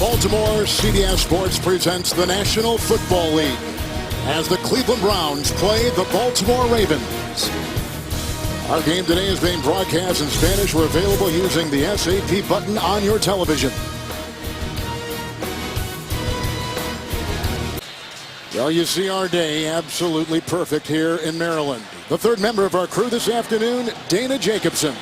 Baltimore, CBS Sports presents the National Football League as the Cleveland Browns play the Baltimore Ravens. Our game today is being broadcast in Spanish. We're available using the SAP button on your television. Well, you see our day absolutely perfect here in Maryland. The third member of our crew this afternoon, Dana Jacobson.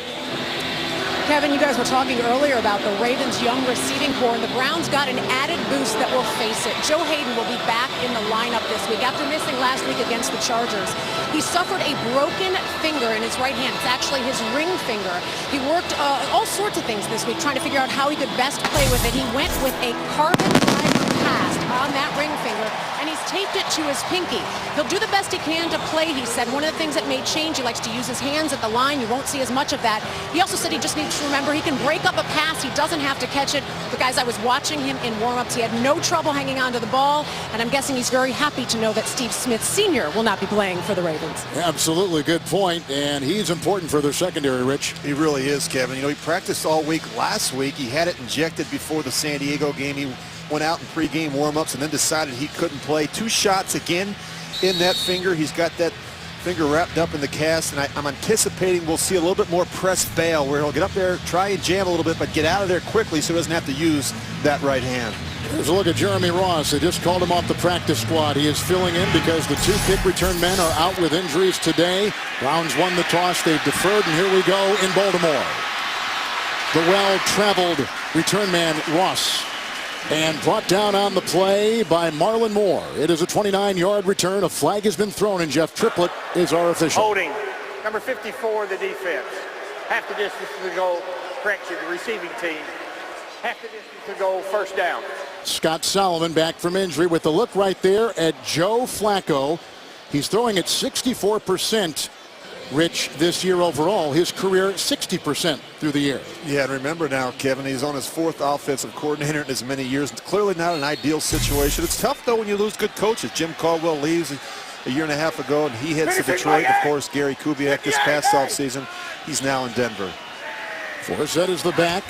Kevin, you guys were talking earlier about the Ravens' young receiving corps, and the Browns got an added boost that will face it. Joe Hayden will be back in the lineup this week after missing last week against the Chargers. He suffered a broken finger in his right hand. It's actually his ring finger. He worked all sorts of things this week trying to figure out how he could best play with it. He went with a carbon fiber cast on that ring finger, and he's taped it to his pinky. He'll do the best he can to play, he said. One of the things that may change, he likes to use his hands at the line. You won't see as much of that. He also said he just needs to remember he can break up a pass. He doesn't have to catch it. But guys, I was watching him in warm-ups. He had no trouble hanging on to the ball, and I'm guessing he's very happy to know that Steve Smith Sr. will not be playing for the Ravens. Absolutely, good point, and he's important for their secondary, Rich. He really is, Kevin. You know, he practiced all week last week. He had it injected before the San Diego game. He went out in pregame warm-ups and then decided he couldn't play. 2 shots again in that finger. He's got that finger wrapped up in the cast, and I'm anticipating we'll see a little bit more press bail where he'll get up there, try and jam a little bit, but get out of there quickly so he doesn't have to use that right hand. Here's a look at Jeremy Ross. They just called him off the practice squad. He is filling in because the 2 kick return men are out with injuries today. Browns won the toss. They've deferred, and here we go in Baltimore. The well-traveled return man Ross, and brought down on the play by Marlon Moore. It is a 29-yard return. A flag has been thrown, and Jeff Triplett is our official. Holding, number 54, the defense. Half the distance to go, correction, the receiving team. Half the distance to go, first down. Scott Solomon back from injury with the look right there at Joe Flacco. He's throwing at 64%. Rich, this year overall, his career 60% through the year. Yeah, and remember now, Kevin, he's on his 4th offensive coordinator in as many years. It's clearly not an ideal situation. It's tough, though, when you lose good coaches. Jim Caldwell leaves a year and a half ago, and he heads to Detroit. Of course, Gary Kubiak this past offseason. He's now in Denver. Forsett is the back.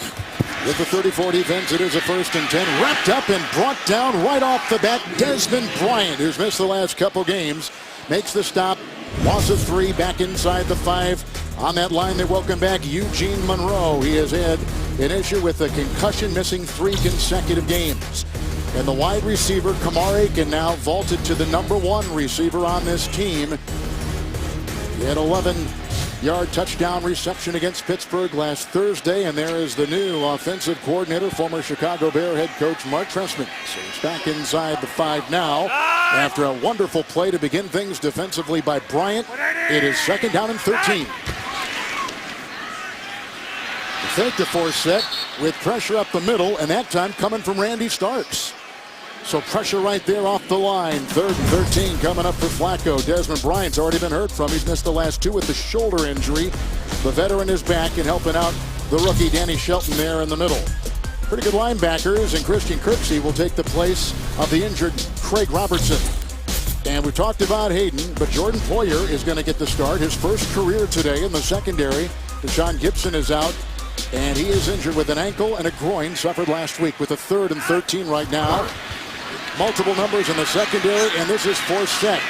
With the 34 defense, it is a 1st and 10. Wrapped up and brought down right off the bat. Desmond Bryant, who's missed the last couple games, makes the stop. Loss of 3 back inside the 5. On that line, they welcome back Eugene Monroe. He has had an issue with a concussion, missing 3 consecutive games. And the wide receiver, Kamar Aiken, now vaulted to the #1 receiver on this team. He had 11-yard touchdown reception against Pittsburgh last Thursday, and there is the new offensive coordinator, former Chicago Bear head coach Mark Trestman. So he's back inside the 5 now after a wonderful play to begin things defensively by Bryant. It is 2nd down and 13. The fake to Forsett with pressure up the middle, and that time coming from Randy Starks. So pressure right there off the line. 3rd and 13 coming up for Flacco. Desmond Bryant's already been hurt from. He's missed the last 2 with the shoulder injury. The veteran is back and helping out the rookie Danny Shelton there in the middle. Pretty good linebackers, and Christian Kirksey will take the place of the injured Craig Robertson. And we talked about Hayden, but Jordan Poyer is going to get the start. His first career today in the secondary. Deshaun Gibson is out, and he is injured with an ankle and a groin, suffered last week with a 3rd and 13 right now. Multiple numbers in the secondary, and this is Forsett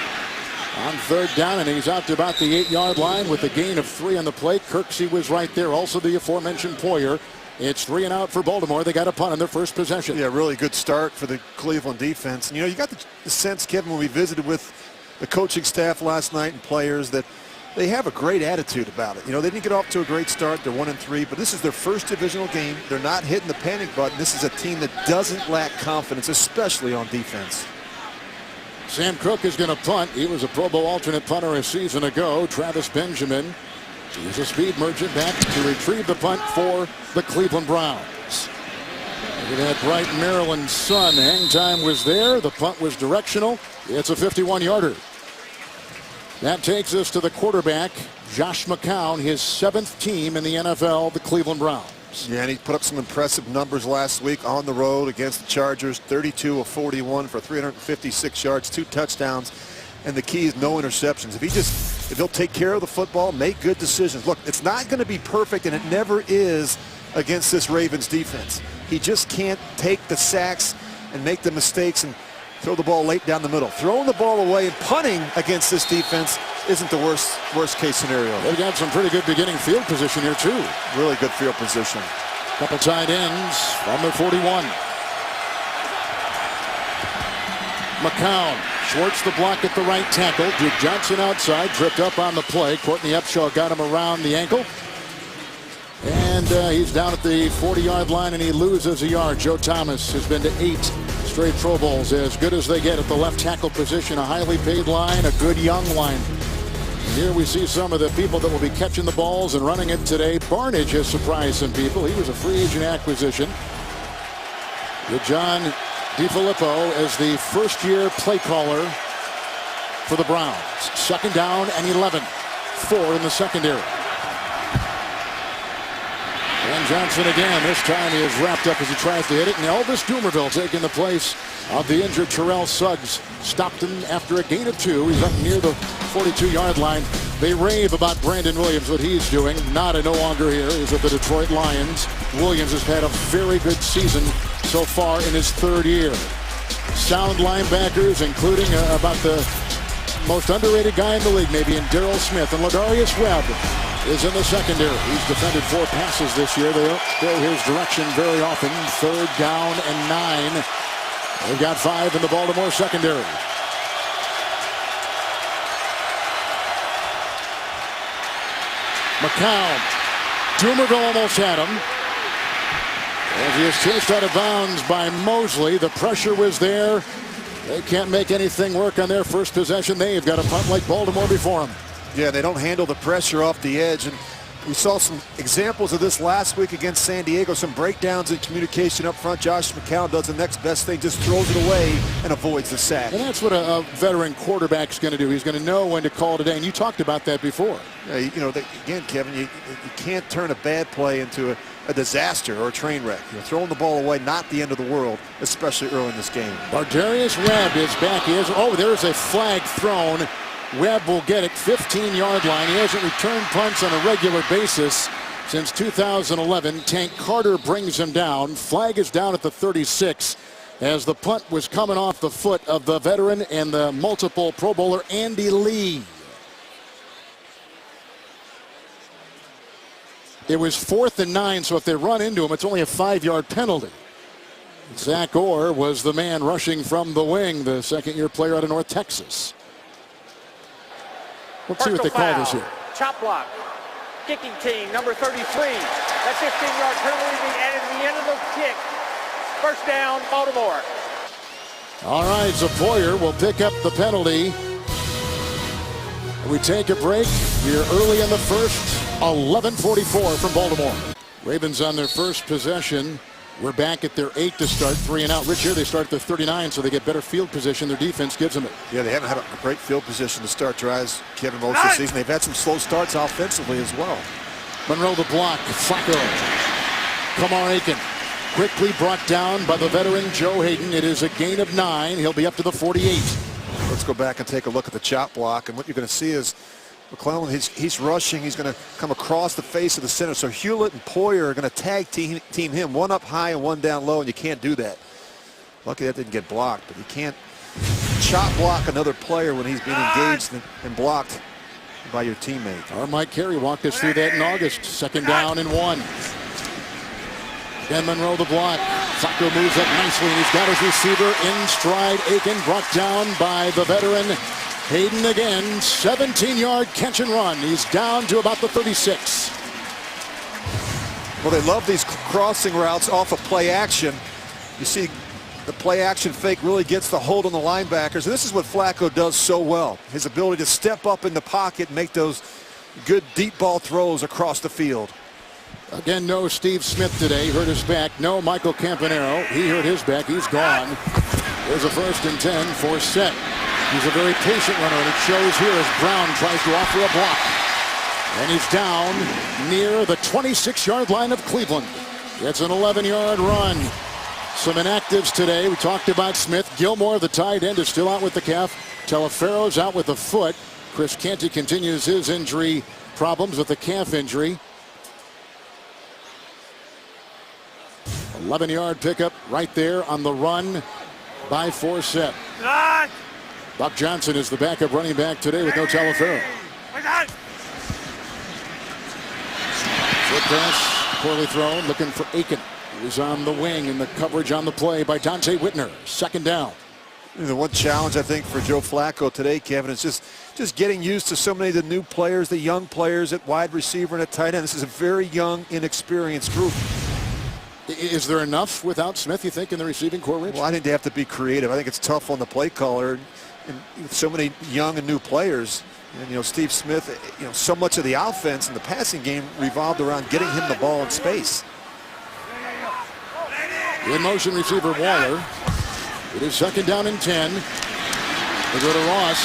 on 3rd down, and he's out to about the 8-yard line with a gain of 3 on the plate. Kirksey was right there, also the aforementioned Poyer. It's 3 and out for Baltimore. They got a punt on their first possession. Yeah, really good start for the Cleveland defense. And, you know, you got the sense, Kevin, when we visited with the coaching staff last night and players, that they have a great attitude about it. You know, they didn't get off to a great start. They're 1-3, but this is their first divisional game. They're not hitting the panic button. This is a team that doesn't lack confidence, especially on defense. Sam Cook is going to punt. He was a Pro Bowl alternate punter a season ago. Travis Benjamin, he's a speed merchant, back to retrieve the punt for the Cleveland Browns. Look at that bright Maryland sun. Hang time was there. The punt was directional. It's a 51-yarder. That takes us to the quarterback, Josh McCown, his 7th team in the NFL, the Cleveland Browns. Yeah, and he put up some impressive numbers last week on the road against the Chargers. 32 of 41 for 356 yards, 2 touchdowns. And the key is no interceptions. If he'll take care of the football, make good decisions. Look, it's not going to be perfect, and it never is against this Ravens defense. He just can't take the sacks and make the mistakes and throw the ball late down the middle. Throwing the ball away and punting against this defense isn't the worst case scenario. They've got some pretty good beginning field position here too. Really good field position. Couple tight ends from the 41. McCown, Schwartz the block at the right tackle. Duke Johnson outside, tripped up on the play. Courtney Upshaw got him around the ankle. And he's down at the 40-yard line, and he loses a yard. Joe Thomas has been to 8 straight Pro Bowls, as good as they get at the left tackle position. A highly paid line, a good young line. And here we see some of the people that will be catching the balls and running it today. Barnage has surprised some people. He was a free agent acquisition. With John DiFilippo as the first-year play caller for the Browns. 2nd down and 11. 4 in the secondary. And Johnson again. This time he is wrapped up as he tries to hit it. And Elvis Dumerville taking the place of the injured Terrell Suggs. Stopped him after a gain of 2. He's up near the 42-yard line. They rave about Brandon Williams, what he's doing. Nada no longer here. He's with the Detroit Lions. Williams has had a very good season so far in his 3rd year. Sound linebackers, including about the most underrated guy in the league, maybe, in Darrell Smith. And Ladarius Webb is in the secondary. He's defended 4 passes this year. They don't go his direction very often. 3rd down and 9. They've got 5 in the Baltimore secondary. McCown. Dumerville almost had him. As he is chased out of bounds by Mosley. The pressure was there. They can't make anything work on their first possession. They've got a punt like Baltimore before them. Yeah, they don't handle the pressure off the edge. And we saw some examples of this last week against San Diego. Some breakdowns in communication up front. Josh McCown does the next best thing, just throws it away and avoids the sack. And that's what a veteran quarterback's going to do. He's going to know when to call today. And you talked about that before. Yeah, you know, again, Kevin, you can't turn a bad play into a disaster or a train wreck. You're throwing the ball away, not the end of the world, especially early in this game. Bardarius Webb is back. There's a flag thrown. Webb will get it, 15-yard line. He hasn't returned punts on a regular basis since 2011. Tank Carter brings him down. Flag is down at the 36 as the punt was coming off the foot of the veteran and the multiple Pro Bowler Andy Lee. It was 4th and 9, so if they run into him, it's only a 5-yard penalty. Zach Orr was the man rushing from the wing, the 2nd-year player out of North Texas. Let's see what they call this here. Chop block. Kicking team, number 33. That 15-yard penalty being added to the end of the kick. 1st down, Baltimore. All right, Zapoyer will pick up the penalty. We take a break. We're early in the first. 11:44 from Baltimore. Ravens on their first possession. We're back at their 8 to start, 3 and out. Rich, here they start at the 39, so they get better field position. Their defense gives them it. Yeah, they haven't had a great field position to start drives, Kevin, most of the season. They've had some slow starts offensively as well. Monroe the block. Flacco. Kamar Aiken quickly brought down by the veteran Joe Hayden. It is a gain of 9. He'll be up to the 48. Let's go back and take a look at the chop block. And what you're going to see is McClellan, he's rushing. He's going to come across the face of the center. So Hewlett and Poyer are going to tag team him. One up high and one down low, and you can't do that. Lucky that didn't get blocked, but you can't chop block another player when he's being engaged and blocked by your teammate. Our Mike Carey walked us through that in August. 2nd down and 1. Ben Monroe the block. Flacco moves up nicely, and he's got his receiver in stride. Aiken brought down by the veteran Hayden again. 17-yard catch and run. He's down to about the 36. Well, they love these crossing routes off of play action. You see the play action fake really gets the hold on the linebackers. And this is what Flacco does so well. His ability to step up in the pocket and make those good deep ball throws across the field. Again, no Steve Smith today. Hurt his back. No Michael Campanaro. He hurt his back. He's gone. There's a 1st and 10 for Set. He's a very patient runner, and it shows here as Brown tries to offer a block. And he's down near the 26-yard line of Cleveland. It's an 11-yard run. Some inactives today. We talked about Smith. Gilmore, the tight end, is still out with the calf. Telefero's out with the foot. Chris Canty continues his injury problems with the calf injury. 11-yard pickup right there on the run by Forsett. Buck Johnson is the backup running back today with no Telefero. Foot pass, poorly thrown, looking for Aiken. He's on the wing, and the coverage on the play by Dante Whitner. Second down. The one challenge I think for Joe Flacco today, Kevin, is just getting used to so many of the new players, the young players at wide receiver and at tight end. This is a very young, inexperienced group. Is there enough without Smith, you think, in the receiving corps, Rich? Well, I think they have to be creative. I think it's tough on the play caller, and so many young and new players. And, Steve Smith, so much of the offense in the passing game revolved around getting him the ball in space. In motion receiver Waller. It is second down and 10. They go to Ross.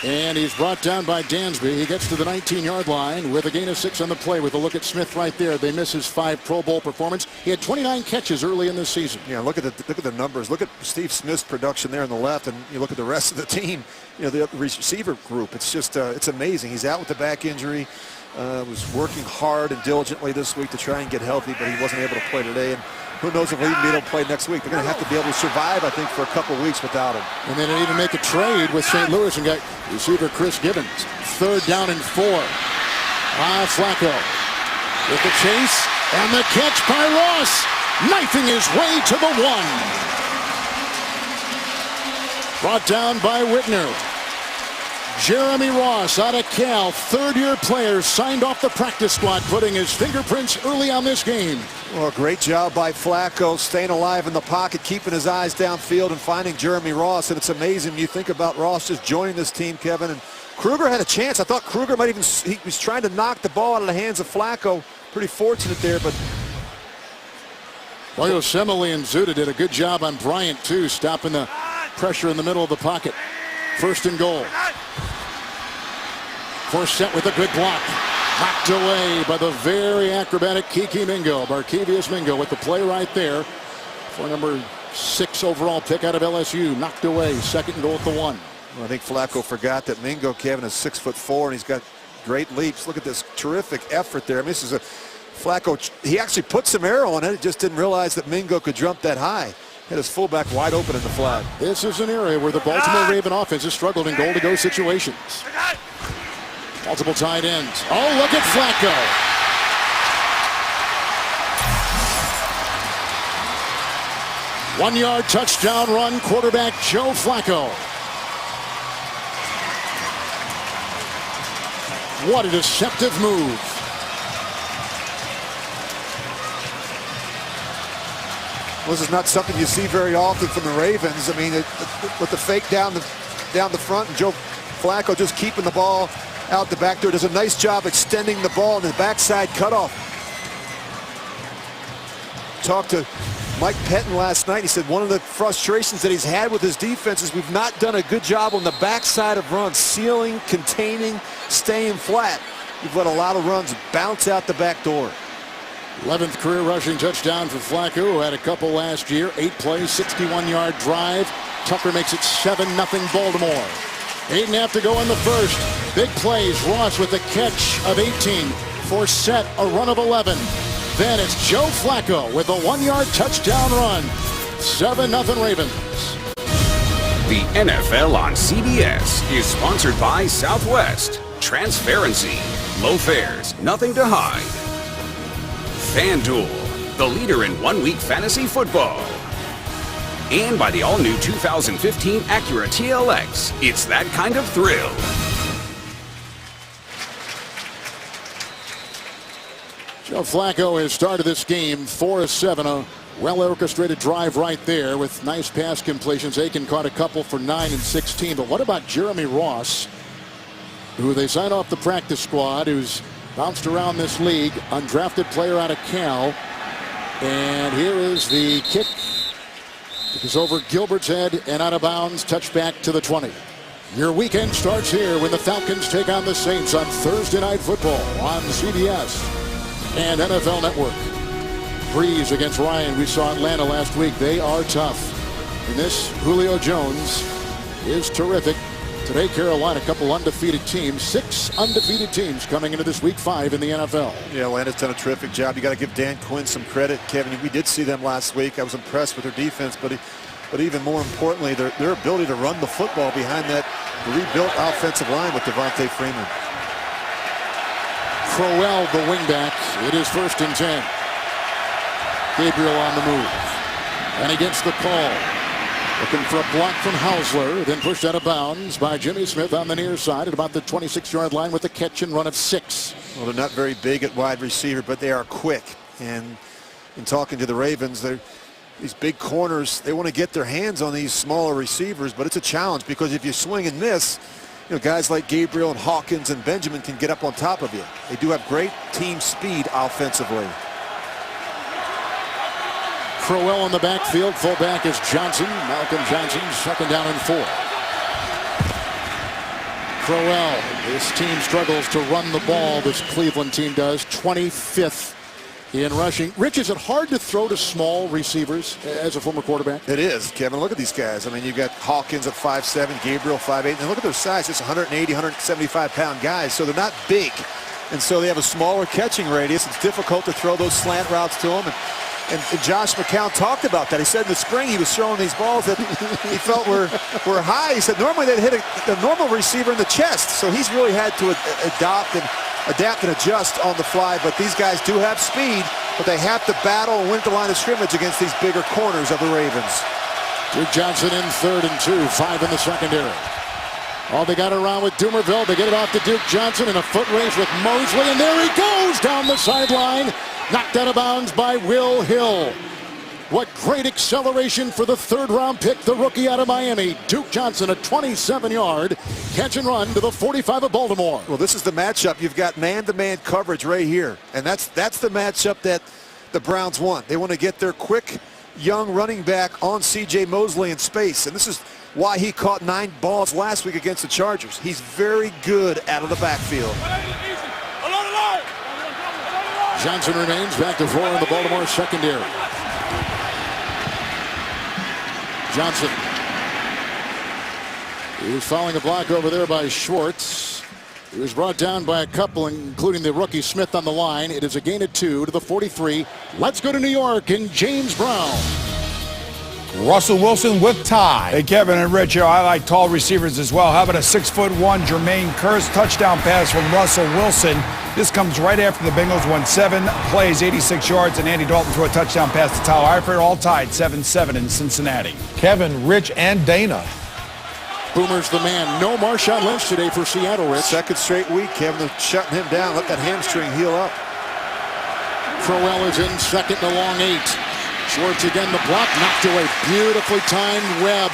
And he's brought down by Dansby. He gets to the 19-yard line with a gain of 6 on the play with a look at Smith right there. They miss his 5 Pro Bowl performance. He had 29 catches early in this season. Yeah, look at the numbers. Look at Steve Smith's production there on the left, and you look at the rest of the team, the receiver group. It's just it's amazing. He's out with the back injury. Was working hard and diligently this week to try and get healthy, but he wasn't able to play today. And who knows if he'll even be able to play next week. They're going to have to be able to survive, I think, for a couple of weeks without him. And they didn't even make a trade with St. Louis and got receiver Chris Gibbons. Third down and 4. Flacco with the chase and the catch by Ross, knifing his way to the 1. Brought down by Whitner. Jeremy Ross out of Cal, third-year player, signed off the practice squad, putting his fingerprints early on this game. Well, great job by Flacco, staying alive in the pocket, keeping his eyes downfield and finding Jeremy Ross. And it's amazing when you think about Ross just joining this team, Kevin. And Kruger had a chance. I thought Kruger might even, he was trying to knock the ball out of the hands of Flacco. Pretty fortunate there, but. Boy, Yosemite and Zuda did a good job on Bryant, too, stopping the pressure in the middle of the pocket. First and goal. Forsett with a good block. Knocked away by the very acrobatic Kiki Mingo. Barkevius Mingo with the play right there for number 6 overall pick out of LSU. Knocked away. Second and goal at the 1. Well, I think Flacco forgot that Mingo, Kevin, is 6'4", and he's got great leaps. Look at this terrific effort there. I mean, this is a Flacco. He actually put some arrow on it. He just didn't realize that Mingo could jump that high. Had his fullback wide open in the flat. This is an area where the Baltimore Raven offense has struggled in goal-to-go situations. Multiple tight ends. Oh, look at Flacco. One-yard touchdown run, quarterback Joe Flacco. What a deceptive move. Well, this is not something you see very often from the Ravens. I mean, with the fake down the front, and Joe Flacco just keeping the ball out the back door. Does a nice job extending the ball in the backside cutoff. Talked to Mike Pettin last night. He said one of the frustrations that he's had with his defense is we've not done a good job on the backside of runs, sealing, containing, staying flat. We've let a lot of runs bounce out the back door. 11th career rushing touchdown for Flacco, who had a couple last year. 8 plays, 61-yard drive. Tucker makes it 7-0 Baltimore. 8.5 to go in the first. Big plays. Ross with a catch of 18. Forsett a run of 11. Then it's Joe Flacco with a 1-yard touchdown run. 7-0 Ravens. The NFL on CBS is sponsored by Southwest. Transparency. Low fares. Nothing to hide. FanDuel, the leader in one-week fantasy football. And by the all-new 2015 Acura TLX. It's that kind of thrill. Joe Flacco has started this game 4 of 7. A well-orchestrated drive right there with nice pass completions. Aiken caught a couple for 9 and 16. But what about Jeremy Ross, who they signed off the practice squad, who's bounced around this league, undrafted player out of Cal. And here is the kick. It is over Gilbert's head and out of bounds. Touchback to the 20. Your weekend starts here when the Falcons take on the Saints on Thursday Night Football on CBS and NFL Network. Breeze against Ryan. We saw Atlanta last week. They are tough. And this Julio Jones is terrific to Today, Carolina, a couple undefeated teams, 6 undefeated teams coming into this week 5 in the NFL. Yeah, Atlanta's done a terrific job. You got to give Dan Quinn some credit. Kevin, we did see them last week. I was impressed with their defense, but even more importantly, their ability to run the football behind that rebuilt offensive line with Devontae Freeman. Crowell, the wingback. It is 1st and 10. Gabriel on the move. And against the call. Looking for a block from Hausler, then pushed out of bounds by Jimmy Smith on the near side at about the 26-yard line with a catch and run of 6. Well, they're not very big at wide receiver, but they are quick. And in talking to the Ravens, these big corners, they want to get their hands on these smaller receivers, but it's a challenge because if you swing and miss, guys like Gabriel and Hawkins and Benjamin can get up on top of you. They do have great team speed offensively. Crowell in the backfield. Fullback is Johnson. Malcolm Johnson, 2nd down and 4. Crowell, this team struggles to run the ball. This Cleveland team does. 25th in rushing. Rich, is it hard to throw to small receivers as a former quarterback? It is, Kevin. Look at these guys. I mean, you've got Hawkins at 5'7", Gabriel 5'8", and look at their size. It's 180, 175-pound guys, so they're not big. And so they have a smaller catching radius. It's difficult to throw those slant routes to them. And Josh McCown talked about that. He said in the spring he was throwing these balls that he felt were high. He said normally they'd hit a normal receiver in the chest. So he's really had to adapt and adjust on the fly. But these guys do have speed, but they have to battle and win the line of scrimmage against these bigger corners of the Ravens. Duke Johnson in 3rd and 2, 5 in the secondary. Oh, they got around with Doomerville. They get it off to Duke Johnson in a foot race with Mosley, and there he goes down the sideline. Knocked out of bounds by Will Hill. What great acceleration for the 3rd-round pick, the rookie out of Miami. Duke Johnson, a 27-yard catch and run to the 45 of Baltimore. Well, this is the matchup. You've got man-to-man coverage right here, and that's the matchup that the Browns want. They want to get their quick, young running back on C.J. Mosley in space, and this is why he caught 9 balls last week against the Chargers. He's very good out of the backfield. Johnson remains back to 4 in the Baltimore secondary. Johnson. He was following a block over there by Schwartz. He was brought down by a couple, including the rookie Smith on the line. It is a gain of 2 to the 43. Let's go to New York and James Brown. Russell Wilson with tie. Hey, Kevin and Rich, I like tall receivers as well. How about a 6'1" Jermaine Kearse touchdown pass from Russell Wilson? This comes right after the Bengals won 7 plays, 86 yards, and Andy Dalton threw a touchdown pass to Tyler Eifert, all tied 7-7 in Cincinnati. Kevin, Rich, and Dana. Boomer's the man. No Marshawn Lynch today for Seattle, Rich. 2nd straight week, Kevin. They're shutting him down. Let that hamstring heal up. Crowell is in 2nd and a long 8. Schwartz again, the block knocked away. Beautifully timed Webb.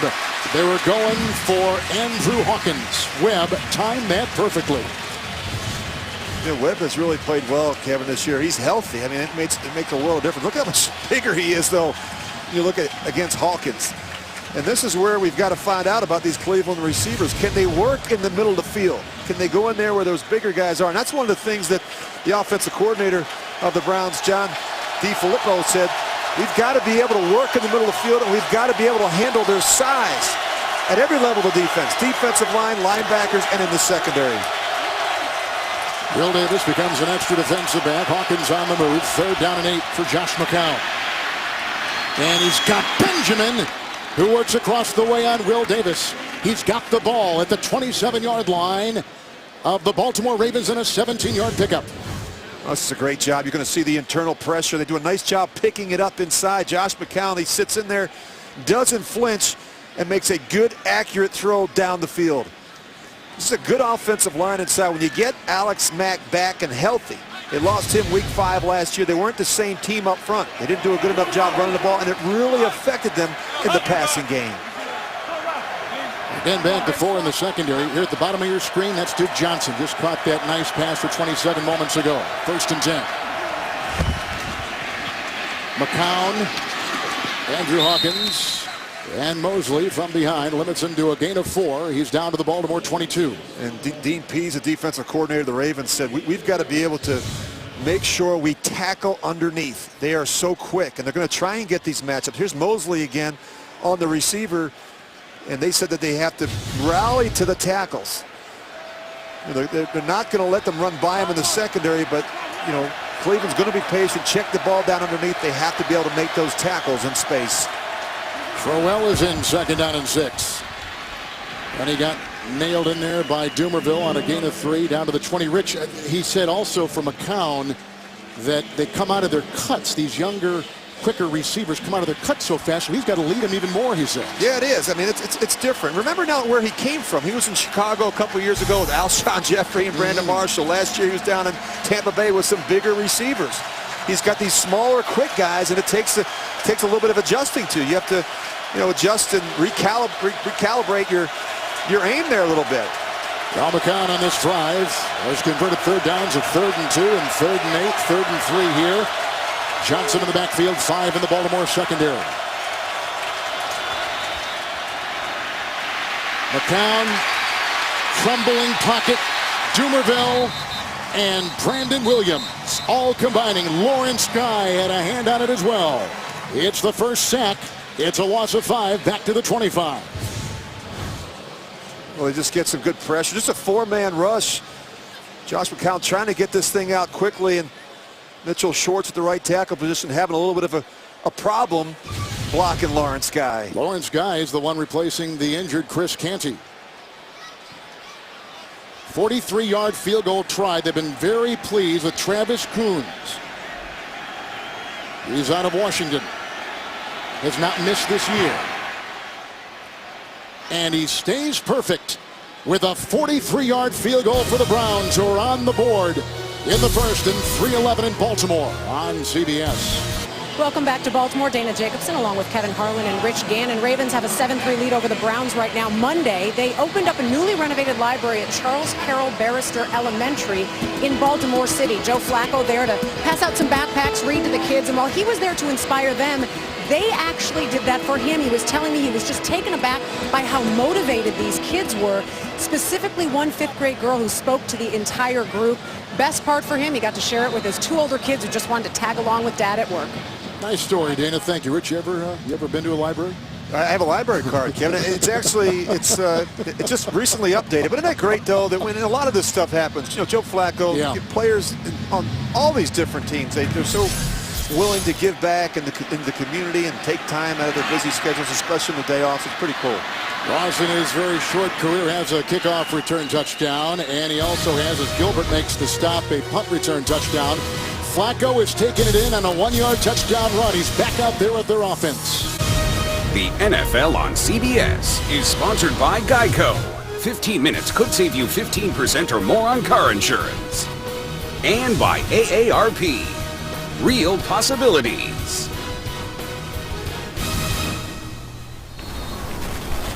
They were going for Andrew Hawkins. Webb timed that perfectly. Yeah, Webb has really played well, Kevin, this year. He's healthy. I mean, it makes a world of difference. Look how much bigger he is, though. You look at against Hawkins. And this is where we've got to find out about these Cleveland receivers. Can they work in the middle of the field? Can they go in there where those bigger guys are? And that's one of the things that the offensive coordinator of the Browns, John DeFilippo, said. We've got to be able to work in the middle of the field, and we've got to be able to handle their size at every level of the defense. Defensive line, linebackers, and in the secondary. Will Davis becomes an extra defensive back. Hawkins on the move. 3rd down and 8 for Josh McCown. And he's got Benjamin, who works across the way on Will Davis. He's got the ball at the 27-yard line of the Baltimore Ravens in a 17-yard pickup. Oh, this is a great job. You're going to see the internal pressure. They do a nice job picking it up inside. Josh McCown, he sits in there, doesn't flinch, and makes a good, accurate throw down the field. This is a good offensive line inside. When you get Alex Mack back and healthy, they lost him week 5 last year. They weren't the same team up front. They didn't do a good enough job running the ball, and it really affected them in the passing game. Again, back to 4 in the secondary. Here at the bottom of your screen, that's Duke Johnson. Just caught that nice pass for 27 moments ago. 1st and 10. McCown, Andrew Hawkins, and Mosley from behind limits him to a gain of 4. He's down to the Baltimore 22. And Dean Pease, the defensive coordinator of the Ravens, said we've got to be able to make sure we tackle underneath. They are so quick, and they're going to try and get these matchups. Here's Mosley again on the receiver. and they said that they have to rally to the tackles. They're not going to let them run by them in the secondary, but, Cleveland's going to be patient, check the ball down underneath. They have to be able to make those tackles in space. Crowell is in 2nd down and 6. And he got nailed in there by Dumerville on a gain of 3 down to the 20. Rich, he said also from McCown that they come out of their cuts. These younger, quicker receivers come out of their cuts so fast, so he's got to lead them even more, he says. Yeah, it is. I mean, it's different. Remember now where he came from. He was in Chicago a couple years ago with Alshon Jeffrey and Brandon Marshall. Last year he was down in Tampa Bay with some bigger receivers. He's got these smaller, quick guys, and it takes a little bit of adjusting to. You have to, adjust and recalibrate your aim there a little bit. Cal McCown on this drive has converted 3rd downs of 3rd and 2 and 3rd and 8, 3rd and 3 here. Johnson in the backfield, 5 in the Baltimore secondary. McCown, crumbling pocket, Dumerville, and Brandon Williams all combining. Lawrence Guy had a hand on it as well. It's the first sack. It's a loss of 5, back to the 25. Well, he just gets some good pressure. Just a 4-man rush. Josh McCown trying to get this thing out quickly, and Mitchell Schwartz at the right tackle position having a little bit of a problem blocking Lawrence Guy. Lawrence Guy is the one replacing the injured Chris Canty. 43-yard field goal tried. They've been very pleased with Travis Coons. He's out of Washington. Has not missed this year. And he stays perfect with a 43-yard field goal for the Browns, who are on the board in the first and 3:11 in Baltimore on CBS. Welcome back to Baltimore. Dana Jacobson along with Kevin Harlan and Rich Gannon. Ravens have a 7-3 lead over the Browns right now. Monday, they opened up a newly renovated library at Charles Carroll Barrister Elementary in Baltimore City. Joe Flacco there to pass out some backpacks, read to the kids, and while he was there to inspire them, they actually did that for him. He was telling me he was just taken aback by how motivated these kids were, specifically one 5th grade girl who spoke to the entire group. Best part for him, he got to share it with his 2 older kids who just wanted to tag along with Dad at work. Nice story, Dana. Thank you. Rich, you ever been to a library? I have a library card, Kevin. It's actually, it's just recently updated. But isn't that great, though, that when a lot of this stuff happens, Joe Flacco, players on all these different teams, they're so willing to give back in the community and take time out of their busy schedules, especially on the day off. It's pretty cool. Ross in his very short career has a kickoff return touchdown, and he also has, as Gilbert makes the stop, a punt return touchdown. Flacco is taking it in on a 1-yard touchdown run. He's back out there with their offense. The NFL on CBS is sponsored by Geico. 15 minutes could save you 15% or more on car insurance. And by AARP. Real possibilities.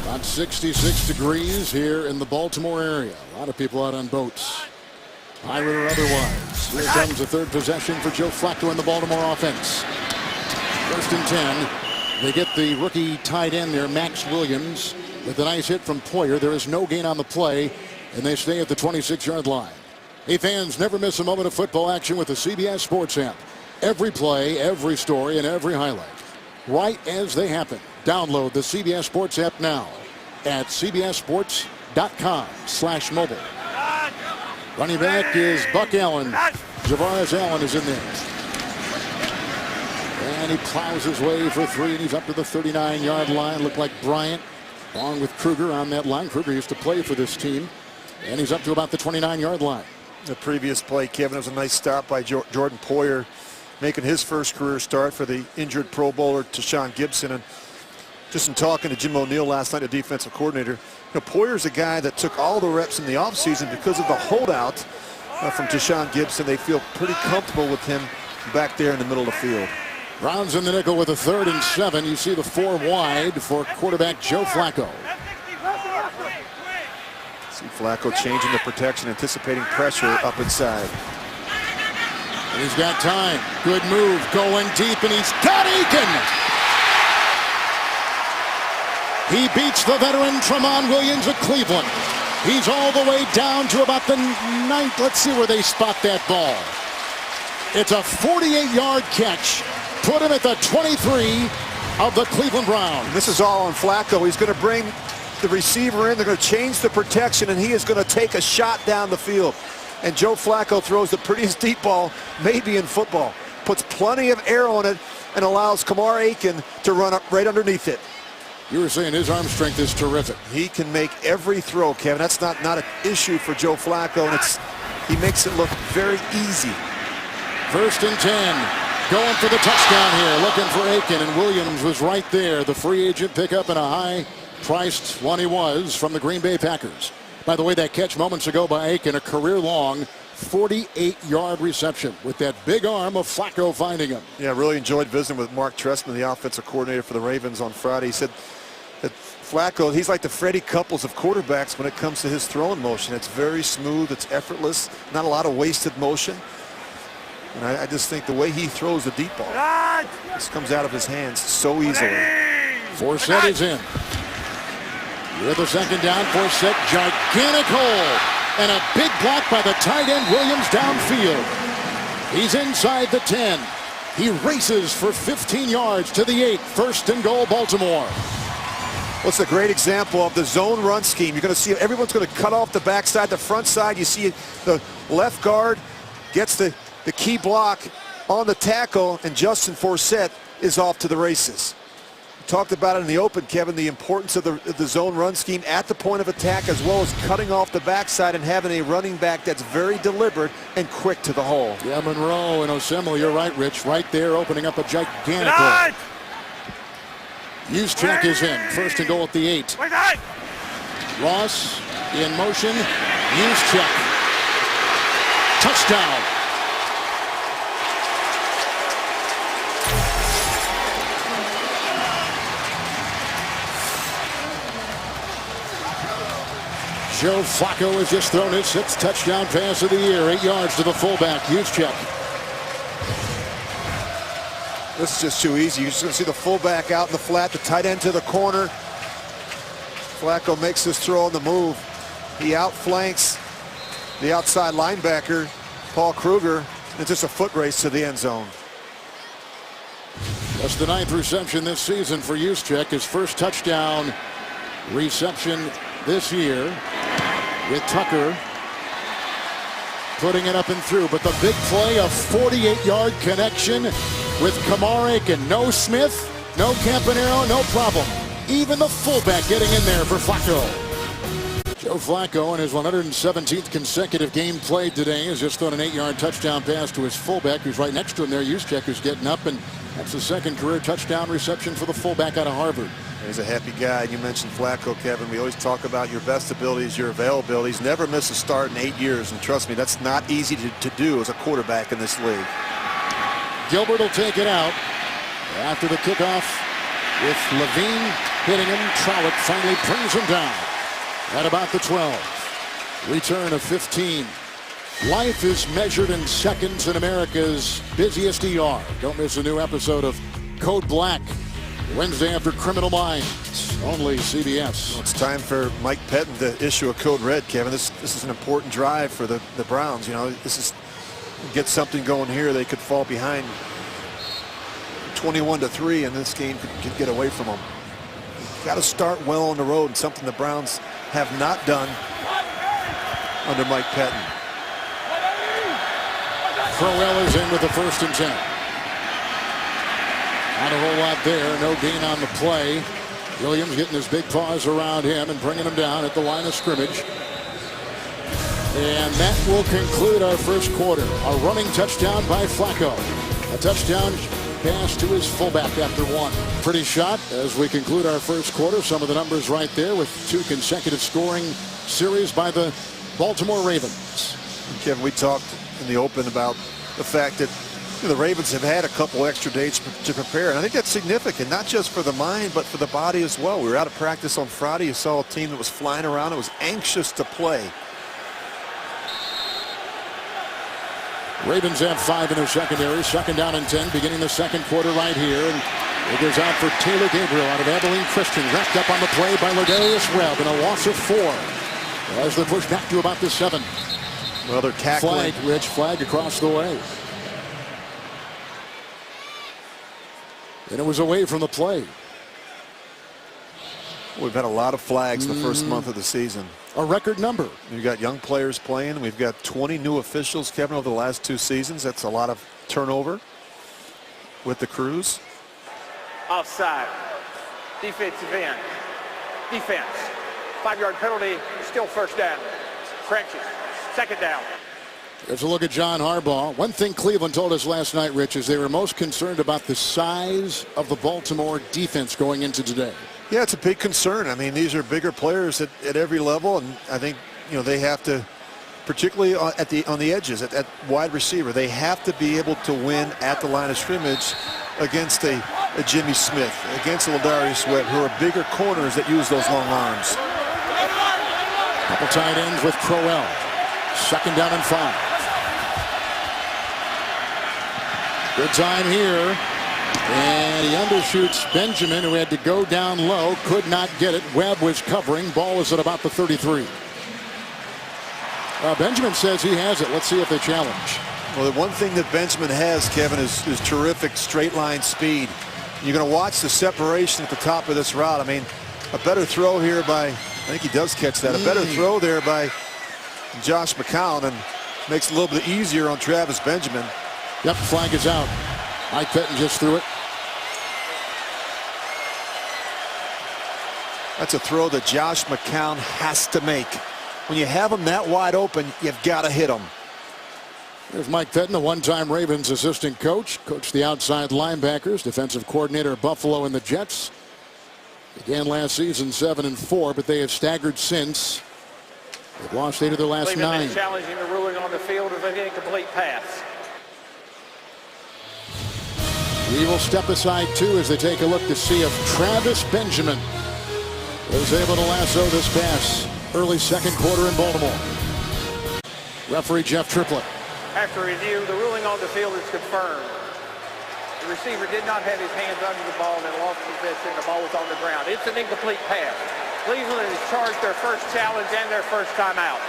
About 66 degrees here in the Baltimore area. A lot of people out on boats, pirate or otherwise. Here comes the 3rd possession for Joe Flacco in the Baltimore offense. 1st and 10. They get the rookie tight end there, Max Williams, with a nice hit from Poyer. There is no gain on the play, and they stay at the 26-yard line. Hey, fans, never miss a moment of football action with the CBS Sports app. Every play, every story, and every highlight, right as they happen. Download the CBS Sports app now at cbssports.com/mobile. Running back is Buck Allen. Javaris Allen is in there. And he plows his way for 3, and he's up to the 39-yard line. Looked like Bryant, along with Kruger on that line. Kruger used to play for this team, and he's up to about the 29-yard line. The previous play, Kevin, was a nice stop by Jordan Poyer, making his first career start for the injured Pro Bowler Tashawn Gibson. And just in talking to Jim O'Neill last night, the defensive coordinator, Poyer's a guy that took all the reps in the offseason because of the holdout from Tashawn Gibson. They feel pretty comfortable with him back there in the middle of the field. Browns in the nickel with a 3rd and 7. You see the 4 wide for quarterback Joe Flacco. See Flacco changing the protection, anticipating pressure up inside. And he's got time. Good move, going deep, and he's got Aiken. He beats the veteran Tramon Williams of Cleveland. He's all the way down to about the 9th. Let's see where they spot that ball. It's a 48-yard catch. Put him at the 23 of the Cleveland Browns. This is all on Flacco. He's going to bring the receiver in. They're going to change the protection, and he is going to take a shot down the field. And Joe Flacco throws the prettiest deep ball maybe in football. Puts plenty of air on it and allows Kamar Aiken to run up right underneath it. You were saying his arm strength is terrific. He can make every throw, Kevin. That's not an issue for Joe Flacco, and he makes it look very easy. 1st and 10. Going for the touchdown here. Looking for Aiken, and Williams was right there. The free agent pickup, and a high-priced one he was, from the Green Bay Packers. By the way, that catch moments ago by Aiken, a career-long 48-yard reception with that big arm of Flacco finding him. Yeah, really enjoyed visiting with Mark Trestman, the offensive coordinator for the Ravens, on Friday. He said that Flacco, he's like the Freddie Couples of quarterbacks when it comes to his throwing motion. It's very smooth, it's effortless, not a lot of wasted motion. And I just think the way he throws the deep ball, this comes out of his hands so easily. Forsett is in. With the 2nd down, Forsett, gigantic hole. And a big block by the tight end, Williams, downfield. He's inside the 10. He races for 15 yards to the 8. 1st and goal, Baltimore. What's a great example of the zone run scheme. You're going to see everyone's going to cut off the backside, the front side. You see the left guard gets the key block on the tackle, and Justin Forsett is off to the races. We talked about it in the open, Kevin, the importance of the zone run scheme at the point of attack, as well as cutting off the backside and having a running back that's very deliberate and quick to the hole. Yeah, Monroe and Osemele, you're right, Rich, right there, opening up a gigantic hole. Juszczyk is in. 1st and goal at the 8. Ross in motion. Juszczyk. Touchdown. Joe Flacco has just thrown his 6th touchdown pass of the year. 8 yards to the fullback, Juszczyk. This is just too easy. You're just going to see the fullback out in the flat, the tight end to the corner. Flacco makes this throw on the move. He outflanks the outside linebacker, Paul Kruger. It's just a foot race to the end zone. That's the 9th reception this season for Juszczyk. His 1st touchdown reception this year, with Tucker putting it up and through. But the big play, a 48-yard connection with Kamar Aiken. No Smith, no Campanaro, no problem. Even the fullback getting in there for Flacco. Joe Flacco, in his 117th consecutive game played today, has just thrown an 8-yard touchdown pass to his fullback, who's right next to him there. Juszczyk, who's getting up, and that's the 2nd career touchdown reception for the fullback out of Harvard. He's a happy guy. You mentioned Flacco, Kevin. We always talk about your best abilities, your availabilities. Never miss a start in 8 years, and trust me, that's not easy to do as a quarterback in this league. Gilbert will take it out after the kickoff with Levine hitting him. Trowett finally brings him down at about the 12. Return of 15. Life is measured in seconds in America's busiest ER. Don't miss a new episode of Code Black Wednesday after Criminal Minds, only CBS. Well, it's time for Mike Pettin to issue a code red, Kevin. This is an important drive for the Browns. You know, this is get something going here. They could fall behind 21-3, and this game could get away from them. Got to start well on the road, and something the Browns have not done under Mike Pettin. Crowell is in with the 1st and 10. Not a whole lot there. No gain on the play. Williams getting his big paws around him and bringing him down at the line of scrimmage. And that will conclude our 1st quarter. A running touchdown by Flacco. A touchdown pass to his fullback after 1. Pretty shot as we conclude our 1st quarter. Some of the numbers right there with 2 consecutive scoring series by the Baltimore Ravens. Kevin, we talked in the open about the fact that the Ravens have had a couple extra days to prepare, and I think that's significant, not just for the mind, but for the body as well. We were out of practice on Friday. You saw a team that was flying around. It was anxious to play. Ravens have 5 in their secondary. 2nd down and 10, beginning the 2nd quarter right here. And it goes out for Taylor Gabriel out of Abilene Christian. Wrapped up on the play by Ladarius Webb, and a loss of 4. As they push back to about the 7. Well, they're tackling. Flag, Rich, flag across the way. And it was away from the play. We've had a lot of flags the first month of the season. A record number. We've got young players playing. We've got 20 new officials, Kevin, over the last 2 seasons. That's a lot of turnover with the Crews. Offside. Defensive end. Defense. 5-yard penalty. Still first down. Correction. Second down. There's a look at John Harbaugh. One thing Cleveland told us last night, Rich, is they were most concerned about the size of the Baltimore defense going into today. Yeah, it's a big concern. I mean, these are bigger players at every level, and I think, you know, they have to, particularly on the edges, at wide receiver, they have to be able to win at the line of scrimmage against a Jimmy Smith, against a Ladarius Sweat, who are bigger corners that use those long arms. Couple tight ends with Crowell. Second down and 5. Good time here. And he undershoots Benjamin, who had to go down low, could not get it. Webb was covering. Ball is at about the 33. Benjamin says he has it. Let's see if they challenge. Well, the one thing that Benjamin has, Kevin, is terrific straight line speed. You're going to watch the separation at the top of this route. I mean, a better throw here by, I think he does catch that, a better throw there by Josh McCown, and makes it a little bit easier on Travis Benjamin. Yep, flag is out. Mike Pettin just threw it. That's a throw that Josh McCown has to make. When you have him that wide open, you've got to hit him. There's Mike Pettin, a one-time Ravens assistant coach. Coached the outside linebackers, defensive coordinator at Buffalo and the Jets. Began last season 7-4, but they have staggered since. They've lost 8 of their last 9. Challenging the ruling on the field of an incomplete pass. We will step aside too as they take a look to see if Travis Benjamin was able to lasso this pass early second quarter in Baltimore. Referee Jeff Triplett. After review, the ruling on the field is confirmed. The receiver did not have his hands under the ball and lost possession. The ball was on the ground. It's an incomplete pass. Cleveland has charged their first challenge and their first timeout.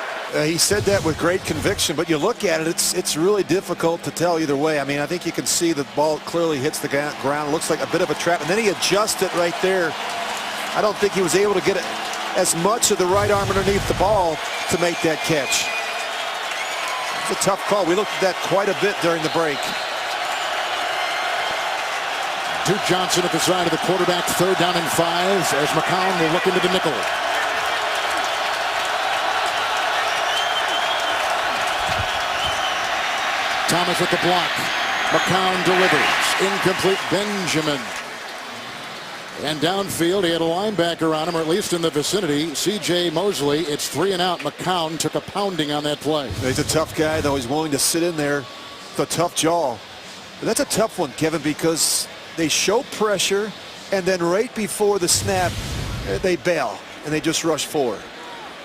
He said that with great conviction, but you look at it, it's really difficult to tell either way. I mean, I think you can see the ball clearly hits the ground. It looks like a bit of a trap, and then he adjusts it right there. I don't think he was able to get it as much of the right arm underneath the ball to make that catch. It's a tough call. We looked at that quite a bit during the break. Duke Johnson at the side of the quarterback, third down and 5 as McCown will look into the nickel. Thomas with the block. McCown delivers. Incomplete. Benjamin. And downfield, he had a linebacker on him, or at least in the vicinity. C.J. Mosley. It's 3 and out. McCown took a pounding on that play. He's a tough guy, though. He's willing to sit in there with a tough jaw. But that's a tough one, Kevin, because they show pressure, and then right before the snap, they bail, and they just rush forward.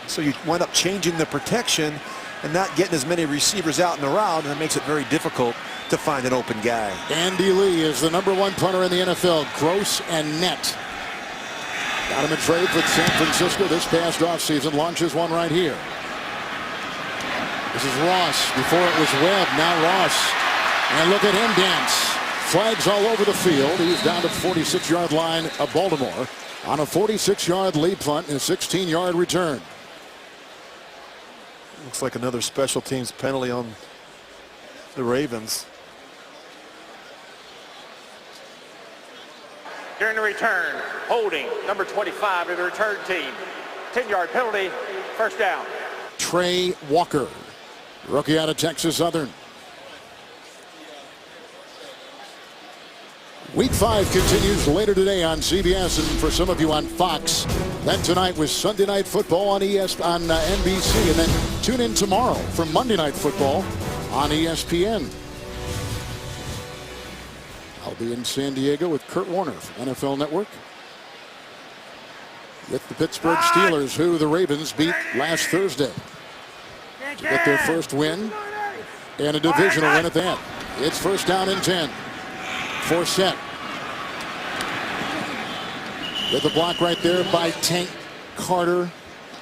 So you wind up changing the protection and not getting as many receivers out in the route, and it makes it very difficult to find an open guy. Andy Lee is the #1 punter in the NFL, gross and net. Got him in trade with San Francisco this past offseason. Launches one right here. This is Ross. Before it was Webb, now Ross. And look at him dance. Flags all over the field. He's down to the 46-yard line of Baltimore on a 46-yard lead punt and a 16-yard return. Looks like another special teams penalty on the Ravens. During the return, holding number 25 of the return team. 10-yard penalty, first down. Trey Walker, rookie out of Texas Southern. Week 5 continues later today on CBS, and for some of you on Fox. Then tonight was Sunday Night Football on NBC, and then tune in tomorrow for Monday Night Football on ESPN. I'll be in San Diego with Kurt Warner, NFL Network, with the Pittsburgh Steelers, who the Ravens beat last Thursday to get their first win and a divisional win at that. It's first down and 10. Forsett. With the block right there by Tank Carter.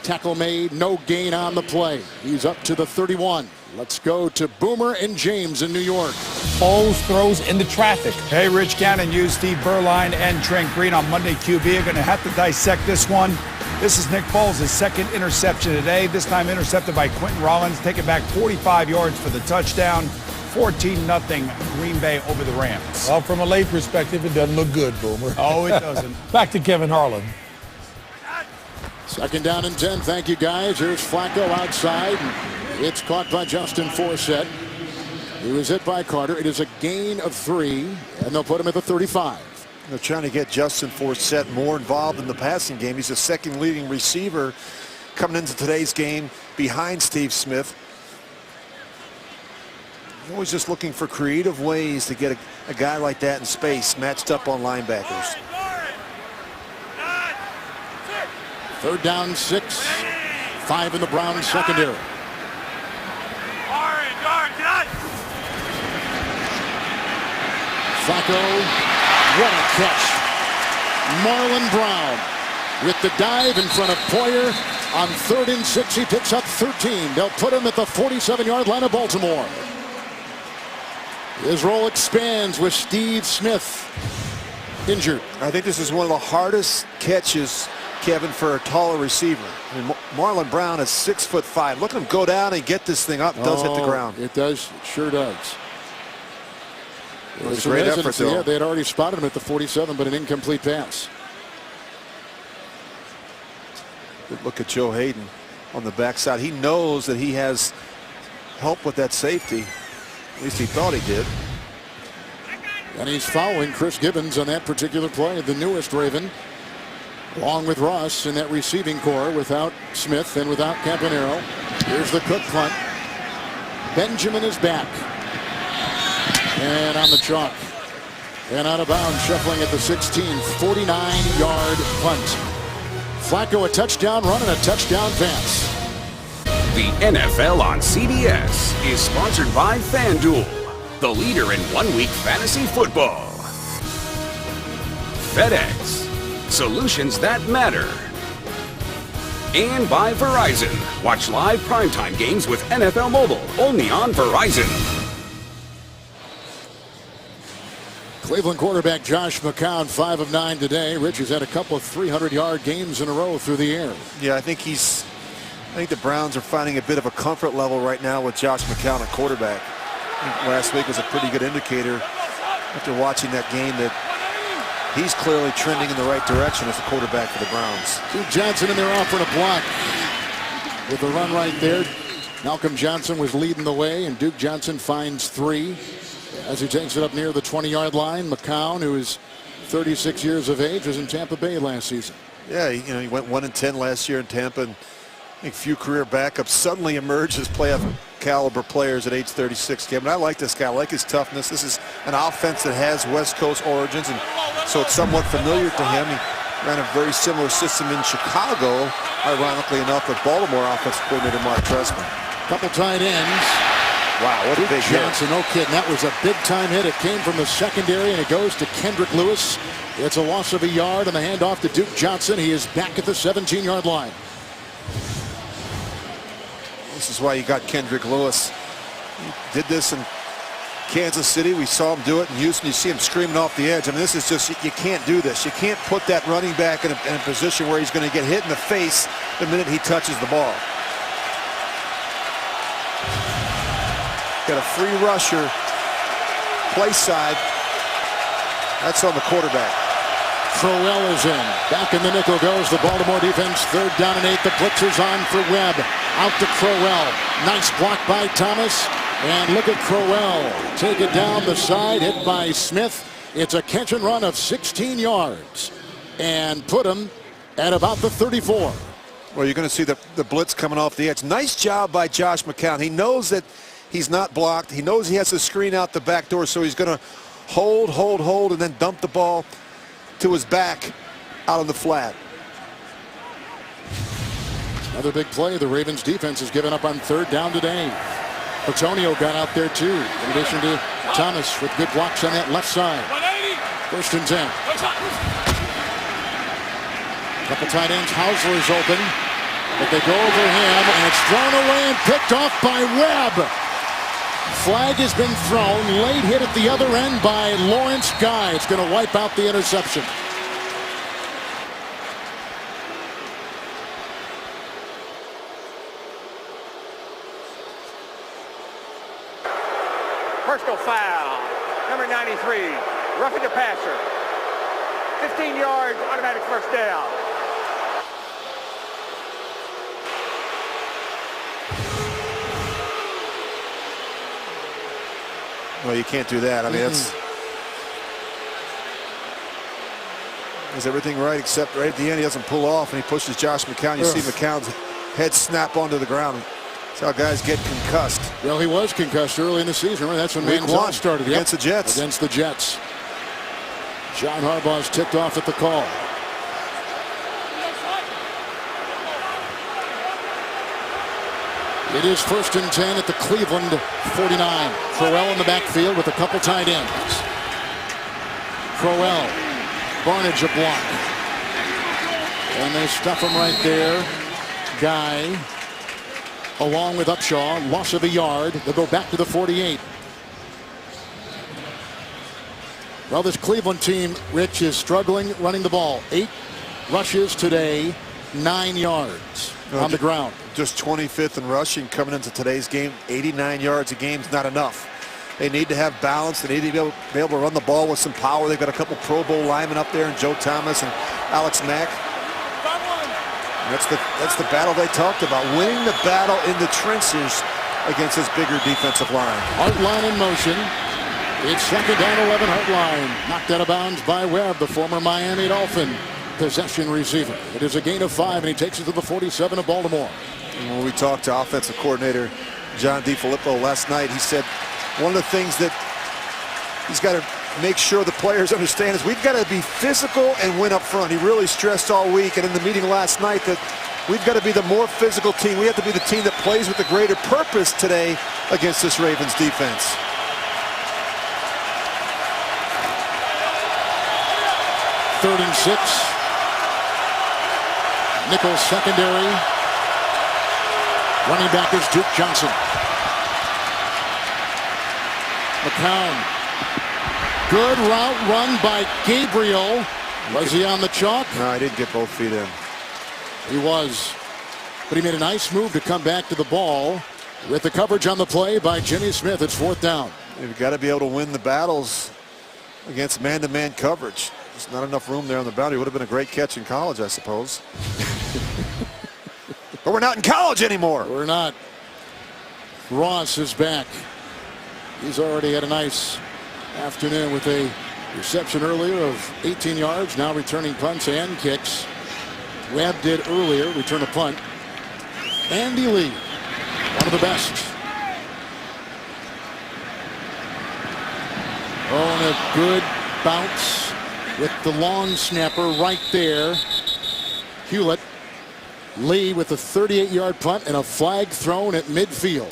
Tackle made, no gain on the play. He's up to the 31. Let's go to Boomer and James in New York. Foles throws into traffic. Hey, Rich Gannon used Steve Berline and Trent Green on Monday QB. Are going to have to dissect this one. This is Nick Foles' second interception today, this time intercepted by Quentin Rollins, taking back 45 yards for the touchdown. 14-0 Green Bay over the Rams. Well, from a late perspective, it doesn't look good, Boomer. Oh, it doesn't. Back to Kevin Harlan. Second down and 10. Thank you, guys. Here's Flacco outside. It's caught by Justin Forsett. He was hit by Carter. It is a gain of 3, and they'll put him at the 35. They're trying to get Justin Forsett more involved in the passing game. He's the second leading receiver coming into today's game behind Steve Smith. Always just looking for creative ways to get a guy like that in space matched up on linebackers. Third down, 6. 5 in the Browns secondary. Flacco, what a catch. Marlon Brown with the dive in front of Poyer. On 3rd and 6, he picks up 13. They'll put him at the 47-yard line of Baltimore. His role expands with Steve Smith injured. I think this is one of the hardest catches, Kevin, for a taller receiver. I mean, Marlon Brown is 6'5". Look at him go down and get this thing up. It does hit the ground. It does. It sure does. It was a great effort, though. Yeah, they had already spotted him at the 47, but an incomplete pass. Good look at Joe Hayden on the backside. He knows that he has help with that safety. At least he thought he did. And he's following Chris Gibbons on that particular play, the newest Raven, along with Ross in that receiving core without Smith and without Campanero. Here's the Cook punt. Benjamin is back. And on the chalk. And out of bounds, shuffling at the 16, 49-yard punt. Flacco a touchdown run and a touchdown pass. The NFL on CBS is sponsored by FanDuel, the leader in one-week fantasy football. FedEx, solutions that matter. And by Verizon. Watch live primetime games with NFL Mobile, only on Verizon. Cleveland quarterback Josh McCown, 5 of 9 today. Rich has had a couple of 300-yard games in a row through the air. Yeah, I think the Browns are finding a bit of a comfort level right now with Josh McCown at quarterback. I think last week was a pretty good indicator after watching that game that he's clearly trending in the right direction as the quarterback for the Browns. Duke Johnson in there offering a block with a run right there. Malcolm Johnson was leading the way, and Duke Johnson finds 3 as he takes it up near the 20-yard line. McCown, who is 36 years of age, was in Tampa Bay last season. Yeah, he went 1-10 last year in Tampa, and I think few career backups suddenly emerged as playoff caliber players at age 36. Kevin, I like this guy. I like his toughness. This is an offense that has West Coast origins, and so it's somewhat familiar to him. He ran a very similar system in Chicago, ironically enough, with Baltimore offensive coordinator Mark Trestman. Couple tight ends. Wow, what a big Johnson, hit. no kidding. That was a big-time hit. It came from the secondary, and it goes to Kendrick Lewis. It's a loss of a yard, and the handoff to Duke Johnson. He is back at the 17-yard line. This is why you got Kendrick Lewis. He did this in Kansas City. We saw him do it in Houston. You see him screaming off the edge. I mean, this is just, you can't do this. You can't put that running back in a position where he's going to get hit in the face the minute he touches the ball. Got a free rusher, play side. That's on the quarterback. Crowell is in. Back in the nickel goes the Baltimore defense. 3rd down and 8. The blitz is on for Webb. Out to Crowell. Nice block by Thomas. And look at Crowell. Take it down the side. Hit by Smith. It's a catch and run of 16 yards. And put him at about the 34. Well, you're going to see the blitz coming off the edge. Nice job by Josh McCown. He knows that he's not blocked. He knows he has to screen out the back door, so he's going to hold, and then dump the ball to his back out on the flat. Another big play. The Ravens defense has given up on 3rd down today. Antonio got out there too, in addition to Thomas with good blocks on that left side. 1st and 10. Couple tight ends. Hausler is open, but they go over him, and it's thrown away and picked off by Webb. Flag has been thrown. Late hit at the other end by Lawrence Guy. It's going to wipe out the interception. Personal foul. Number 93. Roughing the passer. 15 yards, automatic first down. Well, you can't do that. I mean, is everything right except right at the end he doesn't pull off and he pushes Josh McCown. You see McCown's head snap onto the ground. That's how guys get concussed. Well, he was concussed early in the season. Right? That's when Manziel started. Against the Jets. Against the Jets. John Harbaugh's ticked off at the call. It is 1st and 10 at the Cleveland 49. Crowell in the backfield with a couple tight ends. Crowell, Barnage a block. And they stuff him right there. Guy, along with Upshaw, loss of a yard. They'll go back to the 48. Well, this Cleveland team, Rich, is struggling running the ball. 8 rushes today, 9 yards on the ground. Just 25th in rushing coming into today's game. 89 yards a game is not enough. They need to have balance. They need to be able to run the ball with some power. They've got a couple Pro Bowl linemen up there, and Joe Thomas and Alex Mack. And that's the battle they talked about, winning the battle in the trenches against this bigger defensive line. Hartline in motion. It's 2nd down, 11. Hartline knocked out of bounds by Webb, the former Miami Dolphin possession receiver. It is a gain of 5, and he takes it to the 47 of Baltimore. And when we talked to offensive coordinator John DeFilippo last night, he said one of the things that he's got to make sure the players understand is we've got to be physical and win up front. He really stressed all week and in the meeting last night that we've got to be the more physical team. We have to be the team that plays with a greater purpose today against this Ravens defense. Third and 6. Nickel secondary. Running back is Duke Johnson. McCown. Good route run by Gabriel. Was he on the chalk? No, I didn't get both feet in. He was. But he made a nice move to come back to the ball with the coverage on the play by Jimmy Smith. It's 4th down. You've got to be able to win the battles against man-to-man coverage. There's not enough room there on the boundary. Would have been a great catch in college, I suppose. But we're not in college anymore. We're not. Ross is back. He's already had a nice afternoon with a reception earlier of 18 yards. Now returning punts and kicks. Webb did earlier, return a punt. Andy Lee, one of the best. Oh, and a good bounce with the long snapper right there. Hewlett. Lee with a 38-yard punt and a flag thrown at midfield.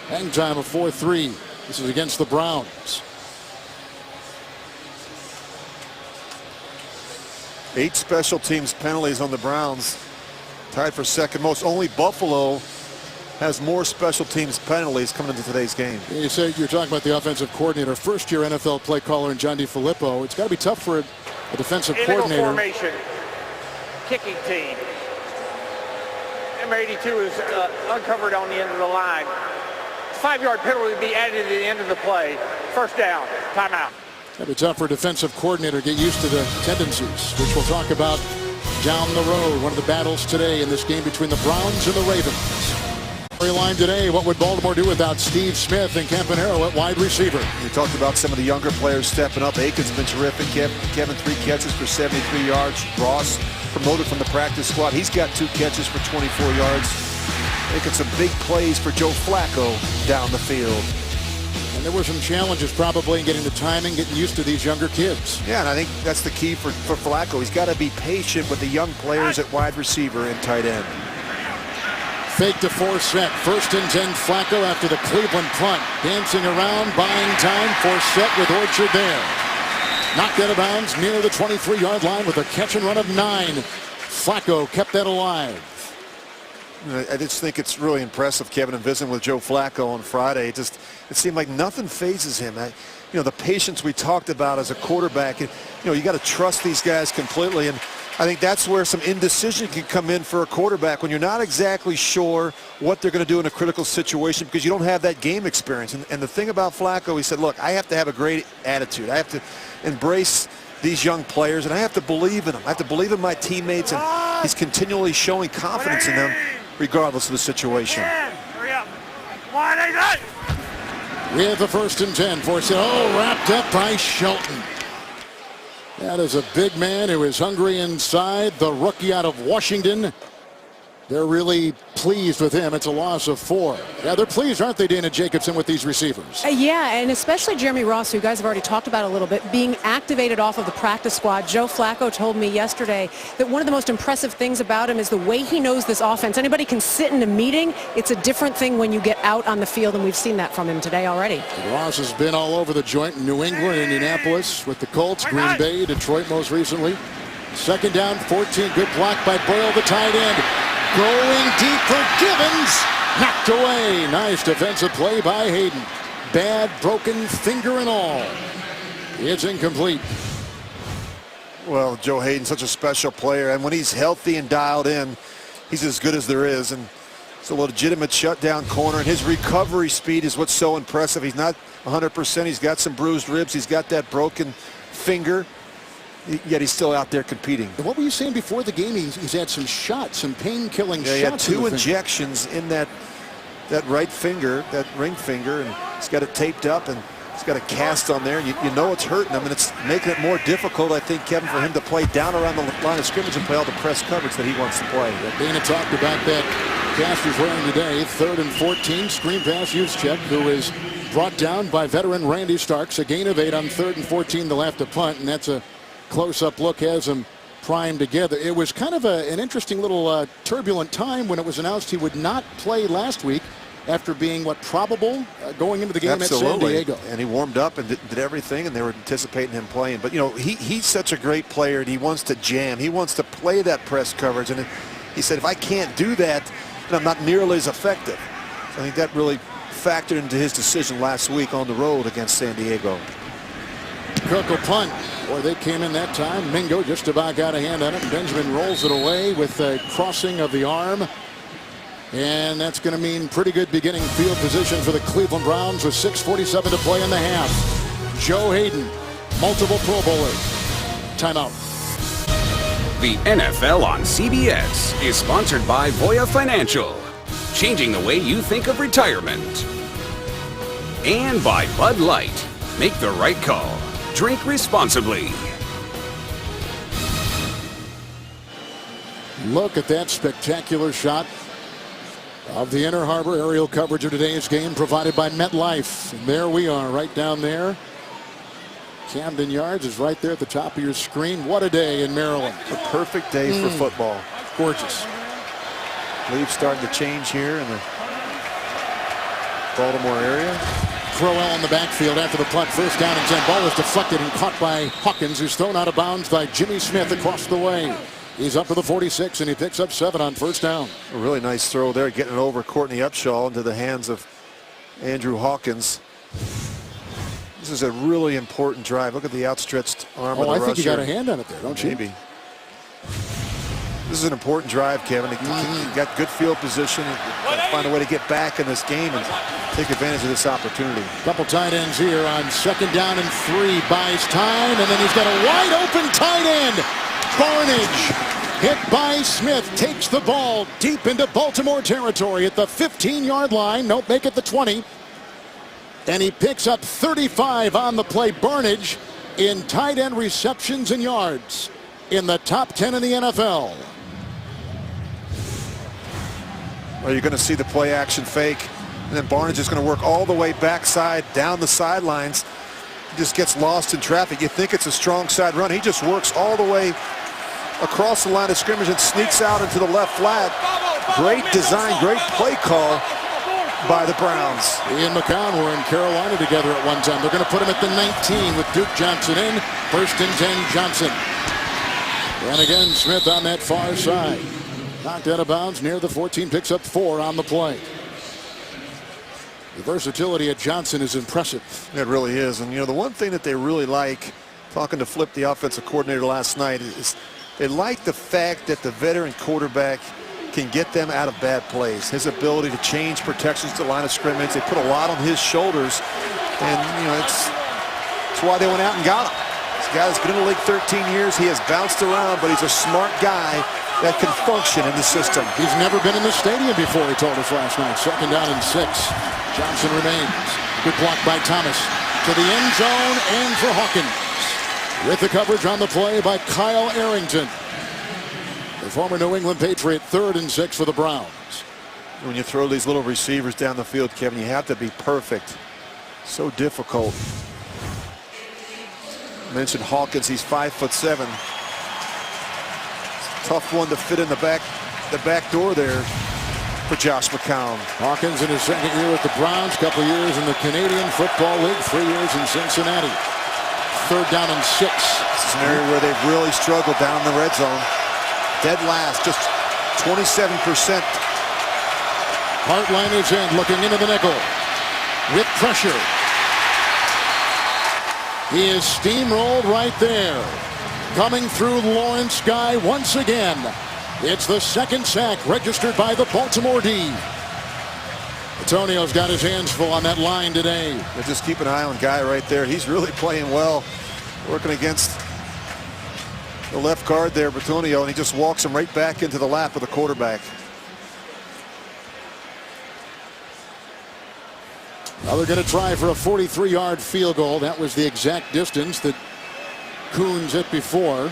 Hang time of 4-3. This is against the Browns. 8 special teams penalties on the Browns. Tied for second most. Only Buffalo has more special teams penalties coming into today's game. You say you're talking about the offensive coordinator, first-year NFL play caller, and John DeFilippo. It's got to be tough for a defensive coordinator. Formation, kicking team. Number 82 is uncovered on the end of the line. 5-yard penalty would be added at the end of the play. First down, timeout. It'll be tough for a defensive coordinator to get used to the tendencies, which we'll talk about down the road. One of the battles today in this game between the Browns and the Ravens. Line today, what would Baltimore do without Steve Smith and Campanaro at wide receiver? We talked about some of the younger players stepping up. Aiken's been terrific. Kevin 3 catches for 73 yards. Ross promoted from the practice squad. He's got 2 catches for 24 yards. Making some big plays for Joe Flacco down the field. And there were some challenges probably in getting the timing, getting used to these younger kids. Yeah, and I think that's the key for Flacco. He's got to be patient with the young players at wide receiver and tight end. Fake to 4 set. 1st and 10 Flacco after the Cleveland punt. Dancing around, buying time. 4 set with Orchard there. Knocked out of bounds near the 23-yard line with a catch and run of 9. Flacco kept that alive. I just think it's really impressive, Kevin, and visiting with Joe Flacco on Friday. It seemed like nothing phases him. The patience we talked about as a quarterback, you got to trust these guys completely. And I think that's where some indecision can come in for a quarterback when you're not exactly sure what they're going to do in a critical situation because you don't have that game experience. And the thing about Flacco, he said, look, I have to have a great attitude. I have to embrace these young players, and I have to believe in them. I have to believe in my teammates, and he's continually showing confidence in them regardless of the situation. We have the 1st and 10 for wrapped up by Shelton. That is a big man who is hungry inside. The rookie out of Washington. They're really pleased with him. It's a loss of 4. Yeah, they're pleased, aren't they, Dana Jacobson, with these receivers? Yeah, and especially Jeremy Ross, who you guys have already talked about a little bit, being activated off of the practice squad. Joe Flacco told me yesterday that one of the most impressive things about him is the way he knows this offense. Anybody can sit in a meeting. It's a different thing when you get out on the field, and we've seen that from him today already. Ross has been all over the joint in New England, Indianapolis with the Colts, Green Bay, Detroit most recently. 2nd down, 14. Good block by Boyle, the tight end. Going deep for Givens. Knocked away. Nice defensive play by Hayden. Bad broken finger and all. It's incomplete. Well, Joe Hayden, such a special player. And when he's healthy and dialed in, he's as good as there is. And it's a legitimate shutdown corner. And his recovery speed is what's so impressive. He's not 100%. He's got some bruised ribs. He's got that broken finger. Yet he's still out there competing. What were you saying before the game? He's had some shots, some pain-killing shots. He had 2 injections in that right finger, that ring finger, and he's got it taped up, and he's got a cast on there. And you know it's hurting him, and it's making it more difficult, I think, Kevin, for him to play down around the line of scrimmage and play all the press coverage that he wants to play. Dana talked about that cast he's wearing today. 3rd and 14, screen pass, Juszczyk, who is brought down by veteran Randy Starks. A gain of 8 on 3rd and 14. They'll have to punt, and that's a close-up look, has them primed together. It was kind of an interesting little turbulent time when it was announced he would not play last week after being, probable going into the game at San Diego. And he warmed up and did everything, and they were anticipating him playing. But, he's such a great player, and he wants to jam. He wants to play that press coverage. And he said, if I can't do that, then I'm not nearly as effective. So I think that really factored into his decision last week on the road against San Diego. Cook will punt. Boy, they came in that time. Mingo just about got a hand on it. Benjamin rolls it away with a crossing of the arm. And that's going to mean pretty good beginning field position for the Cleveland Browns with 6:47 to play in the half. Joe Hayden, multiple Pro Bowler. Timeout. The NFL on CBS is sponsored by Voya Financial, changing the way you think of retirement. And by Bud Light. Make the right call. Drink responsibly. Look at that spectacular shot of the Inner Harbor. Aerial coverage of today's game provided by MetLife. And there we are, right down there. Camden Yards is right there at the top of your screen. What a day in Maryland. A perfect day for football. Gorgeous. Leaves starting to change here in the Baltimore area. Crowell in the backfield after the punt. 1st down and 10. Ball is deflected and caught by Hawkins, who's thrown out of bounds by Jimmy Smith across the way. He's up to the 46, and he picks up 7 on 1st down. A really nice throw there, getting it over Courtney Upshaw into the hands of Andrew Hawkins. This is a really important drive. Look at the outstretched arm of the rusher. I think you got a hand on it there, don't you? Maybe. This is an important drive, Kevin. He got good field position. Find a way to get back in this game and take advantage of this opportunity. Couple tight ends here on 2nd down and 3. Buys time, and then he's got a wide open tight end. Barnage hit by Smith. Takes the ball deep into Baltimore territory at the 15-yard line. Nope, make it the 20. And he picks up 35 on the play. Barnage in tight end receptions and yards in the top 10 in the NFL. Well, you're going to see the play action fake, and then Barnage is going to work all the way backside down the sidelines. He just gets lost in traffic. You think it's a strong side run. He just works all the way across the line of scrimmage and sneaks out into the left flat. Great design, great play call by the Browns. He and McCown were in Carolina together at one time. They're going to put him at the 19 with Duke Johnson in. 1st and 10, Johnson. And again, Smith on that far side. Knocked out of bounds near the 14, picks up 4 on the play. The versatility at Johnson is impressive. It really is. And, you know, the one thing that they really like, talking to Flip, the offensive coordinator last night, is they like the fact that the veteran quarterback can get them out of bad plays. His ability to change protections to the line of scrimmage. They put a lot on his shoulders. And, you know, it's why they went out and got him. This guy's been in the league 13 years. He has bounced around, but he's a smart guy that can function in the system. He's never been in the stadium before, he told us last night. 2nd down and 6. Johnson remains. Good block by Thomas. To the end zone and for Hawkins. With the coverage on the play by Kyle Arrington. The former New England Patriot, 3rd and 6 for the Browns. When you throw these little receivers down the field, Kevin, you have to be perfect. So difficult. I mentioned Hawkins, he's 5'7". Tough one to fit in the back door there for Josh McCown. Hawkins in his 2nd year with the Browns, couple years in the Canadian Football League, 3 years in Cincinnati. 3rd down and 6. This is an area where they've really struggled down in the red zone. Dead last, just 27%. Hartline is in, looking into the nickel. With pressure. He is steamrolled right there. Coming through Lawrence Guy once again. It's the 2nd sack registered by the Baltimore D. Antonio's got his hands full on that line today. But just keep an eye on Guy right there. He's really playing well. Working against the left guard there, Antonio, and he just walks him right back into the lap of the quarterback. Now they're going to try for a 43-yard field goal. That was the exact distance that Coons hit before.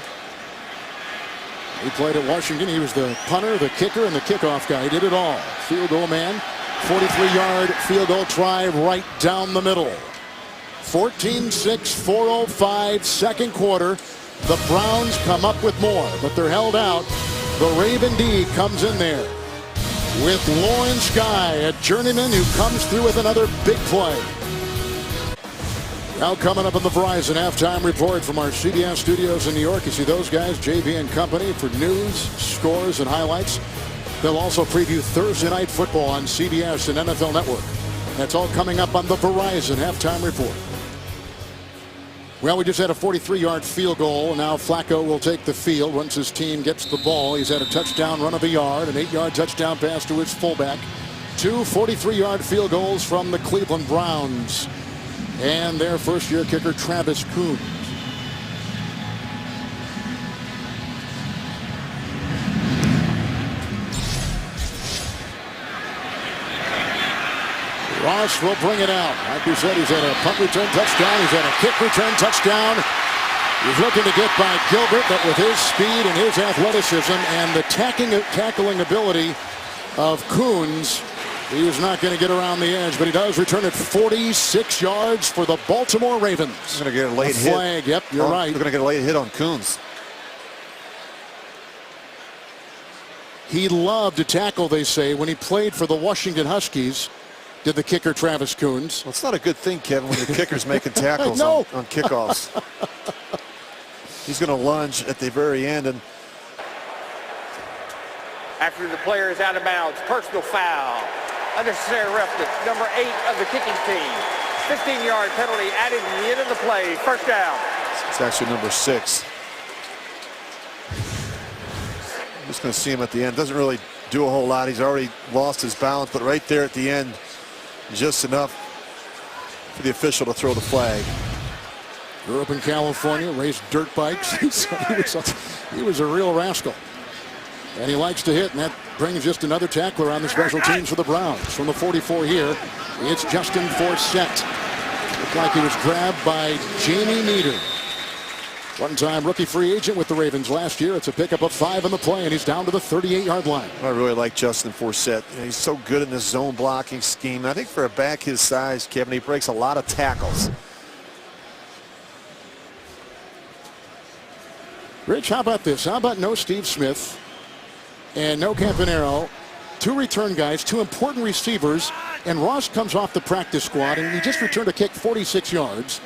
He played at Washington. He was the punter, the kicker, and the kickoff guy. He did it all. Field goal man. 43-yard field goal try right down the middle. 14-6, 4:05, 2nd quarter. The Browns come up with more, but they're held out. The Raven D comes in there with Lawrence Guy, a journeyman who comes through with another big play. Now coming up on the Verizon halftime report from our CBS studios in New York. You see those guys, JV and company, for news, scores, and highlights. They'll also preview Thursday Night Football on CBS and NFL Network. That's all coming up on the Verizon halftime report. Well, we just had a 43-yard field goal. Now Flacco will take the field once his team gets the ball. He's had a touchdown run of a yard, an 8-yard touchdown pass to his fullback. 2 43-yard field goals from the Cleveland Browns. And their first-year kicker, Travis Coons. Ross will bring it out. Like we said, he's had a punt return touchdown. He's had a kick return touchdown. He's looking to get by Gilbert, but with his speed and his athleticism and the tackling ability of Coons, he is not going to get around the edge, but he does return it 46 yards for the Baltimore Ravens. He's going to get a late hit. Flag, yep, you're right. They're going to get a late hit on Coons. He loved to tackle, they say, when he played for the Washington Huskies. Did the kicker, Travis Coons. Well, it's not a good thing, Kevin, when the kicker's making tackles no. on kickoffs. He's going to lunge at the very end. And after the player is out of bounds, personal foul. Unnecessary roughness, number 8 of the kicking team. 15-yard penalty added to the end of the play. First down. It's actually number 6. I'm just going to see him at the end. Doesn't really do a whole lot. He's already lost his balance, but right there at the end, just enough for the official to throw the flag. Grew up in California, raced dirt bikes. he was a real rascal. And he likes to hit, and that brings just another tackler on the special teams for the Browns. From the 44 here, it's Justin Forsett. Looked like he was grabbed by Jamie Meter. One-time rookie free agent with the Ravens last year. It's a pickup of 5 in the play, and he's down to the 38-yard line. I really like Justin Forsett. You know, he's so good in this zone blocking scheme. I think for a back his size, Kevin, he breaks a lot of tackles. Rich, how about this? How about no Steve Smith and no Campanaro? 2 return guys, 2 important receivers, and Ross comes off the practice squad, and he just returned a kick 46 yards.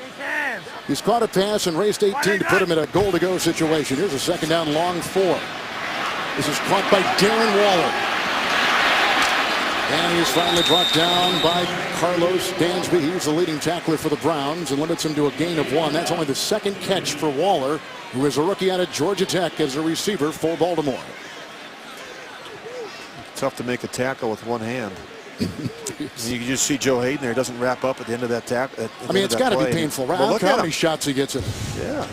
He's caught a pass and raced 18 to put him in a goal-to-go situation. Here's a 2nd down long 4. This is caught by Darren Waller. And he's finally brought down by Carlos Dansby. He's the leading tackler for the Browns and limits him to a gain of 1. That's only the second catch for Waller, who is a rookie out of Georgia Tech as a receiver for Baltimore. Tough to make a tackle with one hand. You can just see Joe Hayden there. Doesn't wrap up at the end of that tackle. I mean, it's got to be painful, right? Look how many shots he gets in. Yeah.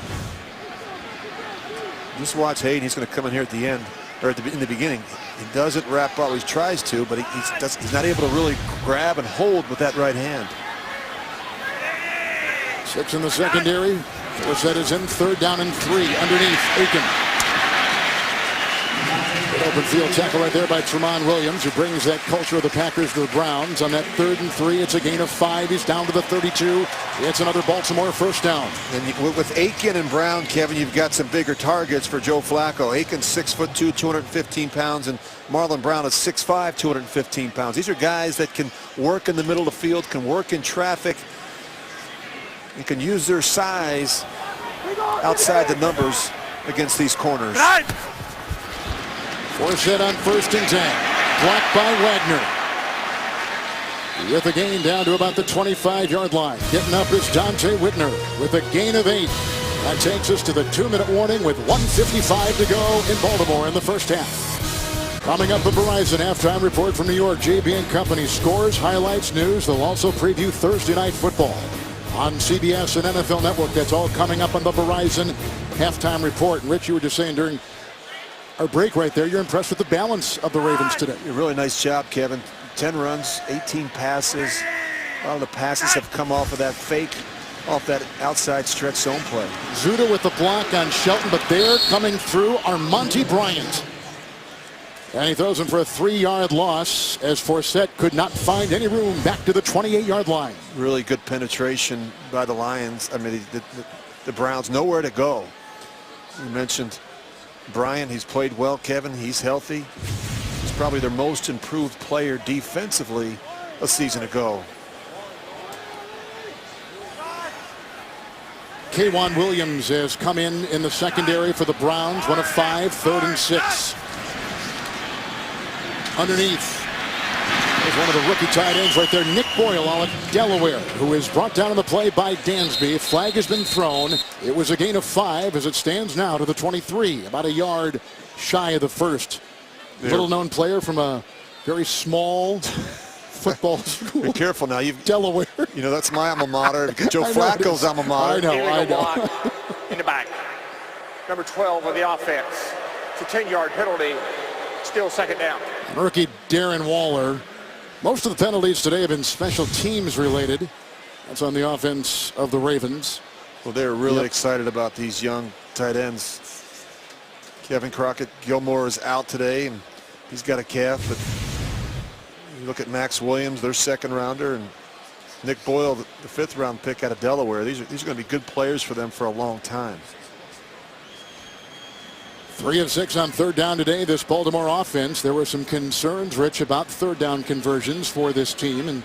Just watch Hayden. He's going to come in here at the end, or in the beginning. He doesn't wrap up. He tries to, but he's not able to really grab and hold with that right hand. 6 in the secondary. Forsett is in. 3rd down and 3 underneath Aiken. Good open field tackle right there by Tramon Williams, who brings that culture of the Packers to the Browns. On that 3rd and 3, it's a gain of 5. He's down to the 32. It's another Baltimore first down. And with Aiken and Brown, Kevin, you've got some bigger targets for Joe Flacco. Aiken's 6'2", 215 pounds, and Marlon Brown is 6'5", 215 pounds. These are guys that can work in the middle of the field, can work in traffic, and can use their size outside the numbers against these corners. Forsett on 1st and 10. Blocked by Wagner. With a gain down to about the 25-yard line. Getting up is Dante Whitner with a gain of 8. That takes us to the 2-minute warning with 1:55 to go in Baltimore in the first half. Coming up, the Verizon halftime report from New York. JB and Company scores, highlights, news. They'll also preview Thursday night football on CBS and NFL Network. That's all coming up on the Verizon halftime report. And Rich, you were just saying during our break right there, you're impressed with the balance of the Ravens today. A really nice job, Kevin. 10 runs, 18 passes. A lot of the passes have come off of that fake, off that outside stretch zone play. Zuda with the block on Shelton, but they're coming through Armonte Bryant. And he throws him for a 3-yard loss as Forsett could not find any room back to the 28-yard line. Really good penetration by the Lions. I mean, the Browns nowhere to go. You mentioned Bryant. He's played well, Kevin. He's healthy. He's probably their most improved player defensively a season ago. K'Wan Williams has come in the secondary for the Browns. 1 of 5, 3rd and 6. Underneath is one of the rookie tight ends right there, Nick Boyle out of Delaware, who is brought down on the play by Dansby. Flag has been thrown. It was a gain of 5 as it stands now to the 23, about a yard shy of the first. Little known player from a very small football school. Be careful now. Delaware. You know, that's my alma mater. Joe Flacco's alma mater. I know. In the back. Number 12 of the offense. It's a 10-yard penalty. Still 2nd down. Rookie Darren Waller. Most of the penalties today have been special teams related. That's on the offense of the Ravens. Well, they're really excited about these young tight ends. Kevin Crockett Gilmore is out today, and he's got a calf. But you look at Max Williams, their 2nd rounder, and Nick Boyle, the 5th round pick out of Delaware. These are going to be good players for them for a long time. 3 of 6 on 3rd down today. This Baltimore offense. There were some concerns, Rich, about 3rd down conversions for this team, and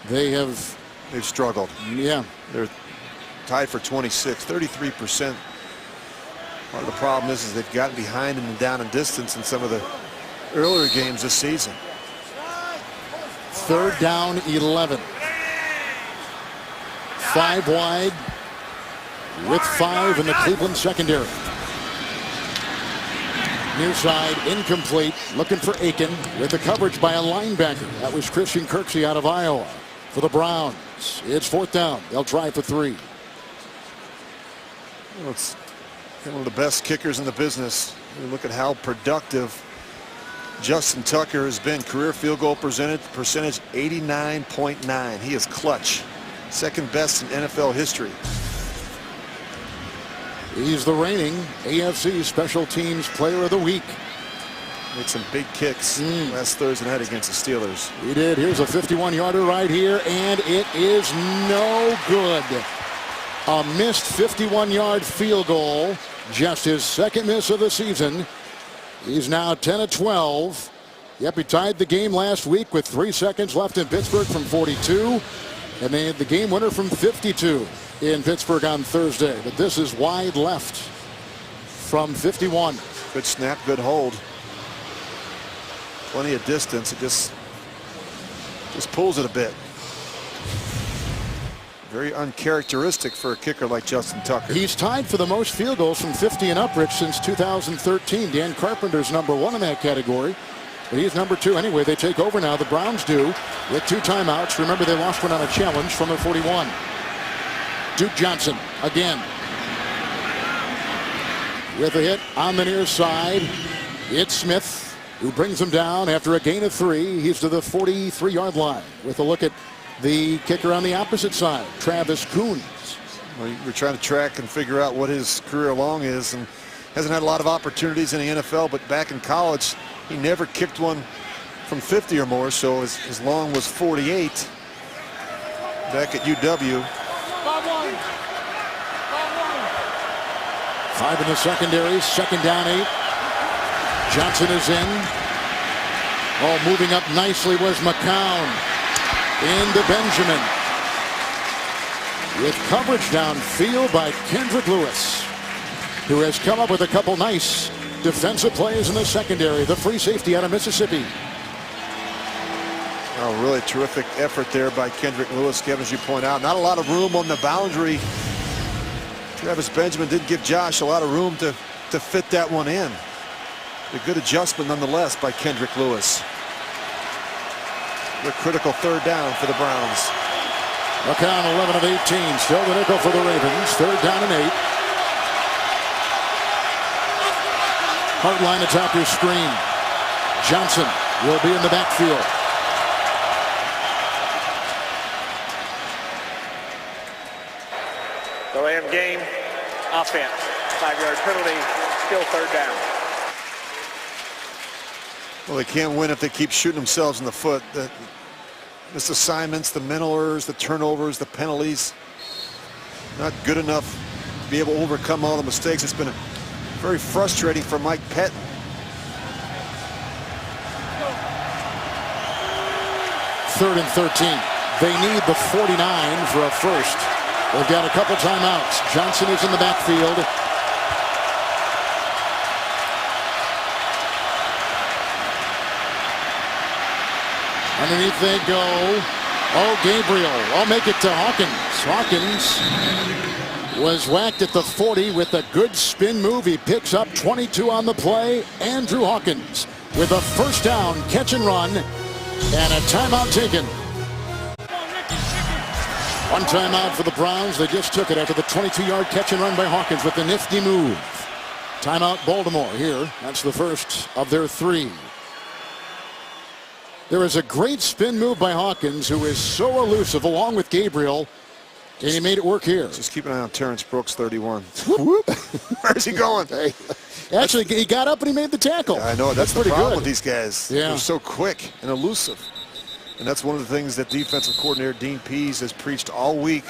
they've struggled. Yeah, they're tied for 26, 33%. Part of the problem is they've gotten behind and down in distance in some of the earlier games this season. 3rd down, 11. 5 wide with 5 in the Cleveland secondary. Near side, incomplete. Looking for Aiken with the coverage by a linebacker. That was Christian Kirksey out of Iowa. For the Browns, it's 4th down. They'll try for 3. Well, it's one of the best kickers in the business. You look at how productive Justin Tucker has been. Career field goal percentage 89.9. He is clutch. 2nd best in NFL history. He's the reigning AFC Special Teams Player of the Week. Made some big kicks last Thursday night against the Steelers. He did. Here's a 51-yarder right here, and it is no good. A missed 51-yard field goal. Just his 2nd miss of the season. He's now 10 of 12. Yep, he tied the game last week with 3 seconds left in Pittsburgh from 42. And they had the game winner from 52 in Pittsburgh on Thursday. But this is wide left from 51. Good snap, good hold. Plenty of distance. It just pulls it a bit. Very uncharacteristic for a kicker like Justin Tucker. He's tied for the most field goals from 50 and up, Rich, since 2013. Dan Carpenter's #1 in that category, but he's #2 anyway. They take over now. The Browns do with 2 timeouts. Remember, they lost one on a challenge from their 41. Duke Johnson again with a hit on the near side. It's Smith who brings him down after a gain of 3. He's to the 43-yard line with a look at the kicker on the opposite side, Travis Coons. Well, we're trying to track and figure out what his career long is, and hasn't had a lot of opportunities in the NFL, but back in college, he never kicked one from 50 or more, so his long was 48 back at UW. 5 in the secondary, 2nd down 8. Johnson is in. Oh, moving up nicely was McCown. Into Benjamin. With coverage downfield by Kendrick Lewis, who has come up with a couple nice defensive plays in the secondary. The free safety out of Mississippi. Oh, really terrific effort there by Kendrick Lewis, Kevin, as you point out. Not a lot of room on the boundary. Travis Benjamin did give Josh a lot of room to fit that one in. A good adjustment nonetheless by Kendrick Lewis. The critical 3rd down for the Browns. McCown 11 of 18. Still the nickel for the Ravens. 3rd down and 8. Hardline attacker screen. Johnson will be in the backfield. The end game, offense. 5-yard penalty, still 3rd down. Well, they can't win if they keep shooting themselves in the foot. The missed assignments, the mental errors, the turnovers, the penalties. Not good enough to be able to overcome all the mistakes. It's been very frustrating for Mike Pettin. Third and 13. They need the 49 for a first. They've got a couple timeouts. Johnson is in the backfield. Underneath they go. Oh, Gabriel. I'll make it to Hawkins. Hawkins was whacked at the 40 with a good spin move. He picks up 22 on the play. Andrew Hawkins with a 1st down catch and run and a timeout taken. 1 timeout for the Browns. They just took it after the 22-yard catch and run by Hawkins with the nifty move. Timeout Baltimore here. That's the first of their 3. There is a great spin move by Hawkins, who is so elusive along with Gabriel, and he made it work here. Just keep an eye on Terrence Brooks, 31. Where's he going? Hey. Actually, he got up and he made the tackle. Yeah, I know. That's the pretty problem good with these guys. Yeah. They're so quick and elusive. And that's one of the things that defensive coordinator Dean Pease has preached all week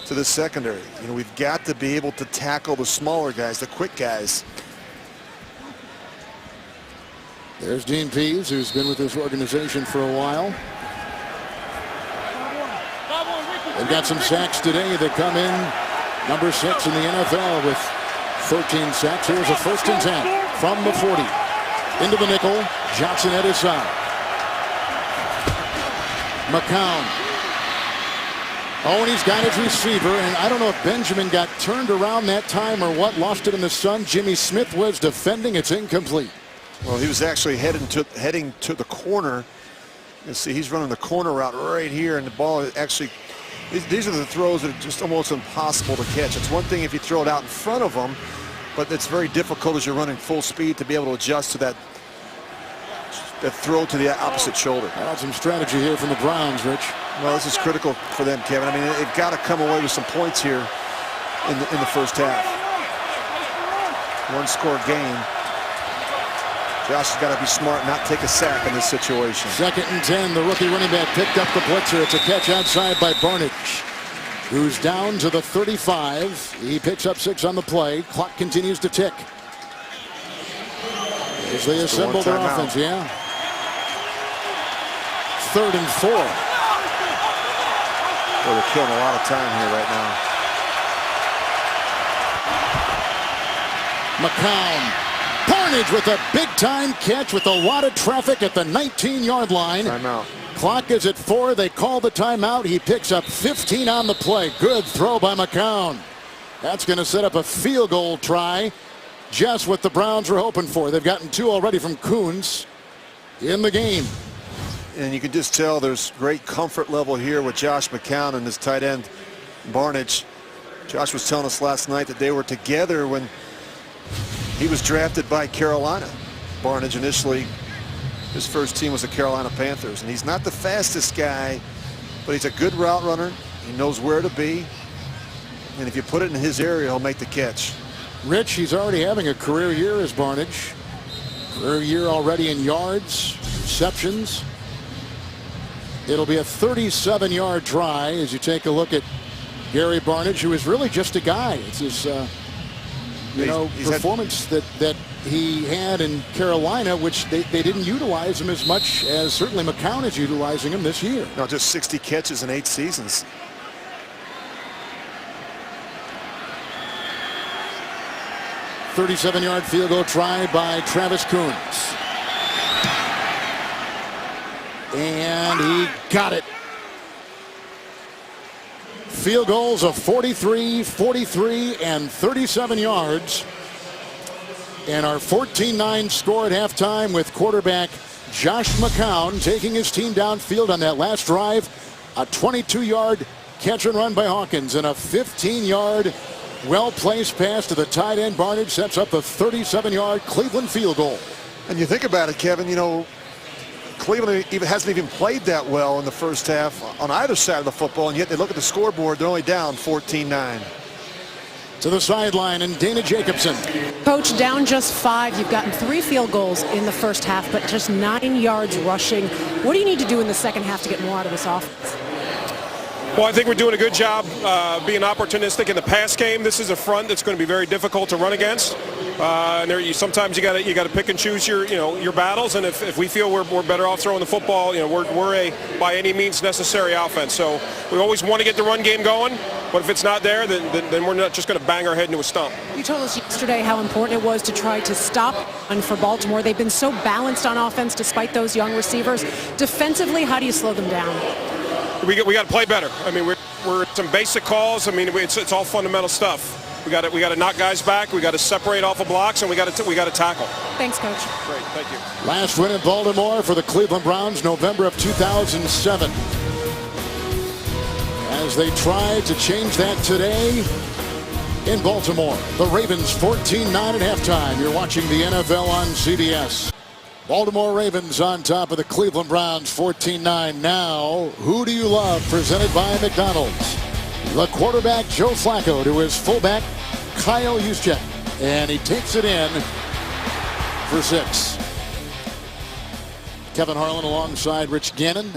to the secondary. You know, we've got to be able to tackle the smaller guys, the quick guys. There's Dean Pease, who's been with this organization for a while. They've got some sacks today that come in. #6 in the NFL with 13 sacks. Here's a 1st and 10 from the 40. Into the nickel. Johnson at his side. McCown. Oh, and he's got his receiver, and I don't know if Benjamin got turned around that time or what. Lost it in the sun. Jimmy Smith was defending. It's incomplete. Well, he was actually heading to the corner. You see, he's running the corner route right here, and the ball actually, these are the throws that are just almost impossible to catch. It's one thing if you throw it out in front of them, but it's very difficult as you're running full speed to be able to adjust to that throw to the opposite shoulder. Some strategy here from the Browns, Rich. Well, this is critical for them, Kevin. I mean, they've got to come away with some points here in the first half. 1-score game. Josh has got to be smart, not take a sack in this situation. 2nd and 10. The rookie running back picked up the blitzer. It's a catch outside by Barnage, who's down to the 35. He picks up 6 on the play. Clock continues to tick as they assemble their offense. Yeah. 3rd and 4. Well, they're killing a lot of time here right now. McCown. Barnage with a big-time catch with a lot of traffic at the 19-yard line. Timeout. Clock is at 4. They call the timeout. He picks up 15 on the play. Good throw by McCown. That's going to set up a field goal try. Just what the Browns were hoping for. They've gotten 2 already from Coons in the game. And you can just tell there's great comfort level here with Josh McCown and his tight end, Barnage. Josh was telling us last night that they were together when he was drafted by Carolina. Barnage initially, his first team was the Carolina Panthers. And he's not the fastest guy, but he's a good route runner. He knows where to be. And if you put it in his area, he'll make the catch. Rich, he's already having a career year as Barnage. Career year already in yards, receptions. It'll be a 37-yard try as you take a look at Gary Barnage, who is really just a guy. It's his, performance that he had in Carolina, which they didn't utilize him as much as certainly McCown is utilizing him this year. No, just 60 catches in 8 seasons. .37-yard field goal try by Travis Coons. And he got it. Field goals of 43, 43, and 37 yards. And our 14-9 score at halftime with quarterback Josh McCown taking his team downfield on that last drive. A 22-yard catch and run by Hawkins and a 15-yard well-placed pass to the tight end. Barnage sets up the 37-yard Cleveland field goal. And you think about it, Kevin, you know, Cleveland hasn't even played that well in the first half on either side of the football, and yet they look at the scoreboard, they're only down 14-9. To the sideline, and Dana Jacobson. Coach, down just 5. You've gotten 3 field goals in the first half, but just 9 yards rushing. What do you need to do in the second half to get more out of this offense? Well, I think we're doing a good job being opportunistic in the pass game. This is a front that's going to be very difficult to run against. And sometimes you got to pick and choose your battles. And if we feel we're better off throwing the football, we're a by any means necessary offense. So we always want to get the run game going. But if it's not there, then we're not just going to bang our head into a stump. You told us yesterday how important it was to try to stop run for Baltimore. They've been so balanced on offense despite those young receivers. Defensively, how do you slow them down? We got to play better. I mean, we're some basic calls. I mean, it's all fundamental stuff. We got to knock guys back. We got to separate off of blocks, and we got to tackle. Thanks, Coach. Great, thank you. Last win in Baltimore for the Cleveland Browns, November of 2007. As they try to change that today in Baltimore, the Ravens 14-9 at halftime. You're watching the NFL on CBS. Baltimore Ravens on top of the Cleveland Browns 14-9. Now, who do you love? Presented by McDonald's. The quarterback, Joe Flacco, to his fullback, Kyle Juszczyk. And he takes it in for 6. Kevin Harlan alongside Rich Gannon.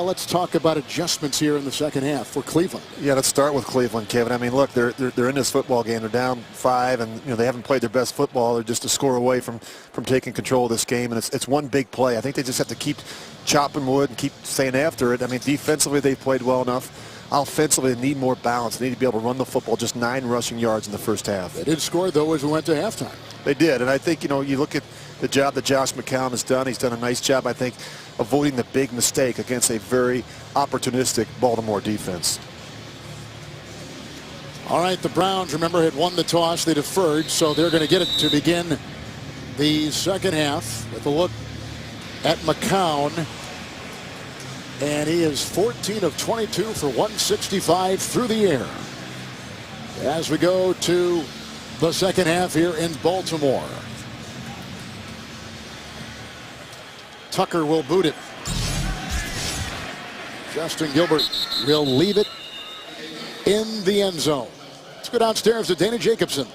Let's talk about adjustments here in the second half for Cleveland. Yeah, let's start with Cleveland, Kevin. I mean, look, they're in this football game. They're down 5, and they haven't played their best football. They're just a score away from taking control of this game, and it's one big play. I think they just have to keep chopping wood and keep staying after it. I mean, defensively they've played well enough. Offensively, they need more balance. They need to be able to run the football. Just 9 rushing yards in the first half. They did score, though, as we went to halftime. They did, and I think, you look at the job that Josh McCown has done. He's done a nice job, I think, avoiding the big mistake against a very opportunistic Baltimore defense. All right, the Browns, remember, had won the toss. They deferred, so they're going to get it to begin the second half with a look at McCown. And he is 14 of 22 for 165 through the air. As we go to the second half here in Baltimore. Tucker will boot it. Justin Gilbert will leave it in the end zone. Let's go downstairs to Dana Jacobson.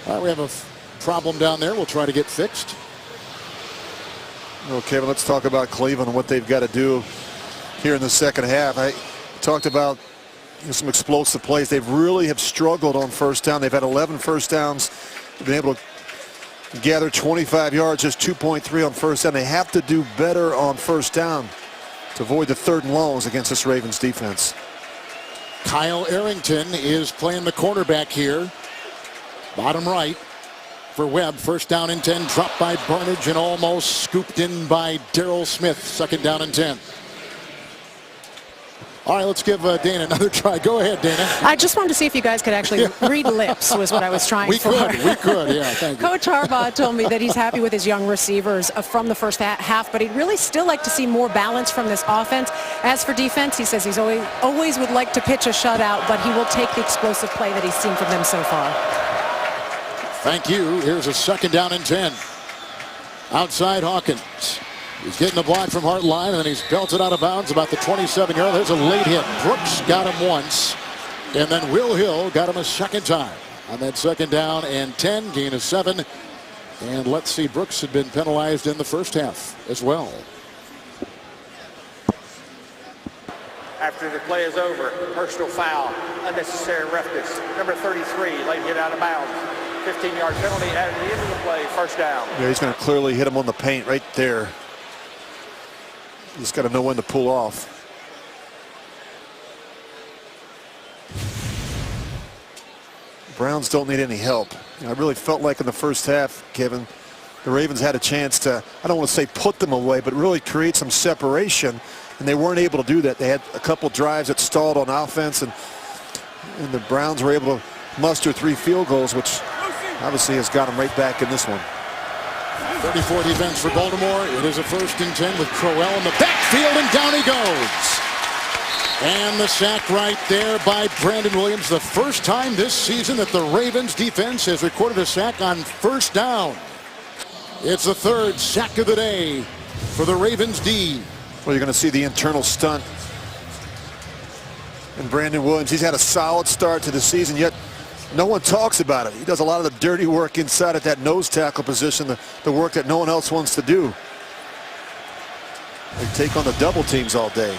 All right, we have a problem down there. We'll try to get fixed. Well, Kevin, let's talk about Cleveland and what they've got to do here in the second half. I talked about some explosive plays. They really have struggled on first down. They've had 11 first downs. They've been able to gather 25 yards, just 2.3 on first down. They have to do better on first down. to avoid the 3rd and longs against this Ravens defense. Kyle Arrington is playing the cornerback here. Bottom right for Webb. 1st down and 10. Dropped by Barnage and almost scooped in by Darrell Smith. 2nd down and 10. All right, let's give Dana another try. Go ahead, Dana. I just wanted to see if you guys could actually read lips was what I was trying for. We could, yeah, thank you. Coach Harbaugh told me that he's happy with his young receivers from the first half, but he'd really still like to see more balance from this offense. As for defense, he says he's always would like to pitch a shutout, but he will take the explosive play that he's seen from them so far. Thank you. Here's a 2nd down and 10. Outside Hawkins. He's getting a block from Hartline, and then he's belted out of bounds about the 27-yard. There's a late hit. Brooks got him once, and then Will Hill got him a 2nd time on that 2nd down and 10, gain of 7. And let's see, Brooks had been penalized in the first half as well. After the play is over, personal foul, unnecessary roughness. Number 33, late hit out of bounds. 15-yard penalty at the end of the play, 1st down. Yeah, he's going to clearly hit him on the paint right there. Just got to know when to pull off. Browns don't need any help. I really felt like in the first half, Kevin, the Ravens had a chance to, I don't want to say put them away, but really create some separation, and they weren't able to do that. They had a couple drives that stalled on offense, and the Browns were able to muster 3 field goals, which obviously has got them right back in this one. 34 defense for Baltimore. It is a 1st and 10 with Crowell in the backfield, and down he goes. And the sack right there by Brandon Williams. The first time this season that the Ravens defense has recorded a sack on 1st down. It's the 3rd sack of the day for the Ravens D. Well, you're going to see the internal stunt. And Brandon Williams, he's had a solid start to the season, yet no one talks about it. He does a lot of the dirty work inside at that nose tackle position, the work that no one else wants to do. They take on the double teams all day.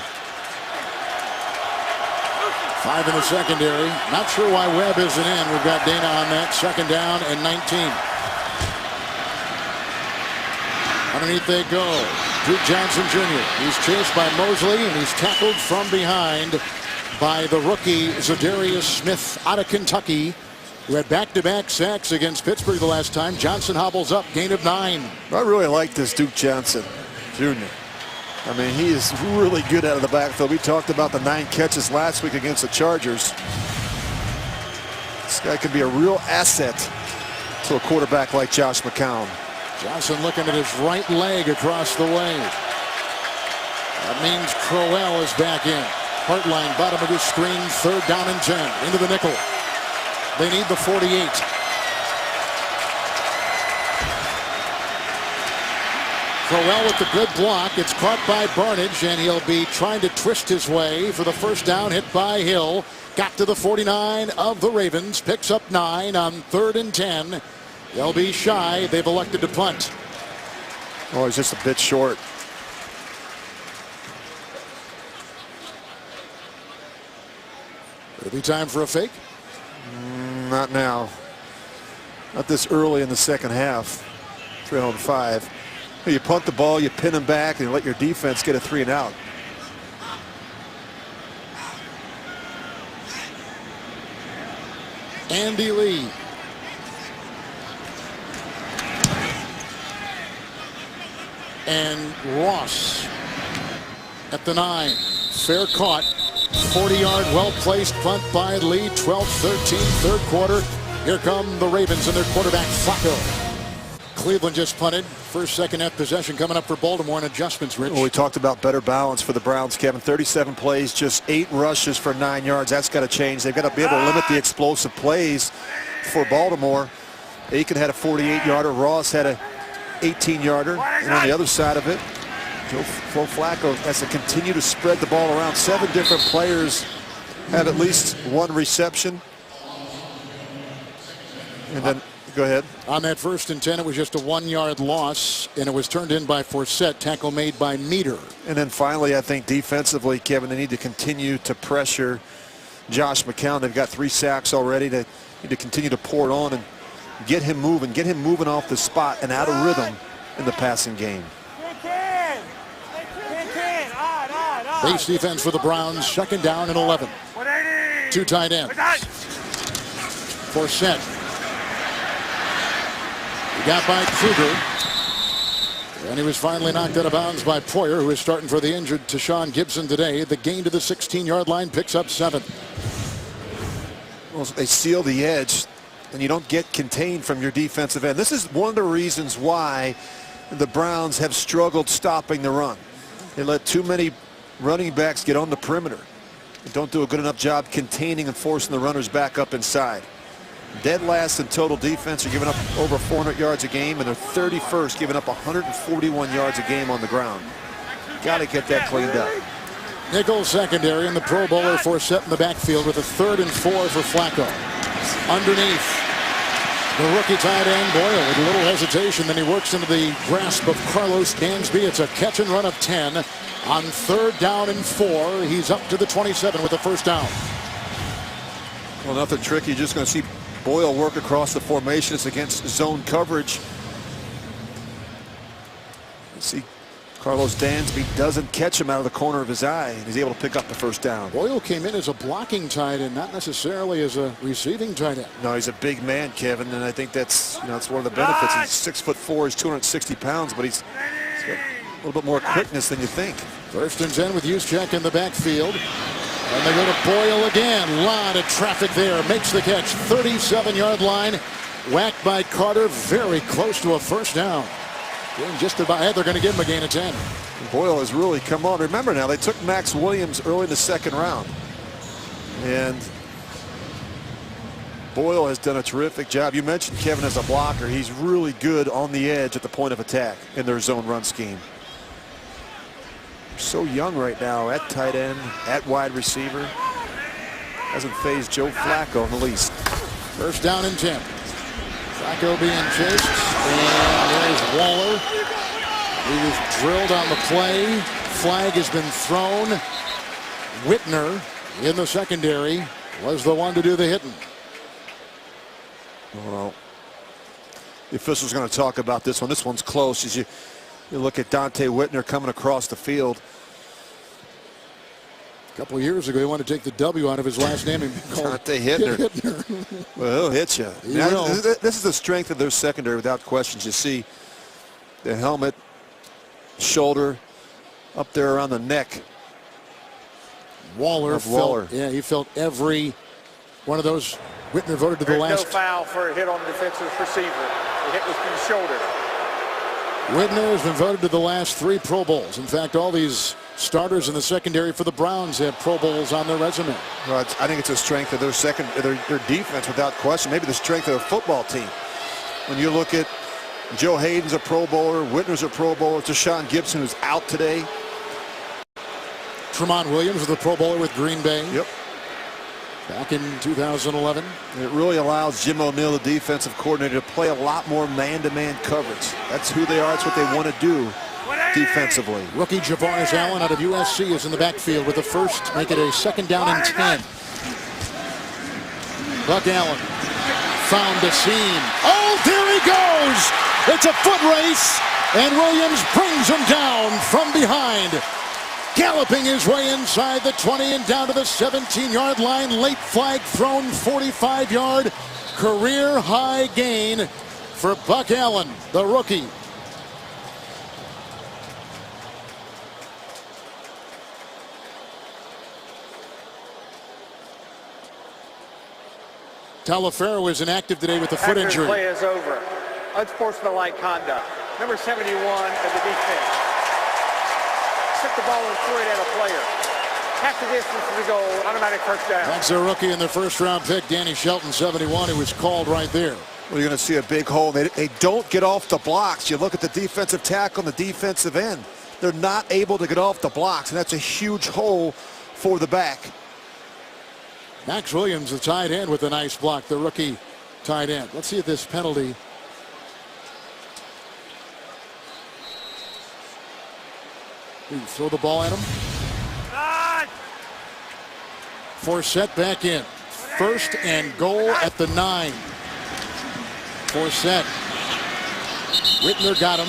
5 in the secondary. Not sure why Webb isn't in. We've got Dana on that. 2nd down and 19. Underneath they go. Duke Johnson Jr. He's chased by Mosley, and he's tackled from behind by the rookie Zadarius Smith out of Kentucky, who had back-to-back sacks against Pittsburgh the last time. Johnson hobbles up, gain of 9. I really like this Duke Johnson Jr. I mean, he is really good out of the backfield. We talked about the 9 catches last week against the Chargers. This guy could be a real asset to a quarterback like Josh McCown. Johnson looking at his right leg across the way. That means Crowell is back in. Hartline, bottom of his screen, 3rd down and 10. Into the nickel. They need the 48. Crowell with the good block. It's caught by Barnage, and he'll be trying to twist his way for the 1st down. Hit by Hill. Got to the 49 of the Ravens. Picks up 9 on 3rd and 10. They'll be shy. They've elected to punt. Oh, he's just a bit short. It'll be time for a fake. Not now. Not this early in the 2nd half. 3-5. You punt the ball, you pin him back, and you let your defense get a 3 and out. Andy Lee. And Ross at the 9. Fair caught. 40-yard, well-placed punt by Lee. 12-13, 3rd quarter. Here come the Ravens and their quarterback, Flacco. Cleveland just punted. 1st, 2nd half possession coming up for Baltimore, and adjustments, Rich. Well, we talked about better balance for the Browns, Kevin. 37 plays, just 8 rushes for 9 yards. That's got to change. They've got to be able to limit the explosive plays for Baltimore. Aiken had a 48-yarder. Ross had a 18-yarder. And on the other side of it, Joe Flacco has to continue to spread the ball around. 7 different players have at least 1 reception. And then, go ahead. On that 1st and 10, it was just a 1-yard loss, and it was turned in by Forsett. Tackle made by Meter. And then finally, I think defensively, Kevin, they need to continue to pressure Josh McCown. They've got 3 sacks already. They need to continue to pour it on and get him moving off the spot and out of rhythm in the passing game. Base defense for the Browns. 2nd down and 11. 2 tight ends. Forsett. He got by Kruger. And he was finally knocked out of bounds by Poyer, who is starting for the injured Tashawn Gibson today. The gain to the 16-yard line, picks up 7. Well, they seal the edge, and you don't get contained from your defensive end. This is one of the reasons why the Browns have struggled stopping the run. They let too many running backs get on the perimeter. They don't do a good enough job containing and forcing the runners back up inside. Dead last in total defense. Are giving up over 400 yards a game, and they're 31st, giving up 141 yards a game on the ground. Got to get that cleaned up. Nickel secondary, and the Pro Bowler Forsett in the backfield with a 3rd and 4 for Flacco. Underneath, the rookie tight end Boyle with a little hesitation. Then he works into the grasp of Carlos Dansby. It's a catch and run of 10 on 3rd down and 4. He's up to the 27 with a 1st down. Well, nothing tricky. You're just going to see Boyle work across the formation. It's against zone coverage. See, Carlos Dansby doesn't catch him out of the corner of his eye, and he's able to pick up the 1st down. Boyle came in as a blocking tight end, not necessarily as a receiving tight end. No, he's a big man, Kevin, and I think that's that's one of the benefits. He's 6'4", he's 260 pounds, but he's got a little bit more quickness than you think. 1st and 10 with Juszczyk in the backfield. And they go to Boyle again. Lot of traffic there. Makes the catch. 37-yard line. Whacked by Carter. Very close to a 1st down. Just about. They're going to give him a gain of 10. Boyle has really come on. Remember now, they took Max Williams early in the 2nd round. And Boyle has done a terrific job. You mentioned Kevin as a blocker. He's really good on the edge at the point of attack in their zone run scheme. So young right now at tight end, at wide receiver. Hasn't phased Joe Flacco in the least. 1st down and 10. Flacco being chased. And there's Waller. He was drilled on the play. Flag has been thrown. Whitner in the secondary was the one to do the hitting. Well, the official's going to talk about this one. This one's close. As you look at Dante Whitner coming across the field. A couple of years ago, he wanted to take the W out of his last name and call Dante Whitner. Well, he'll hit you. Now, this is the strength of their secondary without questions. You see the helmet, shoulder, up there around the neck. Waller felt, he felt every one of those. Whitner voted to the last. No foul for a hit on the defensive receiver. The hit was to the shoulder. Whitner has been voted to the last 3 Pro Bowls. In fact, all these starters in the secondary for the Browns have Pro Bowls on their resume. Well, I think it's a strength of their defense without question. Maybe the strength of the football team. When you look at Joe Hayden's a Pro Bowler, Whitner's a Pro Bowler, Tashawn Gibson who's out today. Tremont Williams was the Pro Bowler with Green Bay. Yep. Back in 2011. It really allows Jim O'Neill, the defensive coordinator, to play a lot more man-to-man coverage. That's who they are. That's what they want to do defensively. Rookie Javaris Allen out of USC is in the backfield with the 1st. Make it a 2nd down and 10. Buck Allen found the seam. Oh, there he goes! It's a foot race, and Williams brings him down from behind. Galloping his way inside the 20 and down to the 17-yard line. Late flag thrown, 45-yard career high gain for Buck Allen, the rookie. Talaferro is inactive today with a foot injury. Play is over. Unsportsmanlike conduct. Number 71 of the defense. Took the ball and threw it at a player. Half the distance to the goal, automatic 1st down. That's their rookie in their 1st round pick, Danny Shelton, 71. He was called right there. Well, you're going to see a big hole. They don't get off the blocks. You look at the defensive tackle on the defensive end. They're not able to get off the blocks, and that's a huge hole for the back. Max Williams, the tight end, with a nice block, the rookie tight end. Let's see if this penalty. You throw the ball at him. Forsett back in. 1st and goal at the 9. Forsett. Whitner got him.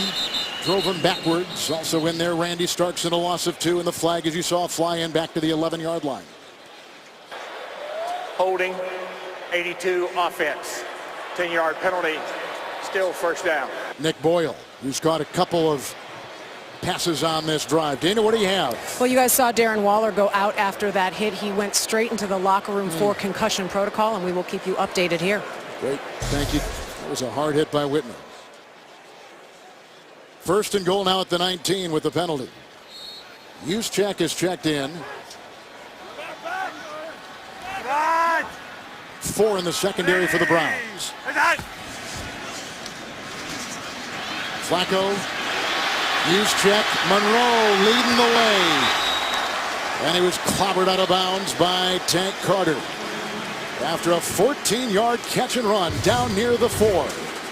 drove him backwards. Also in there, Randy Starks in a loss of 2, and the flag, as you saw, fly in back to the 11-yard line. Holding, 82 offense. 10-yard penalty, still first down. Nick Boyle, who's got a couple of passes on this drive. Dana, what do you have? Well, you guys saw Darren Waller go out after that hit. He went straight into the locker room for concussion protocol, and we will keep you updated here. Great, thank you. That was a hard hit by Whitmer. First and goal now at the 19 with the penalty. Juszczyk is checked in. 4 in the secondary for the Browns. Flacco, Juszczyk, Monroe leading the way. And he was clobbered out of bounds by Tank Carter after a 14-yard catch and run down near the 4.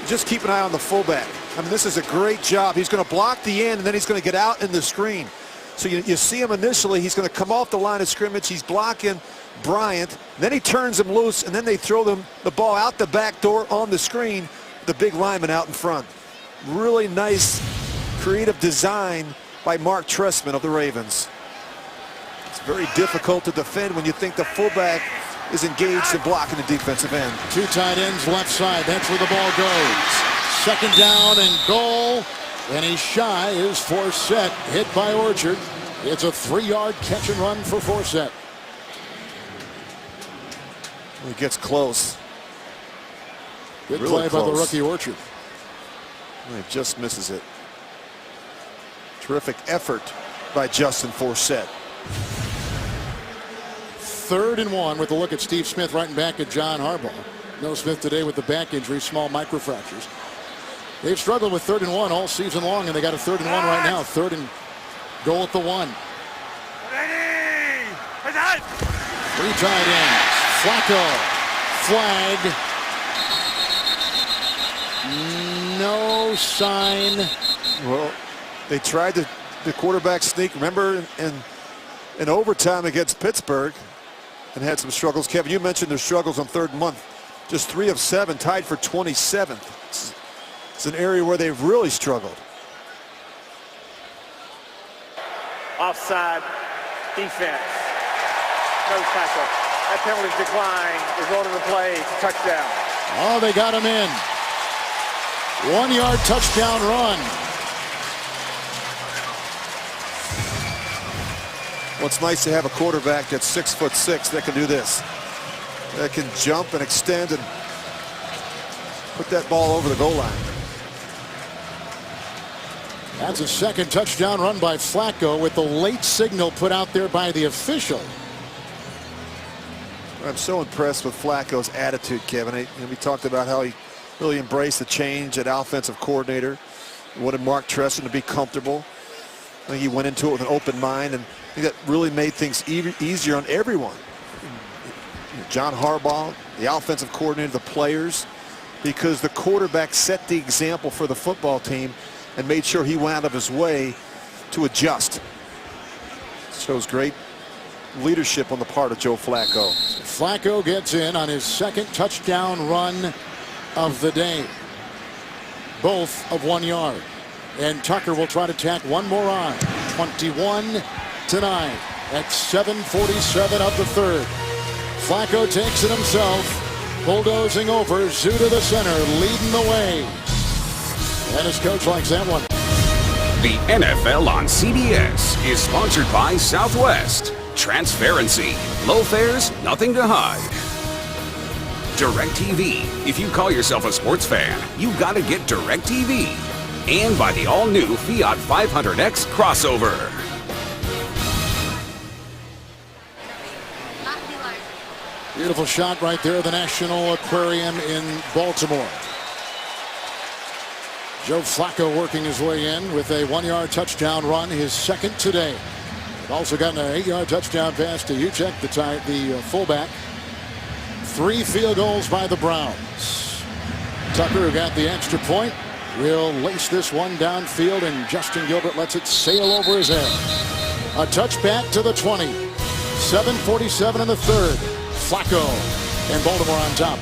Just keep an eye on the fullback. I mean, this is a great job. He's going to block the end, and then he's going to get out in the screen. So you see him initially. He's going to come off the line of scrimmage. He's blocking Bryant. Then he turns him loose, and then they throw the ball out the back door on the screen. The big lineman out in front. Really nice, creative design by Mark Trestman of the Ravens. It's very difficult to defend when you think the fullback is engaged in blocking the defensive end. 2 tight ends left side. That's where the ball goes. Second down and goal. And he's shy. Is Forsett hit by Orchard. It's a 3-yard catch and run for Forsett. He gets close. Good Really play by the close. rookie Orchard. He just misses it. Terrific effort by Justin Forsett. 3rd and 1 with a look at Steve Smith writing back at John Harbaugh. No Smith today with the back injury, small microfractures. They've struggled with 3rd and 1 all season long, and they got a 3rd and 1 right now. 3rd and goal at the 1. 3 tight ends. Flacco. Flag. No sign. Well, they tried the quarterback sneak. Remember in overtime against Pittsburgh and had some struggles. Kevin, you mentioned their struggles on 3rd and 1. Just 3 of 7, tied for 27th. It's an area where they've really struggled. Offside defense. No tackle. That penalty decline. Result of the play, touchdown. Oh, they got him in. 1-yard touchdown run. Well, it's nice to have a quarterback that's 6'6" that can do this. That can jump and extend and put that ball over the goal line. That's a 2nd touchdown run by Flacco with the late signal put out there by the official. I'm so impressed with Flacco's attitude, Kevin. We talked about how he really embraced the change at offensive coordinator. He wanted Mark Trestman to be comfortable. I think he went into it with an open mind, and I think that really made things easier on everyone. John Harbaugh, the offensive coordinator, the players, because the quarterback set the example for the football team and made sure he went out of his way to adjust. Shows great leadership on the part of Joe Flacco. Flacco gets in on his 2nd touchdown run of the day. Both of 1 yard. And Tucker will try to tack one more on. 21-9 at 7:47 of the 3rd. Flacco takes it himself, bulldozing over. Zoo to the center, leading the way. And his coach likes that one. The NFL on CBS is sponsored by Southwest. Transparency. Low fares, nothing to hide. DirecTV. If you call yourself a sports fan, you gotta get DirecTV. And by the all-new Fiat 500X crossover. Beautiful shot right there, the National Aquarium in Baltimore. Joe Flacco working his way in with a 1-yard touchdown run, his 2nd today. Also gotten an 8-yard touchdown pass to Juszczyk, the fullback. 3 field goals by the Browns. Tucker, who got the extra point, will lace this one downfield, and Justin Gilbert lets it sail over his head. A touchback to the 20. 7:47 in the 3rd. Flacco and Baltimore on top.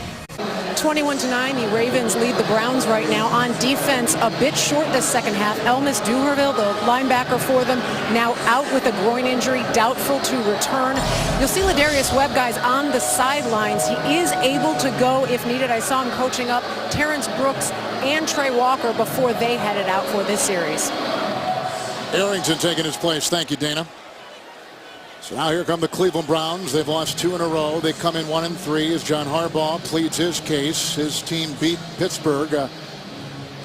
21-9, the Ravens lead the Browns right now. On defense, a bit short this second half. Elmas Duherville, the linebacker for them, now out with a groin injury, doubtful to return. You'll see Ladarius Webb, guys, on the sidelines. He is able to go if needed. I saw him coaching up Terrence Brooks and Trey Walker before they headed out for this series. Arrington taking his place. Thank you, Dana. So now here come the Cleveland Browns. They've lost 2 in a row. They come in 1-3 as John Harbaugh pleads his case. His team beat Pittsburgh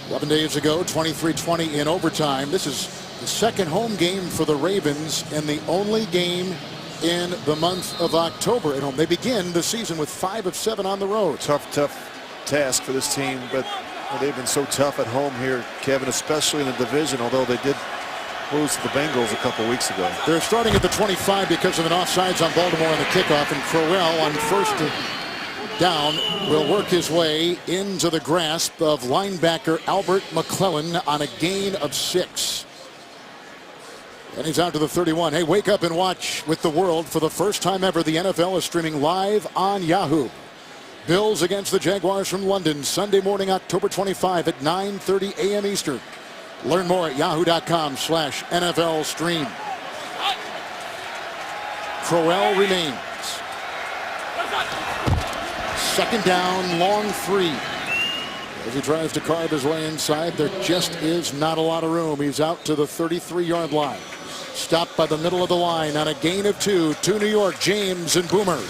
11 days ago, 23-20 in overtime. This is the second home game for the Ravens and the only game in the month of October at home. They begin the season with 5 of 7 on the road. Tough task for this team, but they've been so tough at home here, Kevin, especially in the division, although they did lose to the Bengals a couple weeks ago. They're starting at the 25 because of an offsides on Baltimore on the kickoff, and Crowell on first down will work his way into the grasp of linebacker Albert McClellan on a gain of 6. And he's out to the 31. Hey, wake up and watch with the world. For the first time ever, the NFL is streaming live on Yahoo. Bills against the Jaguars from London, Sunday morning, October 25 at 9:30 a.m. Eastern. Learn more at yahoo.com/NFL stream. Crowell remains. Second down, long 3. As he tries to carve his way inside, there just is not a lot of room. He's out to the 33-yard line. Stopped by the middle of the line on a gain of 2 to New York, James and Boomer.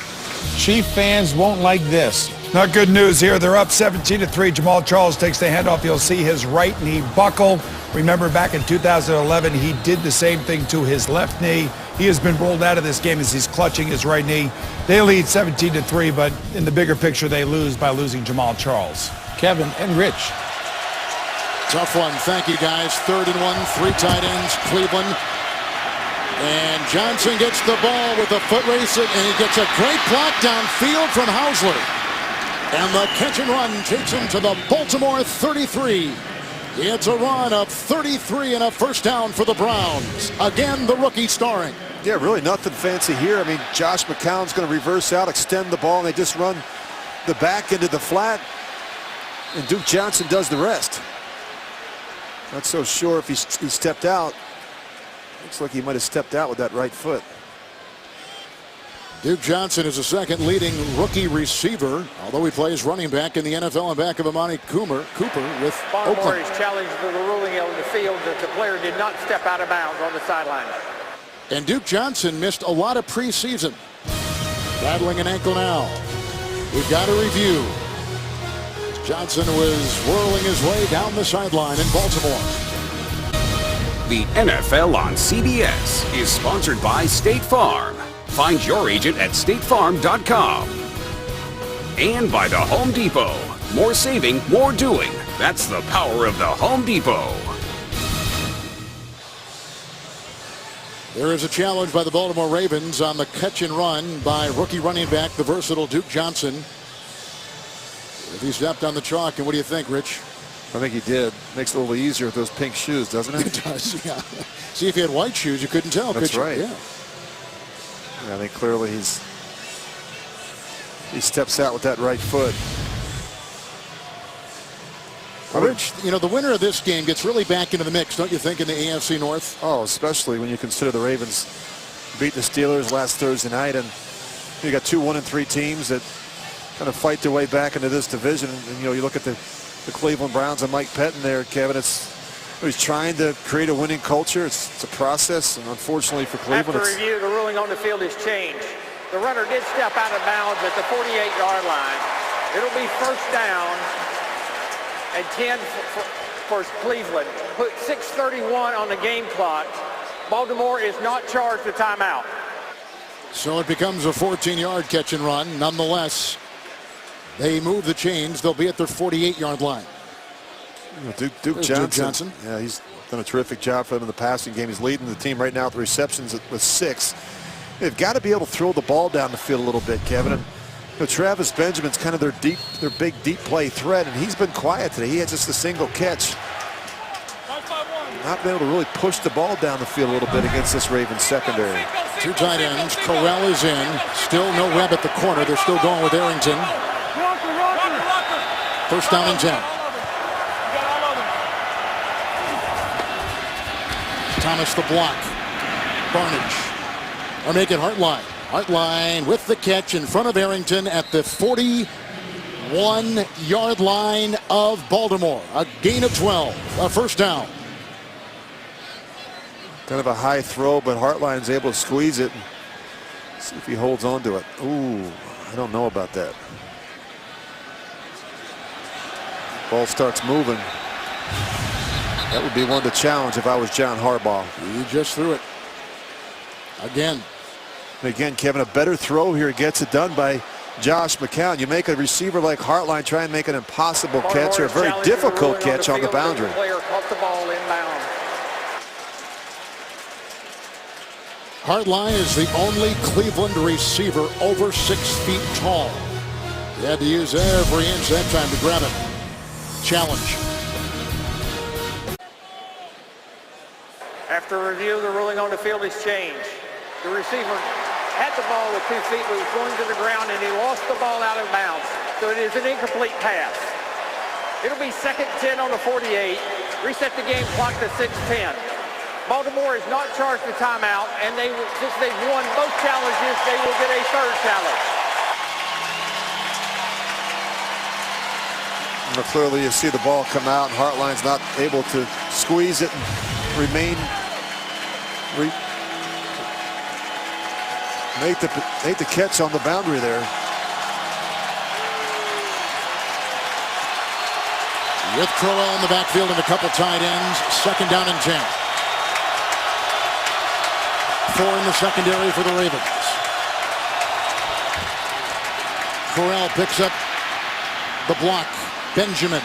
Chief fans won't like this. Not good news here. They're up 17-3. Jamal Charles takes the handoff. You'll see his right knee buckle. Remember back in 2011, he did the same thing to his left knee. He has been rolled out of this game as he's clutching his right knee. They lead 17-3, but in the bigger picture, they lose by losing Jamal Charles. Kevin and Rich. Tough one. Thank you, guys. 3rd and 1, 3 tight ends, Cleveland. And Johnson gets the ball with a foot race, and he gets a great block downfield from Hausler. And the catch and run takes him to the Baltimore 33. It's a run of 33 and a first down for the Browns. Again, the rookie starring. Yeah, really nothing fancy here. I mean, Josh McCown's going to reverse out, extend the ball, and they just run the back into the flat. And Duke Johnson does the rest. Not so sure if he stepped out. Looks like he might have stepped out with that right foot. Duke Johnson is the second leading rookie receiver, although he plays running back in the NFL on back of Amani Cooper with Baltimore Oakland. is challenged to the ruling on the field that the player did not step out of bounds on the sideline. And Duke Johnson missed a lot of preseason. Battling an ankle now. We've got a review. Johnson was whirling his way down the sideline in Baltimore. The NFL on CBS is sponsored by State Farm. Find your agent at statefarm.com. And by the Home Depot. More saving, more doing. That's the power of the Home Depot. There is a challenge by the Baltimore Ravens on the catch and run by rookie running back, the versatile Duke Johnson. If he stepped on the chalk, and what do you think, Rich? I think he did. Makes it a little easier with those pink shoes, doesn't it? It does, yeah. See, if he had white shoes, you couldn't tell, That's could you? right. Yeah. I think clearly he steps out with that right foot. Rich, you know, the winner of this game gets really back into the mix, don't you think, in the AFC North? Oh, especially when you consider the Ravens beat the Steelers last Thursday night, and you got 2 1-3 teams that kind of fight their way back into this division. And you know, you look at the Cleveland Browns and Mike Pettin there, Kevin. He's trying to create a winning culture. It's a process, and unfortunately for Cleveland, After review, the ruling on the field has changed. The runner did step out of bounds at the 48-yard line. It'll be first down and 10 for Cleveland. Put 6:31 on the game clock. Baltimore is not charged with timeout. So it becomes a 14-yard catch and run. Nonetheless, they move the chains. They'll be at their 48-yard line. Duke Johnson. Yeah, he's done a terrific job for them in the passing game. He's leading the team right now with receptions with 6. They've got to be able to throw the ball down the field a little bit, Kevin. And you know, Travis Benjamin's kind of their big deep play threat, and he's been quiet today. He had just a single catch. Not been able to really push the ball down the field a little bit against this Ravens secondary. 2 tight ends. Corral is in. Still no Webb at the corner. They're still going with Arrington. First down and 10. Thomas the block. Barnage. Or make it Hartline. Hartline with the catch in front of Arrington at the 41-yard line of Baltimore. A gain of 12. A first down. Kind of a high throw, but Hartline's able to squeeze it. See if he holds on to it. Ooh, I don't know about that. Ball starts moving. That would be one to challenge if I was John Harbaugh. He just threw it. Again. Again, Kevin, a better throw here gets it done by Josh McCown. You make a receiver like Hartline try and make an impossible catch or a very difficult catch on the boundary. Player caught the ball inbound. Hartline is the only Cleveland receiver over 6 feet tall. He had to use every inch that time to grab it. Challenge. After review, the ruling on the field is changed. The receiver had the ball with 2 feet, but was going to the ground, and he lost the ball out of bounds. So it is an incomplete pass. It'll be 2nd and 10 on the 48. Reset the game clock to 6:10. Baltimore is not charged with timeout, and since they've won both challenges, they will get a third challenge. And clearly you see the ball come out, and Hartline's not able to squeeze it and remain make the catch on the boundary there. With Crowell in the backfield and a couple tight ends. 2nd down and 10. 4 in the secondary for the Ravens. Crowell picks up the block. Benjamin.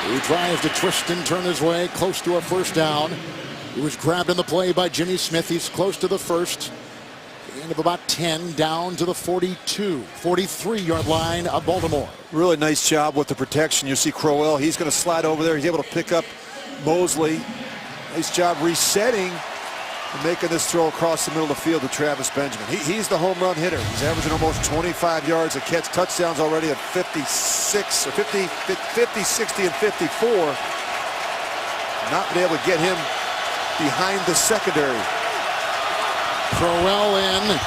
He tries to twist and turn his way close to a first down. He was grabbed in the play by Jimmy Smith. He's close to the first. End of about 10 down to the 43-yard line of Baltimore. Really nice job with the protection. You see Crowell. He's going to slide over there. He's able to pick up Mosley. Nice job resetting and making this throw across the middle of the field to Travis Benjamin. He's the home run hitter. He's averaging almost 25 yards a catch. Touchdowns already at 56 or 50, 60, and 54. Not been able to get him behind the secondary. Crowell in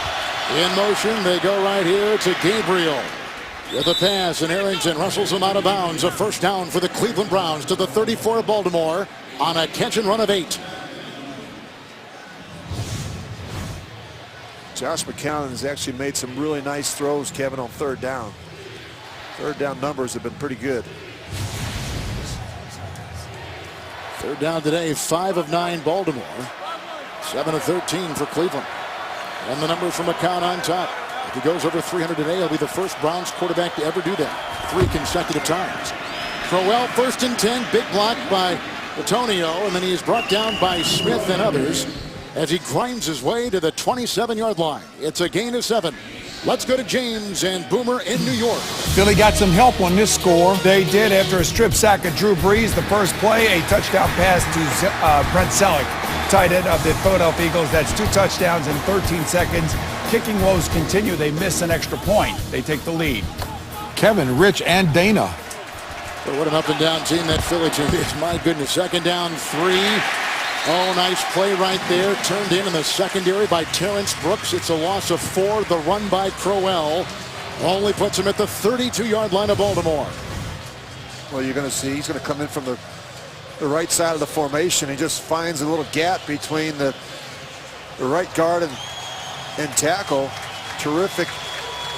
motion. They go right here to Gabriel with a pass, and Arrington wrestles him out of bounds. A first down for the Cleveland Browns to the 34 of Baltimore on a catch and run of 8. Josh McCown has actually made some really nice throws, Kevin, on 3rd down. 3rd down numbers have been pretty good. 3rd down today, 5 of 9 Baltimore. 7 of 13 for Cleveland. And the numbers from McCown on top. If he goes over 300 today, he'll be the first Browns quarterback to ever do that 3 consecutive times. Crowell 1st and 10. Big block by Antonio, and then he is brought down by Smith and others as he grinds his way to the 27-yard line. It's a gain of 7. Let's go to James and Boomer in New York. Philly got some help on this score. They did after a strip sack of Drew Brees. The first play, a touchdown pass to Brent Selleck, tight end of the Philadelphia Eagles. That's 2 touchdowns in 13 seconds. Kicking woes continue. They miss an extra point. They take the lead. Kevin, Rich, and Dana. But what an up-and-down team that Philly team is. My goodness. 2nd down, 3. Oh, nice play right there. Turned in the secondary by Terrence Brooks. It's a loss of 4. The run by Crowell only puts him at the 32-yard line of Baltimore. Well, you're going to see he's going to come in from the right side of the formation. He just finds a little gap between the right guard and tackle. Terrific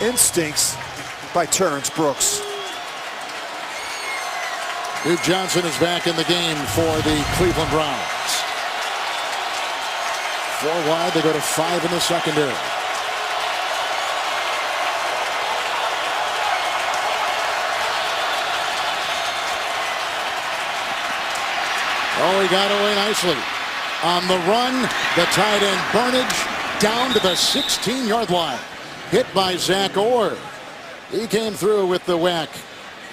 instincts by Terrence Brooks. Duke Johnson is back in the game for the Cleveland Browns. 4 wide, they go to 5 in the secondary. Oh, he got away nicely. On the run, the tight end Barnage down to the 16-yard line. Hit by Zach Orr. He came through with the whack.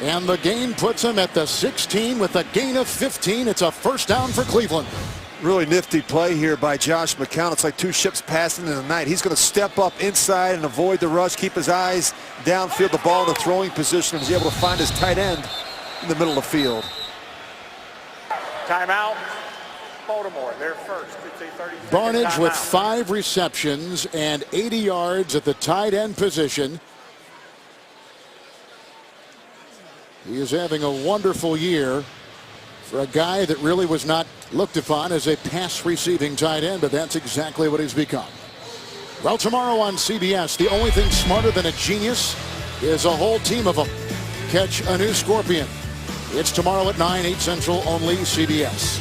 And the gain puts him at the 16 with a gain of 15. It's a first down for Cleveland. Really nifty play here by Josh McCown. It's like two ships passing in the night. He's going to step up inside and avoid the rush, keep his eyes downfield, the ball in the throwing position, and he's able to find his tight end in the middle of the field. Timeout. Baltimore, their first. It's a 30-second Barnage timeout. with 5 receptions and 80 yards at the tight end position. He is having a wonderful year for a guy that really was not looked upon as a pass receiving tight end, but that's exactly what he's become. Well, tomorrow on CBS, the only thing smarter than a genius is a whole team of them. Catch a new Scorpion. It's tomorrow at 9, 8 Central, only CBS.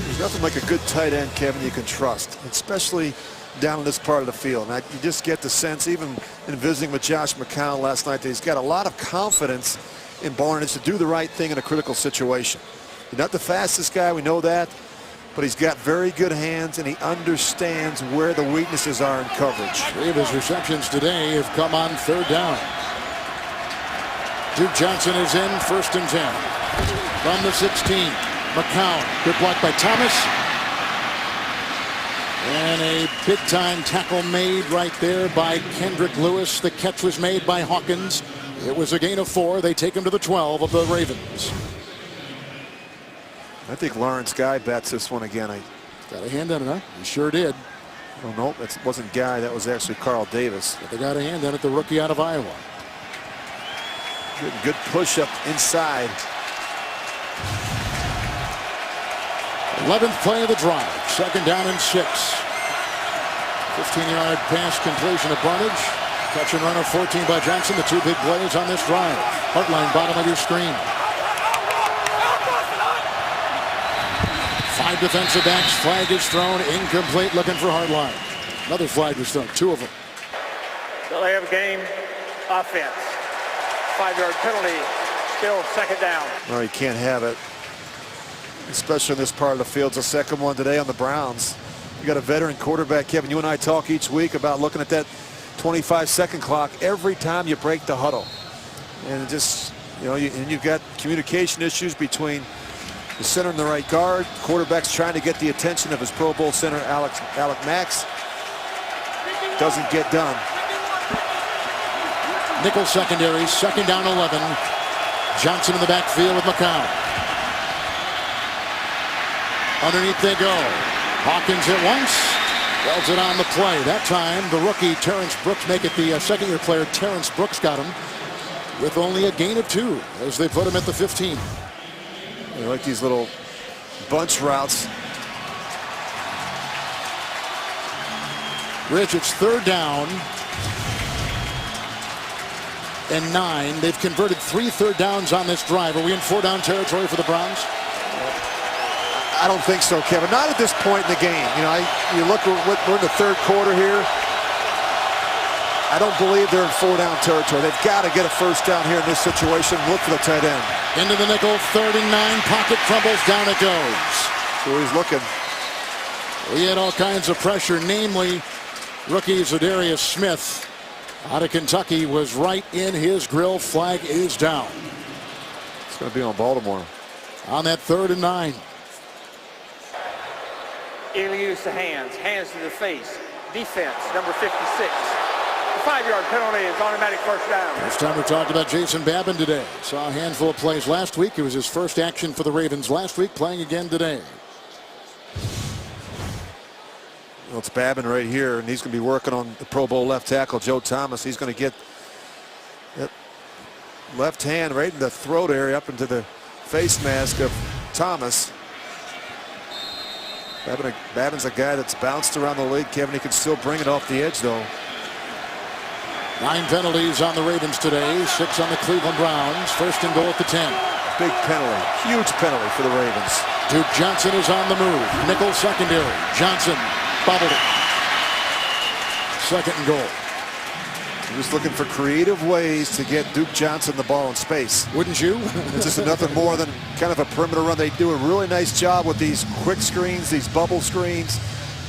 There's nothing like a good tight end, Kevin, you can trust, especially down in this part of the field. And you just get the sense, even in visiting with Josh McCown last night, that he's got a lot of confidence in Barnage to do the right thing in a critical situation. He's not the fastest guy, we know that, but he's got very good hands and he understands where the weaknesses are in coverage. 3 of his receptions today have come on 3rd down. Duke Johnson is in 1st and 10. From the 16, McCown, good block by Thomas. And a big-time tackle made right there by Kendrick Lewis. The catch was made by Hawkins. It was a gain of 4. They take him to the 12 of the Ravens. I think Lawrence Guy bats this one again. Got a hand on it, huh? He sure did. Oh, no, that wasn't Guy. That was actually Carl Davis. But they got a hand on it, the rookie out of Iowa. Good push-up inside. 11th play of the drive. 2nd down and 6. 15-yard pass completion of Barnage. Catch and run of 14 by Johnson. The 2 big plays on this drive. Heartline, bottom of your screen. 5 defensive backs. Flag is thrown. Incomplete. Looking for Heartline. Another flag was thrown. 2 of them. Delay of game. Offense. 5-yard penalty. Still 2nd down. No, you can't have it, especially in this part of the field. It's the 2nd one today on the Browns. You got a veteran quarterback, Kevin. You and I talk each week about looking at that 25-second clock every time you break the huddle. And it just, you know, and you've got communication issues between the center and the right guard. Quarterback's trying to get the attention of his Pro Bowl center, Alec Max. Doesn't get done. Nickel secondary, 2nd down 11. Johnson in the backfield with McCown. Underneath they go. Hawkins at once. Wells it on the play. That time, the rookie, Terrence Brooks, make it the 2nd-year player, Terrence Brooks, got him with only a gain of 2 as they put him at the 15. I like these little bunch routes. Rich, it's 3rd down and 9. They've converted 3 third downs on this drive. Are we in 4-down territory for the Browns? I don't think so, Kevin. Not at this point in the game. You know, you look, we're in the 3rd quarter here. I don't believe they're in 4-down territory. They've got to get a 1st down here in this situation. Look for the tight end. Into the nickel, 3rd and 9. Pocket crumbles, down it goes. So he's looking. We had all kinds of pressure, namely rookie Zadarius Smith out of Kentucky was right in his grill. Flag is down. It's going to be on Baltimore. On that 3rd and 9. Illegal use of hands. Hands to the face. Defense, number 56. The 5-yard penalty is automatic 1st down. It's time to talk about Jason Babin today. Saw a handful of plays last week. It was his first action for the Ravens last week, playing again today. Well, it's Babin right here, and he's going to be working on the Pro Bowl left tackle, Joe Thomas. He's going to get that left hand right in the throat area up into the face mask of Thomas. Babin's a guy that's bounced around the league, Kevin. He can still bring it off the edge, though. 9 penalties on the Ravens today, 6 on the Cleveland Browns. 1st and goal at the 10. Big penalty, huge penalty for the Ravens. Duke Johnson is on the move. Nickel secondary. Johnson bobbled it. 2nd and goal. Just looking for creative ways to get Duke Johnson the ball in space. Wouldn't you? It's just nothing more than kind of a perimeter run. They do a really nice job with these quick screens, these bubble screens.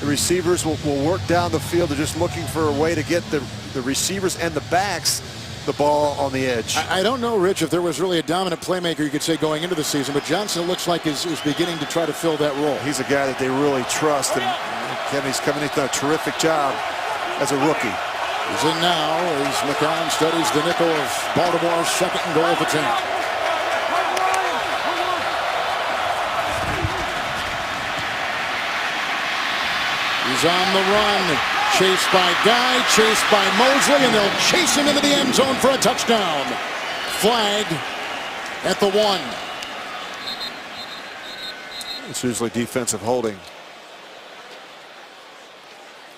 The receivers will work down the field. They're just looking for a way to get the receivers and the backs the ball on the edge. I don't know, Rich, if there was really a dominant playmaker you could say going into the season, but Johnson looks like is beginning to try to fill that role. He's a guy that they really trust, and Kevin's coming in, done a terrific job as a rookie. He's in now as McCown studies the nickel of Baltimore's second and goal attempt. He's on the run. Chased by Guy, chased by Mosley, and they'll chase him into the end zone for a touchdown. Flag at the 1. It's usually defensive holding.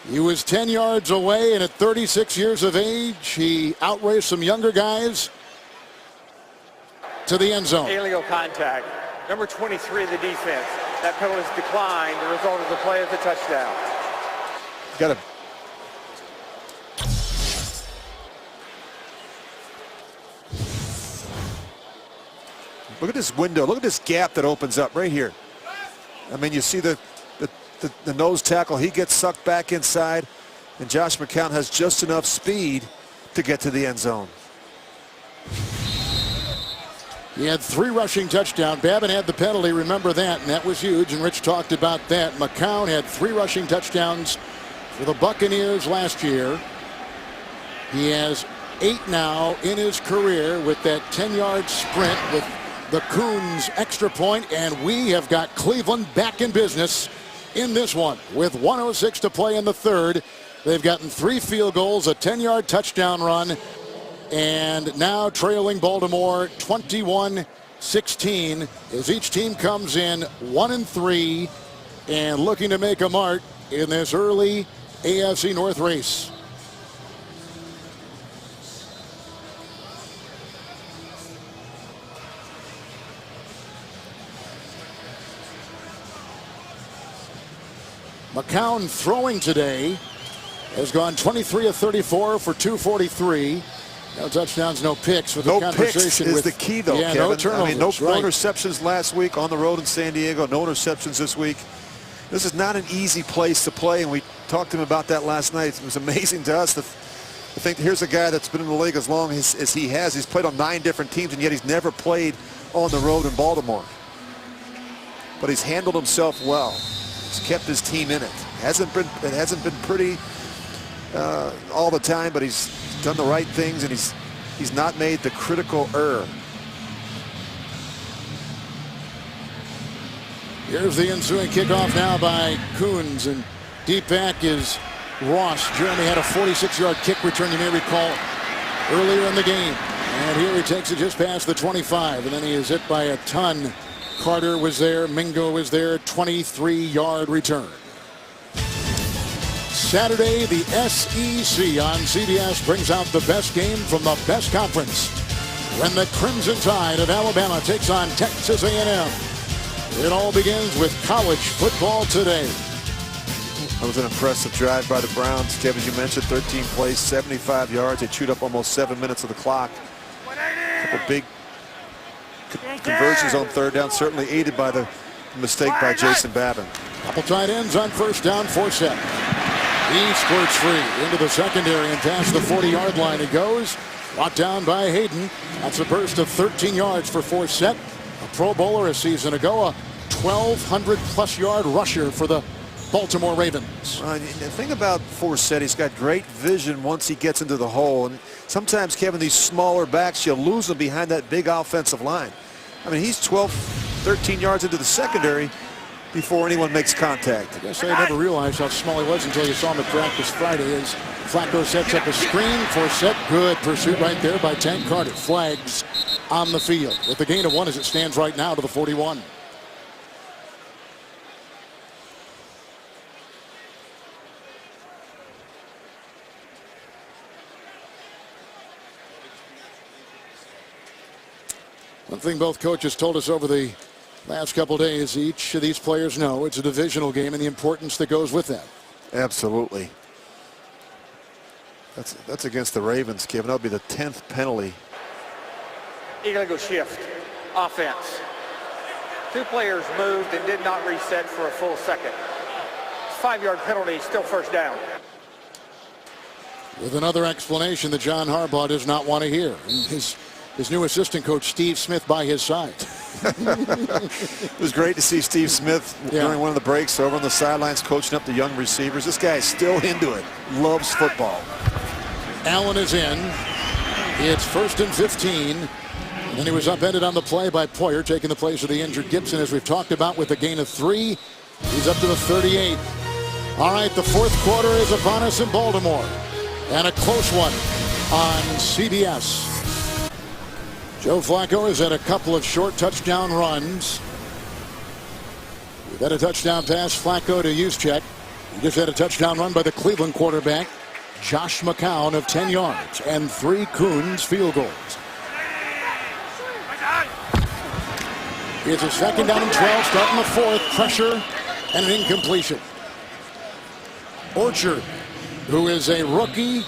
He was 10 yards away, and at 36 years of age, he outraced some younger guys to the end zone. Illegal contact. Number 23 of the defense. That penalty is declined. The result of the play is a touchdown. Got to. Look at this window. Look at this gap that opens up right here. I mean, you see the nose tackle. He gets sucked back inside, and Josh McCown has just enough speed to get to the end zone. He had 3 rushing touchdowns. Babin had the penalty, remember that, and that was huge, and Rich talked about that. McCown had 3 rushing touchdowns for the Buccaneers last year. He has 8 now in his career with that 10-yard sprint with the Coons extra point, and we have got Cleveland back in business in this one with 1:06 to play in the third. They've gotten 3 field goals, a 10-yard touchdown run, and now trailing Baltimore 21-16 as each team comes in 1-3 and looking to make a mark in this early AFC North race. McCown throwing today has gone 23 of 34 for 243. No touchdowns, no picks. With no the conversation picks is with, the key, though, yeah, Kevin. no turnovers. I mean, no right. interceptions last week on the road in San Diego. No interceptions this week. This is not an easy place to play, and we talked to him about that last night. It was amazing to us to think here's a guy that's been in the league as long as he has. He's played on 9 different teams, and yet he's never played on the road in Baltimore. But he's handled himself well. He's kept his team in it. It hasn't been pretty all the time, but he's done the right things, and he's not made the critical error. Here's the ensuing kickoff now by Coons, and deep back is Ross. Jeremy had a 46-yard kick return, you may recall, earlier in the game. And here he takes it just past the 25, and then he is hit by a ton. Carter was there, Mingo was there, 23-yard return. Saturday, the SEC on CBS brings out the best game from the best conference when the Crimson Tide of Alabama takes on Texas A&M. It all begins with college football today. That was an impressive drive by the Browns. Kev, as you mentioned, 13 plays, 75 yards. They chewed up almost 7 minutes of the clock. A couple big conversions on third down, certainly aided by the mistake by Jason Babin. Couple tight ends on first down, Forsett. He squirts free into the secondary and past the 40-yard line he goes. Brought down by Hayden. That's a burst of 13 yards for Forsett. A Pro Bowler a season ago, a 1,200-plus yard rusher for the Baltimore Ravens. The thing about Forsett, he's got great vision once he gets into the hole. And sometimes, Kevin, these smaller backs, you lose them behind that big offensive line. I mean, he's 12, 13 yards into the secondary before anyone makes contact. I guess I never realized how small he was until you saw him at practice Friday as Flacco sets up a screen. Forsett, good pursuit right there by Tank Carter. Flags on the field with the gain of 1 as it stands right now to the 41. One thing both coaches told us over the last couple days, each of these players know it's a divisional game and the importance that goes with that. Absolutely. That's against the Ravens, Kevin. That'll be the 10th penalty. Illegal shift. Offense. 2 players moved and did not reset for a full second. 5-yard penalty, still first down. with another explanation that John Harbaugh does not want to hear. And his new assistant coach, Steve Smith, by his side. It was great to see Steve Smith during one of the breaks over on the sidelines coaching up the young receivers. This guy is still into it. Loves football. Allen is in. It's 1st and 15. And then he was upended on the play by Poyer, taking the place of the injured Gibson, as we've talked about, with a gain of 3. He's up to the 38. All right, the fourth quarter is upon us in Baltimore. And a close one on CBS. Joe Flacco has had a couple of short touchdown runs. We've had a touchdown pass, Flacco to Juszczyk. He just had a touchdown run by the Cleveland quarterback, Josh McCown, of 10 yards, and 3 Coons field goals. It's a 2nd down and 12, starting the 4th. Pressure and an incompletion. Orchard, who is a rookie,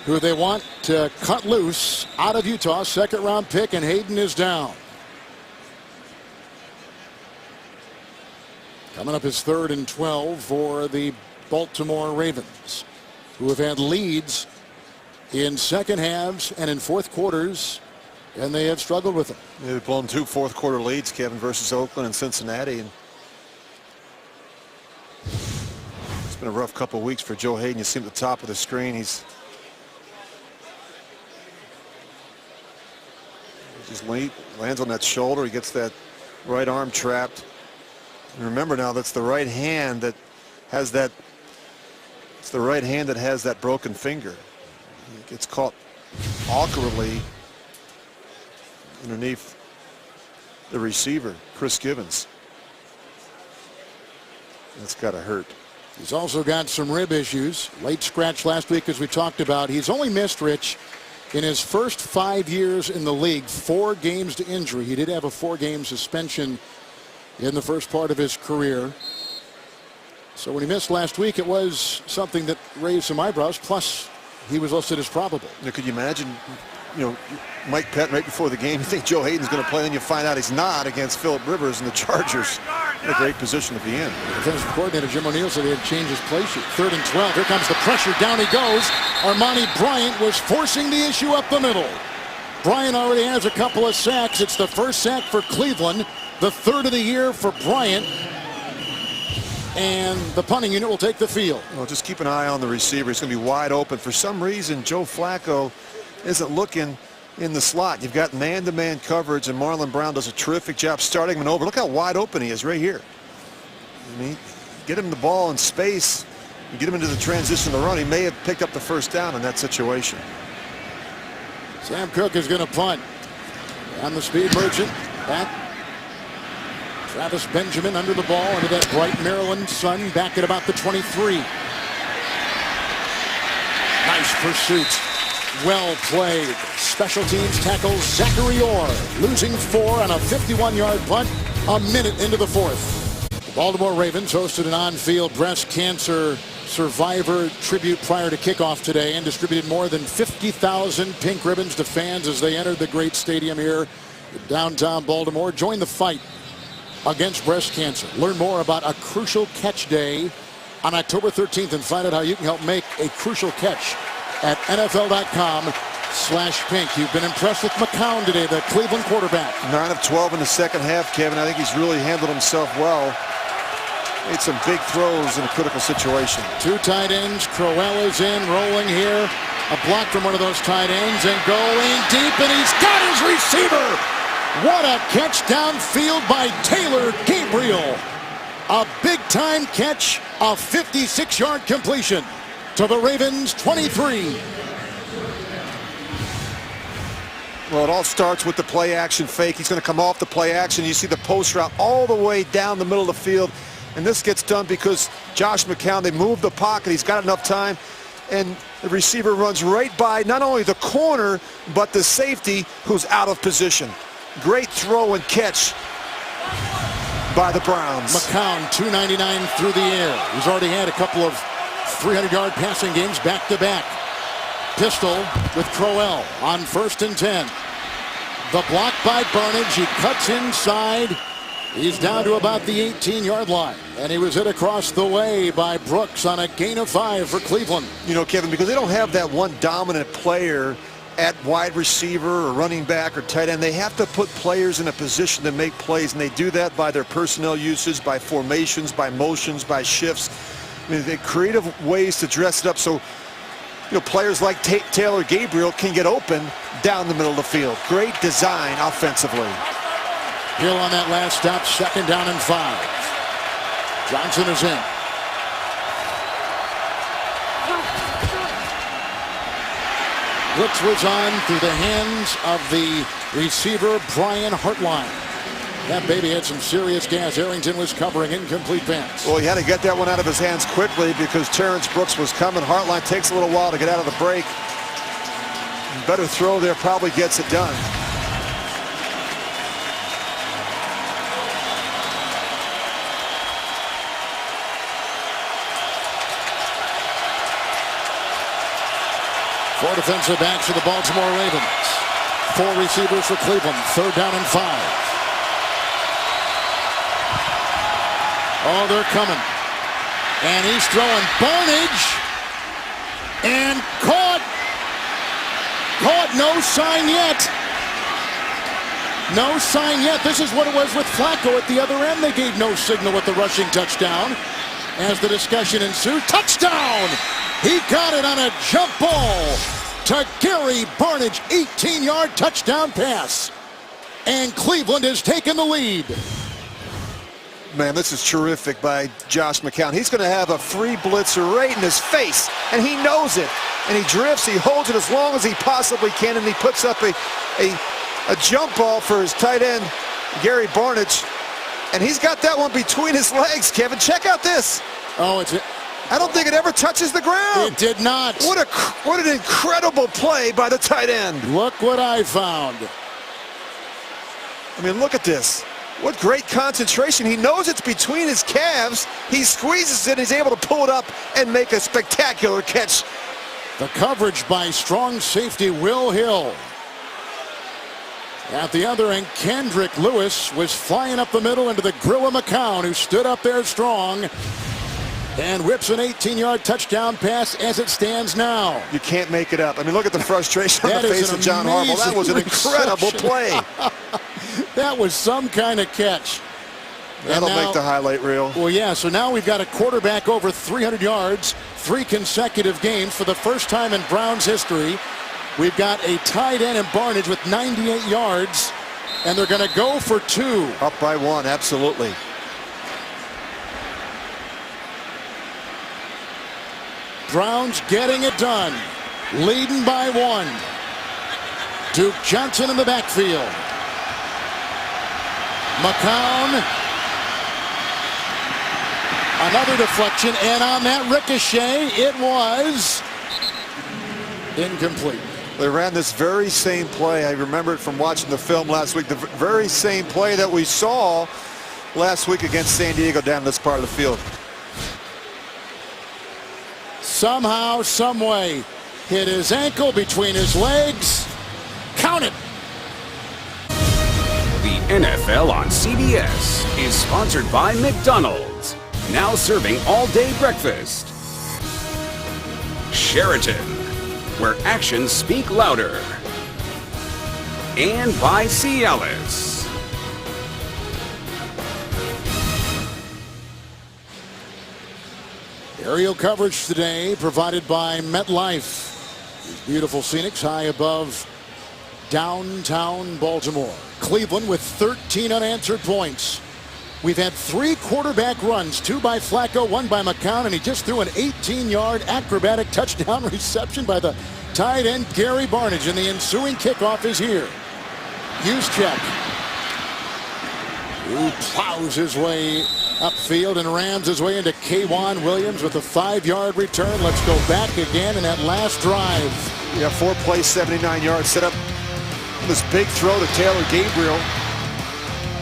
who they want to cut loose out of Utah, 2nd-round pick, and Hayden is down. Coming up is 3rd and 12 for the Baltimore Ravens, who have had leads in second halves and in fourth quarters, and they have struggled with them. Yeah, they've blown 2 fourth-quarter leads, Kevin, versus Oakland and Cincinnati. And it's been a rough couple of weeks for Joe Hayden. You see him at the top of the screen. He's just lands on that shoulder. He gets that right arm trapped. And remember now, that's the right hand that has that. It's the right hand that has that broken finger. It gets caught awkwardly underneath the receiver, Chris Givens. That's got to hurt. He's also got some rib issues. Late scratch last week, as we talked about. He's only missed, Rich, in his first 5 years in the league, 4 games to injury. He did have a 4-game suspension in the first part of his career. So when he missed last week, it was something that raised some eyebrows. Plus, he was listed as probable. Now, could you imagine, Mike Pettin right before the game, you think Joe Hayden's going to play, then you find out he's not against Phillip Rivers and the Chargers. In a great position to be in. Defensive coordinator Jim O'Neill said he had changed his play sheet. 3rd and 12. Here comes the pressure. Down he goes. Armani Bryant was forcing the issue up the middle. Bryant already has a couple of sacks. It's the first sack for Cleveland, the 3rd of the year for Bryant. And the punting unit will take the field. Well, just keep an eye on the receiver. He's going to be wide open. For some reason, Joe Flacco isn't looking in the slot. You've got man-to-man coverage, and Marlon Brown does a terrific job starting him over. Look how wide open he is right here. I mean, get him the ball in space and get him into the transition to run. He may have picked up the first down in that situation. Sam Cook is going to punt. On the speed merchant. Back. Travis Benjamin under the ball, under that bright Maryland sun, back at about the 23. Nice pursuit. Well played. Special teams tackles Zachary Orr, losing 4 on a 51-yard punt a minute into the 4th. The Baltimore Ravens hosted an on-field breast cancer survivor tribute prior to kickoff today and distributed more than 50,000 pink ribbons to fans as they entered the great stadium here in downtown Baltimore. Join the fight against breast cancer. Learn more about a Crucial Catch Day on October 13th and find out how you can help make a crucial catch at NFL.com/pink. You've been impressed with McCown today, the Cleveland quarterback. 9 of 12 in the second half, Kevin. I think he's really handled himself well. Made some big throws in a critical situation. 2 tight ends. Crowell is in, rolling here. A block from one of those tight ends and going deep, and he's got his receiver. What a catch downfield by Taylor Gabriel. A big-time catch, a 56-yard completion to the Ravens 23. Well, it all starts with the play action fake. He's going to come off the play action. You see the post route all the way down the middle of the field. And this gets done because Josh McCown, they move the pocket. He's got enough time. And the receiver runs right by not only the corner, but the safety who's out of position. Great throw and catch by the Browns. McCown, 299 through the air. He's already had a couple of 300-yard passing games back-to-back. Pistol with Crowell on 1st and 10. The block by Barnage. He cuts inside He's down to about the 18-yard line, and he was hit across the way by Brooks on a gain of 5 for Cleveland. You know, Kevin, because they don't have that one dominant player at wide receiver or running back or tight end, they have to put players in a position to make plays, and they do that by their personnel usage, by formations, by motions, by shifts. I mean, they creative ways to dress it up so, you know, players like Taylor Gabriel can get open down the middle of the field. Great design offensively. Hill on that last stop, 2nd down and 5. Johnson is in. Blitz was on through the hands of the receiver, Brian Hartline. That baby had some serious gas. Arrington was covering, incomplete pass. Well, he had to get that one out of his hands quickly because Terrence Brooks was coming. Hartline takes a little while to get out of the break. Better throw there, probably gets it done. Four defensive backs for the Baltimore Ravens. 4 receivers for Cleveland. 3rd down and 5. Oh, they're coming. And he's throwing. Barnage. And caught. Caught. No sign yet. No sign yet. This is what it was with Flacco at the other end. They gave no signal with the rushing touchdown. As the discussion ensued. Touchdown! He got it on a jump ball to Gary Barnage. 18-yard touchdown pass. And Cleveland has taken the lead. Man, this is terrific by Josh McCown. He's going to have a free blitzer right in his face, and he knows it. And he drifts, he holds it as long as he possibly can, and he puts up a jump ball for his tight end, Gary Barnage. And he's got that one between his legs, Kevin. Check out this. Oh, I don't think it ever touches the ground. It did not. What an incredible play by the tight end. Look what I found. I mean, look at this. What great concentration. He knows it's between his calves. He squeezes it. He's able to pull it up and make a spectacular catch. The coverage by strong safety Will Hill. At the other end, Kendrick Lewis was flying up the middle into the grill of McCown, who stood up there strong and whips an 18-yard touchdown pass as it stands now. You can't make it up. I mean, look at the frustration on the face of John Harbaugh. That was an incredible play. That was some kind of catch. That'll make the highlight reel. Well, yeah, so now we've got a quarterback over 300 yards, 3 consecutive games for the first time in Browns history. We've got a tight end in Barnage with 98 yards, and they're going to go for 2. Up by 1, absolutely. Browns getting it done, leading by 1. Duke Johnson in the backfield. McCown. Another deflection, and on that ricochet, it was incomplete. They ran this very same play. I remember it from watching the film last week. The very same play that we saw last week against San Diego down this part of the field. Somehow, some way, hit his ankle between his legs. Count it. The NFL on CBS is sponsored by McDonald's, now serving all-day breakfast. Sheraton, where actions speak louder. And by Cialis. Aerial coverage today provided by MetLife. These beautiful scenics high above downtown Baltimore. Cleveland with 13 unanswered points. We've had 3 quarterback runs, 2 by Flacco, 1 by McCown, and he just threw an 18-yard acrobatic touchdown reception by the tight end Gary Barnage, and the ensuing kickoff is here. Juszczyk, who plows his way upfield and rams his way into K'Wan Williams with a 5-yard return. Let's go back again in that last drive. Yeah, 4 plays, 79 yards. Set up this big throw to Taylor Gabriel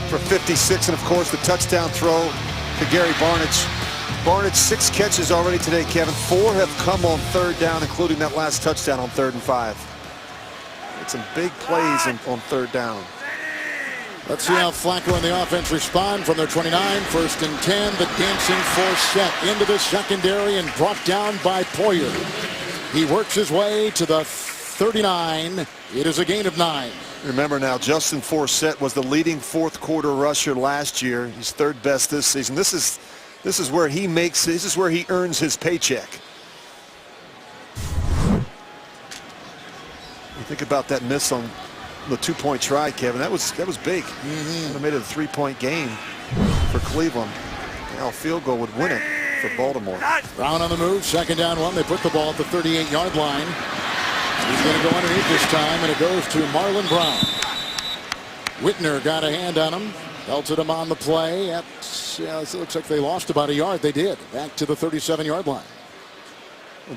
for 56, and of course the touchdown throw to Gary Barnage. Barnage 6 catches already today, Kevin. 4 have come on 3rd down, including that last touchdown on 3rd and 5. It's some big plays on 3rd down. Let's see how Flacco and the offense respond from their 29. First and 10. The dancing Forsett into the secondary and brought down by Poyer. He works his way to the 39. It is a gain of 9. Remember now, Justin Forsett was the leading fourth quarter rusher last year. He's third best this season. This is where he makes. This is where he earns his paycheck. You think about that miss on the 2-point try, Kevin. That was big. Would have made it a 3-point game for Cleveland. Now a field goal would win it for Baltimore. Brown on the move. Second down 1. They put the ball at the 38-yard line. He's going to go underneath this time, and it goes to Marlon Brown. Whitner got a hand on him. Belted him on the play. It looks like they lost about a yard. They did. Back to the 37-yard line.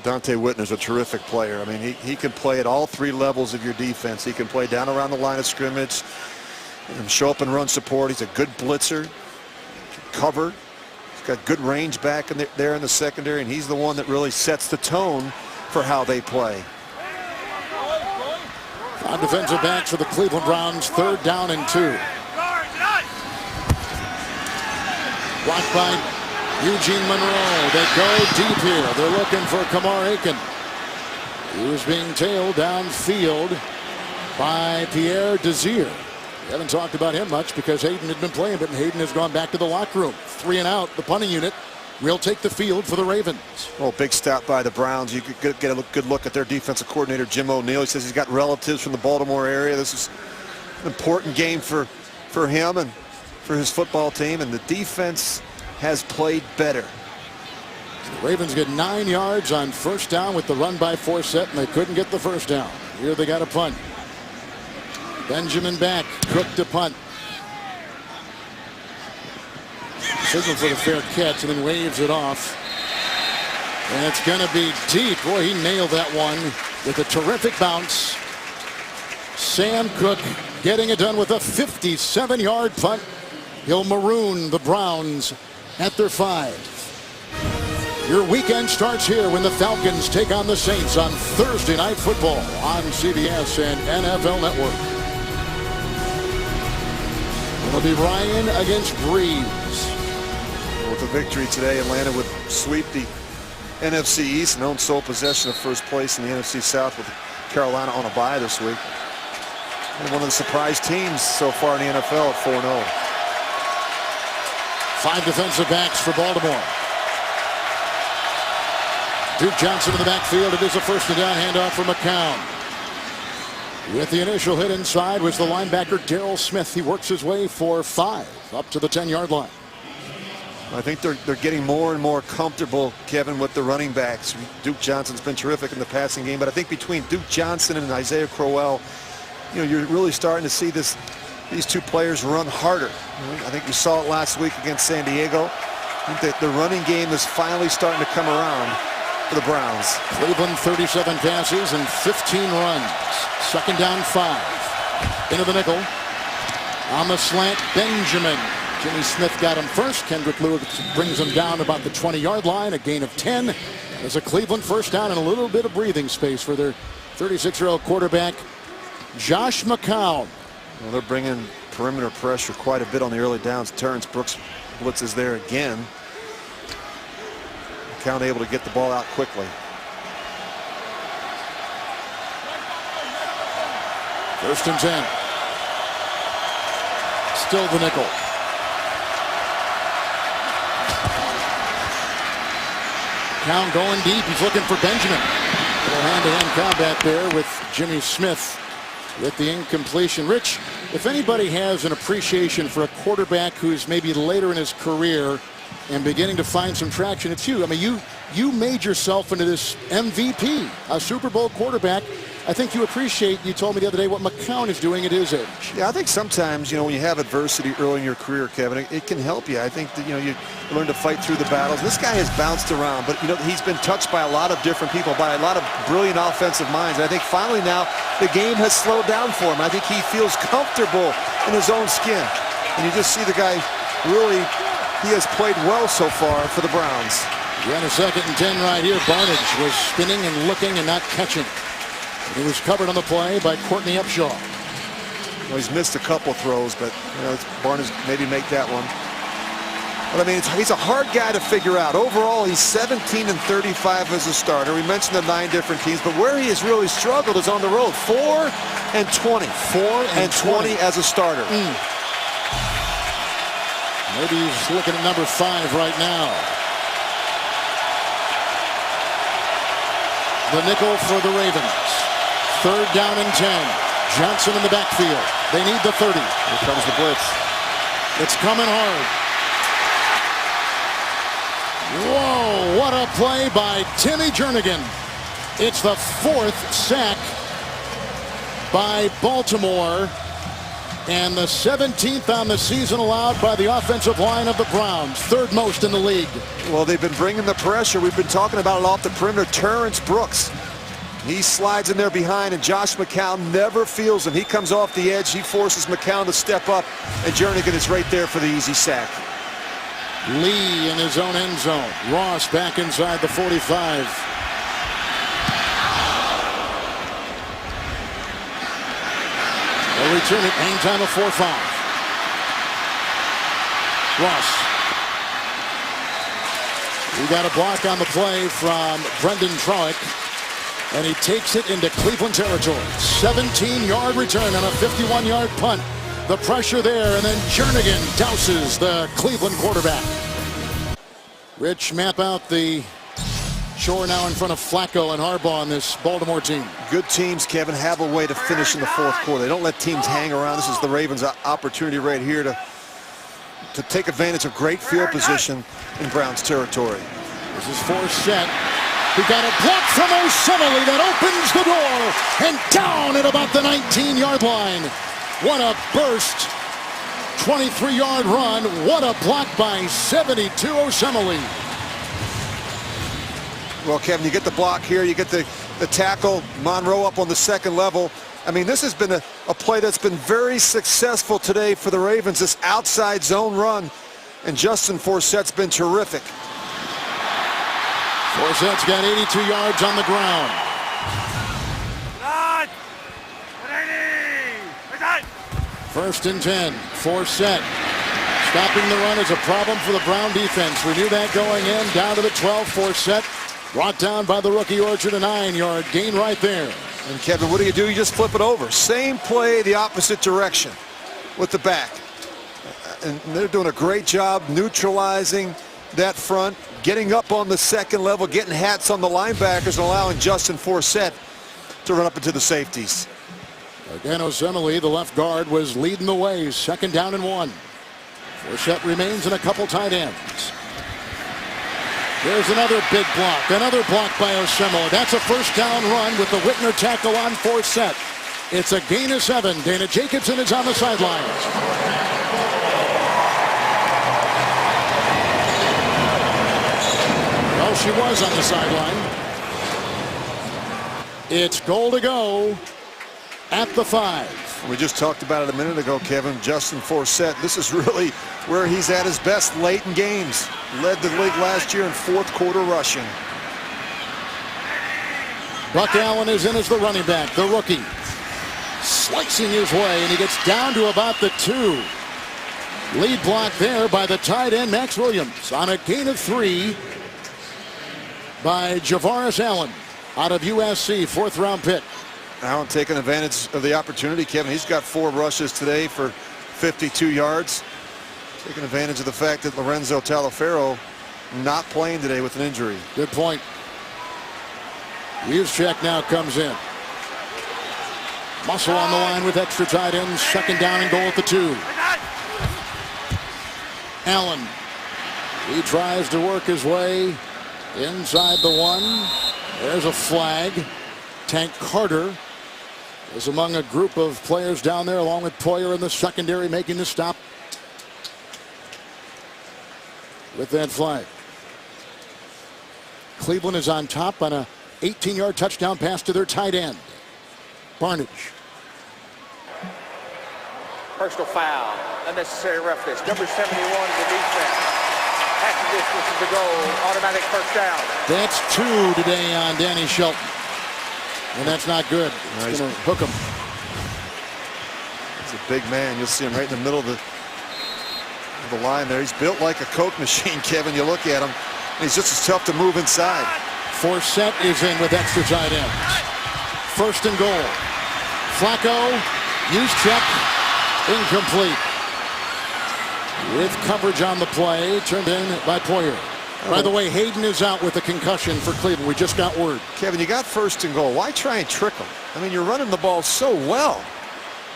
Dante Whitner's a terrific player. I mean, he can play at all 3 levels of your defense. He can play down around the line of scrimmage and show up and run support. He's a good blitzer. Cover. He's got good range back there in the secondary, and he's the one that really sets the tone for how they play. 5 defensive backs for the Cleveland Browns. 3rd down and 2. Blocked by Eugene Monroe. They go deep here. They're looking for Kamar Aiken. He was being tailed downfield by Pierre Desir. We haven't talked about him much because Hayden had been playing, but Hayden has gone back to the locker room. 3 and out. The punting unit will take the field for the Ravens. Well, big stop by the Browns. You could get a good look at their defensive coordinator, Jim O'Neill. He says he's got relatives from the Baltimore area. This is an important game for him and for his football team, and the defense has played better. The Ravens get 9 yards on first down with the run by Forsett, and they couldn't get the first down. Here they got a punt. Benjamin back. Cook to punt. Signal for the fair catch and then waves it off. And it's going to be deep. Boy, he nailed that one with a terrific bounce. Sam Cook getting it done with a 57-yard punt. He'll maroon the Browns at their 5. Your weekend starts here when the Falcons take on the Saints on Thursday Night Football on CBS and NFL Network. It'll be Ryan against Breeze. With a victory today, Atlanta would sweep the NFC East and own sole possession of first place in the NFC South with Carolina on a bye this week. And one of the surprise teams so far in the NFL at 4-0. 5 defensive backs for Baltimore. Duke Johnson in the backfield. It is a first and down handoff for McCown. With the initial hit inside was the linebacker Darrell Smith. He works his way for 5 up to the 10-yard line. I think they're getting more and more comfortable, Kevin, with the running backs. Duke Johnson's been terrific in the passing game, but I think between Duke Johnson and Isaiah Crowell, you're really starting to see these 2 players run harder. I think we saw it last week against San Diego. I think that the running game is finally starting to come around for the Browns. Cleveland 37 passes and 15 runs. Second down 5. Into the nickel. On the slant, Benjamin. Jimmy Smith got him first. Kendrick Lewis brings him down about the 20-yard line. A gain of 10. There's a Cleveland first down and a little bit of breathing space for their 36-year-old quarterback, Josh McCown. Well, they're bringing perimeter pressure quite a bit on the early downs. Terrence Brooks blitzes there again. McCown able to get the ball out quickly. First and 10. Still the nickel. McCown going deep. He's looking for Benjamin. A little hand-to-hand combat there with Jimmy Smith with the incompletion. Rich, if anybody has an appreciation for a quarterback who's maybe later in his career and beginning to find some traction, it's you. I mean, you made yourself into this MVP, a Super Bowl quarterback. I think you appreciate, you told me the other day, what McCown is doing at his age. Yeah, I think sometimes, when you have adversity early in your career, Kevin, it can help you. I think that, you learn to fight through the battles. This guy has bounced around, but, he's been touched by a lot of different people, by a lot of brilliant offensive minds. And I think finally now the game has slowed down for him. I think he feels comfortable in his own skin. And you just see the guy really, he has played well so far for the Browns. Yeah, and a second and 10 right here. Barnage was spinning and looking and not catching. He was covered on the play by Courtney Upshaw. Well, he's missed a couple throws, but Barnes maybe make that one. But I mean, he's a hard guy to figure out. Overall, he's 17 and 35 as a starter. We mentioned the 9 different teams, but where he has really struggled is on the road. 4 and 20. 4 and 20 as a starter. Maybe he's looking at number 5 right now. The nickel for the Ravens. 3rd down and 10. Johnson in the backfield. They need the 30. Here comes the blitz. It's coming hard. Whoa, what a play by Timmy Jernigan. It's the 4th sack by Baltimore and the 17th on the season allowed by the offensive line of the Browns. 3rd most in the league. Well, they've been bringing the pressure. We've been talking about it off the perimeter. Terrence Brooks. He slides in there behind, and Josh McCown never feels him. He comes off the edge. He forces McCown to step up, and Jernigan is right there for the easy sack. Lee in his own end zone. Ross back inside the 45. They'll return it. Hang time of 4-5. Ross. We got a block on the play from Brendan Trowick. And he takes it into Cleveland territory. 17-yard return on a 51-yard punt. The pressure there, and then Jernigan douses the Cleveland quarterback. Rich, map out the shore now in front of Flacco and Harbaugh on this Baltimore team. Good teams, Kevin, have a way to finish in the 4th quarter. They don't let teams hang around. This is the Ravens' opportunity right here to take advantage of great field position in Browns territory. This is 4th set. He got a block from Osemele that opens the door, and down at about the 19-yard line. What a burst. 23-yard run. What a block by 72 Osemele. Well, Kevin, you get the block here. You get the tackle. Monroe up on the 2nd level. I mean, this has been a play that's been very successful today for the Ravens. This outside zone run. And Justin Forsett's been terrific. Forsett's got 82 yards on the ground. First and 10. Forsett. Stopping the run is a problem for the Brown defense. We knew that going in. Down to the 12. Forsett brought down by the rookie Orchard. A 9-yard gain right there. And Kevin, what do? You just flip it over. Same play, the opposite direction with the back. And they're doing a great job neutralizing that front, getting up on the 2nd level, getting hats on the linebackers, and allowing Justin Forsett to run up into the safeties. Again, Osemele, the left guard, was leading the way. 2nd down and 1. Forsett remains in a couple tight ends. There's another big block. Another block by Osemele. That's a 1st down run with the Whitner tackle on Forsett. It's a gain of 7. Dana Jacobson is on the sidelines. Well, she was on the sideline. It's goal to go at the 5. We just talked about it a minute ago, Kevin. Justin Forsett, this is really where he's at his best late in games. Led the league last year in 4th quarter rushing. Buck Allen is in as the running back, the rookie. Slicing his way, and he gets down to about the 2. Lead block there by the tight end, Max Williams, on a gain of 3 by Javaris Allen out of USC, 4th round pick. Allen taking advantage of the opportunity, Kevin. He's got 4 rushes today for 52 yards. Taking advantage of the fact that Lorenzo Taliaferro not playing today with an injury. Good point. Juszczyk now comes in. Muscle on the line with extra tight ends. 2nd down and goal at the 2. Allen. He tries to work his way inside the 1. There's a flag. Tank Carter is among a group of players down there, along with Poyer in the secondary, making the stop with that flag. Cleveland is on top on a 18-yard touchdown pass to their tight end, Barnage. Personal foul, unnecessary roughness. Number 71 in the defense. Half the distance is the goal. Automatic 1st down. That's 2 today on Danny Shelton. And that's not good. It's going to hook him. He's a big man. You'll see him right in the middle of the line there. He's built like a Coke machine, Kevin. You look at him, and he's just as tough to move inside. Forsett is in with extra tight ends. First and goal. Flacco, use check, incomplete. With coverage on the play, turned in by Poyer. By the way, Hayden is out with a concussion for Cleveland. We just got word. Kevin, you got first and goal. Why try and trick him? I mean, you're running the ball so well.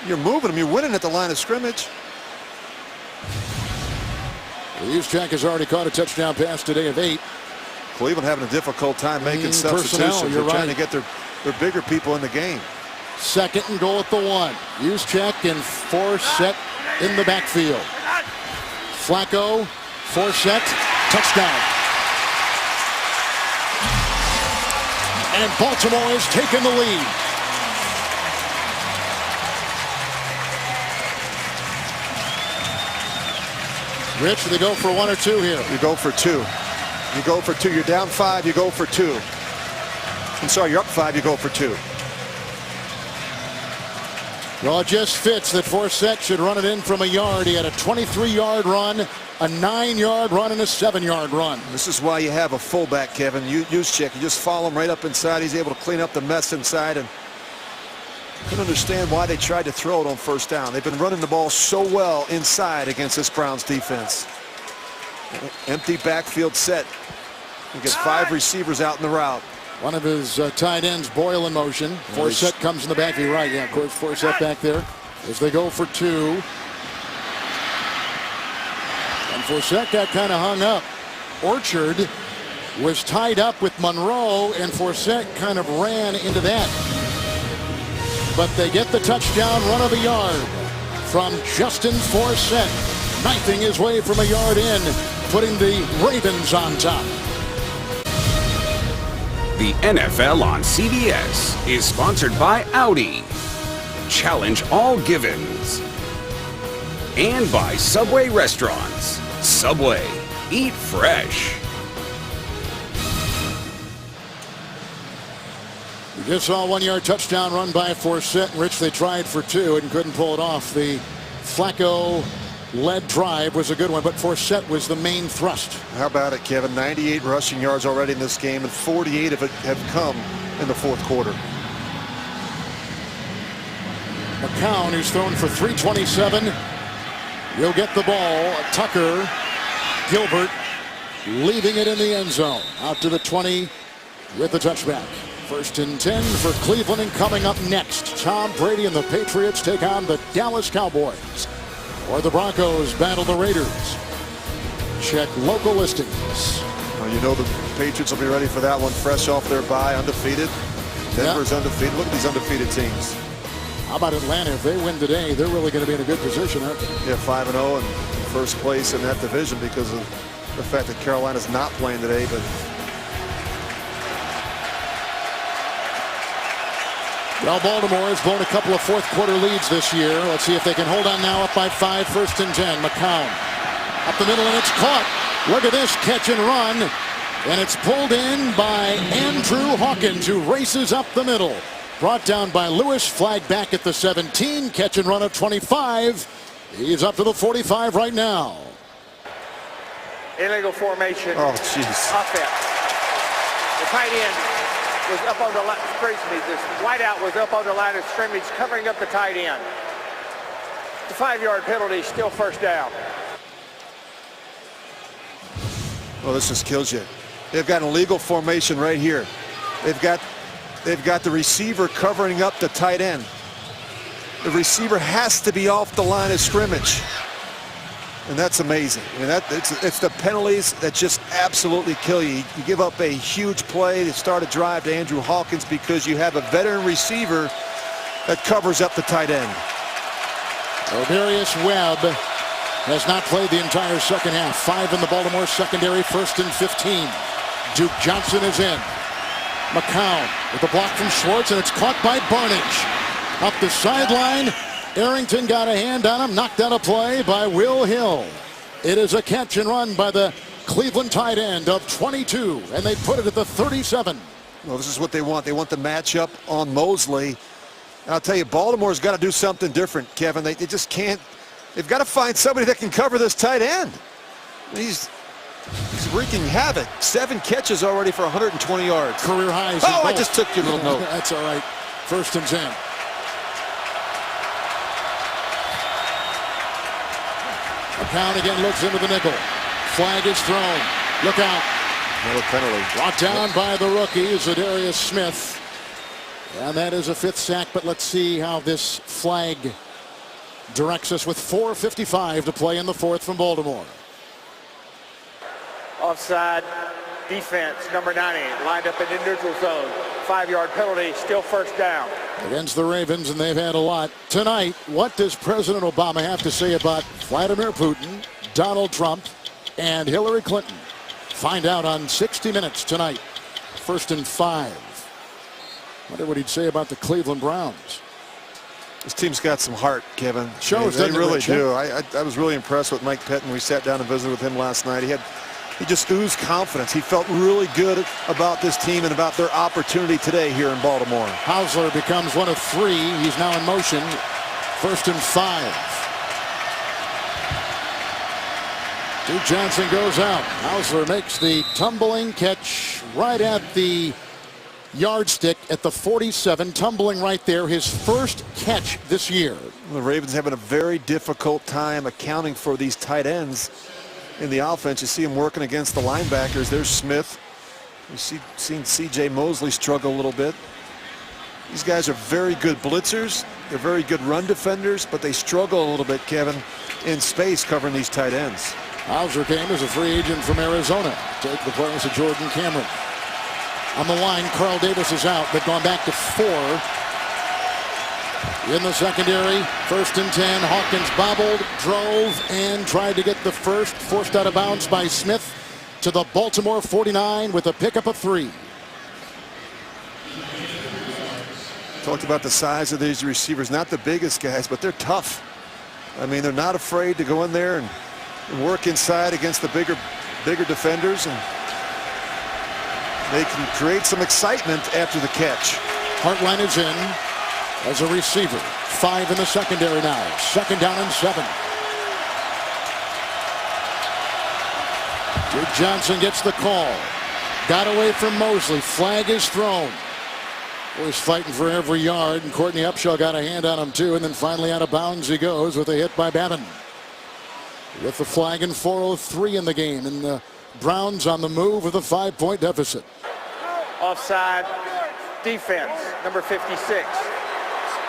You're moving them. You're winning at the line of scrimmage. Juszczyk has already caught a touchdown pass today of 8. Cleveland having a difficult time making personnel, substitutions. you're They're trying right. to get their bigger people in the game. Second and goal at the 1. Juszczyk and Forsett in the backfield. Flacco, Forsett, touchdown. And Baltimore has taken the lead. Rich, they go for 1 or 2 here. You go for 2. You go for 2. You're down 5. You go for 2. I'm sorry, you're up 5. You go for 2. Well, it just fits that Forsett should run it in from a yard. He had a 23-yard run, a 9-yard run, and a 7-yard run. This is why you have a fullback, Kevin. Juszczyk. You just follow him right up inside. He's able to clean up the mess inside. And I can understand why they tried to throw it on first down. They've been running the ball so well inside against this Browns defense. Empty backfield set. He gets 5 receivers out in the route. One of his tight ends, Boyle in motion. Forsett comes in the back. You're right. Yeah, of course, Forsett back there as they go for 2. And Forsett got kind of hung up. Orchard was tied up with Monroe, and Forsett kind of ran into that. But they get the touchdown run of the yard from Justin Forsett, knifing his way from a yard in, putting the Ravens on top. The NFL on CBS is sponsored by Audi. Challenge all givens. And by Subway Restaurants. Subway. Eat fresh. We just saw a 1-yard touchdown run by Forsett. Rich, they tried for 2 and couldn't pull it off. The Flacco-led drive was a good one, but Forsett was the main thrust. How about it, Kevin? 98 rushing yards already in this game, and 48 of it have come in the fourth quarter. McCown, who's thrown for 327, will get the ball. Tucker, Gilbert, leaving it in the end zone. Out to the 20 with the touchback. First and 10 for Cleveland, and coming up next, Tom Brady and the Patriots take on the Dallas Cowboys. Or the Broncos battle the Raiders. Check local listings. Well, you know the Patriots will be ready for that one, fresh off their bye, undefeated. Denver's undefeated. Look at these undefeated teams. How about Atlanta? If they win today, they're really going to be in a good position, aren't they? Yeah, 5-0 and first place in that division because of the fact that Carolina's not playing today. But well, Baltimore has blown a couple of fourth-quarter leads this year. Let's see if they can hold on now, up by 5, first and 10. McCown up the middle, and it's caught. Look at this catch and run. And it's pulled in by Andrew Hawkins, who races up the middle. Brought down by Lewis, flag back at the 17. Catch and run of 25. He's up to the 45 right now. Illegal formation. oh, jeez. Offense. The tight end was up on the line. This wideout was up on the line of scrimmage, covering up the tight end. The 5-yard penalty, still first down. Well, this just kills you. They've got an illegal formation right here. They've got the receiver covering up the tight end. The receiver has to be off the line of scrimmage. And that's amazing. I mean, it's the penalties that just absolutely kill you. You give up a huge play to start a drive to Andrew Hawkins because you have a veteran receiver that covers up the tight end. Darius Webb has not played the entire second half. 5 in the Baltimore secondary, first and 15. Duke Johnson is in. McCown with the block from Schwartz, and it's caught by Barnage. Up the sideline, Arrington got a hand on him, knocked out a play by Will Hill. It is a catch and run by the Cleveland tight end of 22, and they put it at the 37. Well, this is what they want. They want the matchup on Mosley. I'll tell you, Baltimore's got to do something different, Kevin. They just can't. They've got to find somebody that can cover this tight end. He's wreaking havoc. 7 catches already for 120 yards. Career highs. Oh, I just took your little note. That's all right. 1st and 10. McCown again looks into the nickel. Flag is thrown. Look out. Another penalty. Brought down by the rookie, Zadarius Smith. And that is a 5th sack, but let's see how this flag directs us with 4:55 to play in the 4th from Baltimore. Offside defense, number 90, lined up in the neutral zone. 5-yard penalty, still 1st down. Against the Ravens, and they've had a lot. Tonight, what does President Obama have to say about Vladimir Putin, Donald Trump, and Hillary Clinton? Find out on 60 Minutes tonight. 1st and 5. Wonder what he'd say about the Cleveland Browns. This team's got some heart, Kevin. Shows, they doesn't it, really Rich? do. I was really impressed with Mike Pettin. We sat down and visited with him last night. He just oozed confidence. He felt really good about this team and about their opportunity today here in Baltimore. Hausler becomes one of 3. He's now in motion. 1st and 5. Duke Johnson goes out. Hausler makes the tumbling catch right at the yardstick at the 47, tumbling right there, his 1st catch this year. The Ravens having a very difficult time accounting for these tight ends in the offense. You see him working against the linebackers. There's Smith. You've seen C.J. Mosley struggle a little bit. These guys are very good blitzers. They're very good run defenders, but they struggle a little bit, Kevin, in space covering these tight ends. Hausler came as a free agent from Arizona. Take the place of Jordan Cameron. On the line, Carl Davis is out, but gone back to 4. In the secondary, 1st and 10. Hawkins bobbled, drove, and tried to get the first. Forced out of bounds by Smith to the Baltimore 49 with a pickup of 3. Talked about the size of these receivers. Not the biggest guys, but they're tough. I mean, they're not afraid to go in there and work inside against the bigger defenders, and they can create some excitement after the catch. Hartline is in as a receiver. 5 in the secondary now. 2nd down and 7. Duke Johnson gets the call. Got away from Mosley. Flag is thrown. Boys fighting for every yard, and Courtney Upshaw got a hand on him too, and then finally out of bounds he goes with a hit by Babin. With the flag and 4:03 in the game, and the Browns on the move with a 5-point deficit. Offside defense, number 56.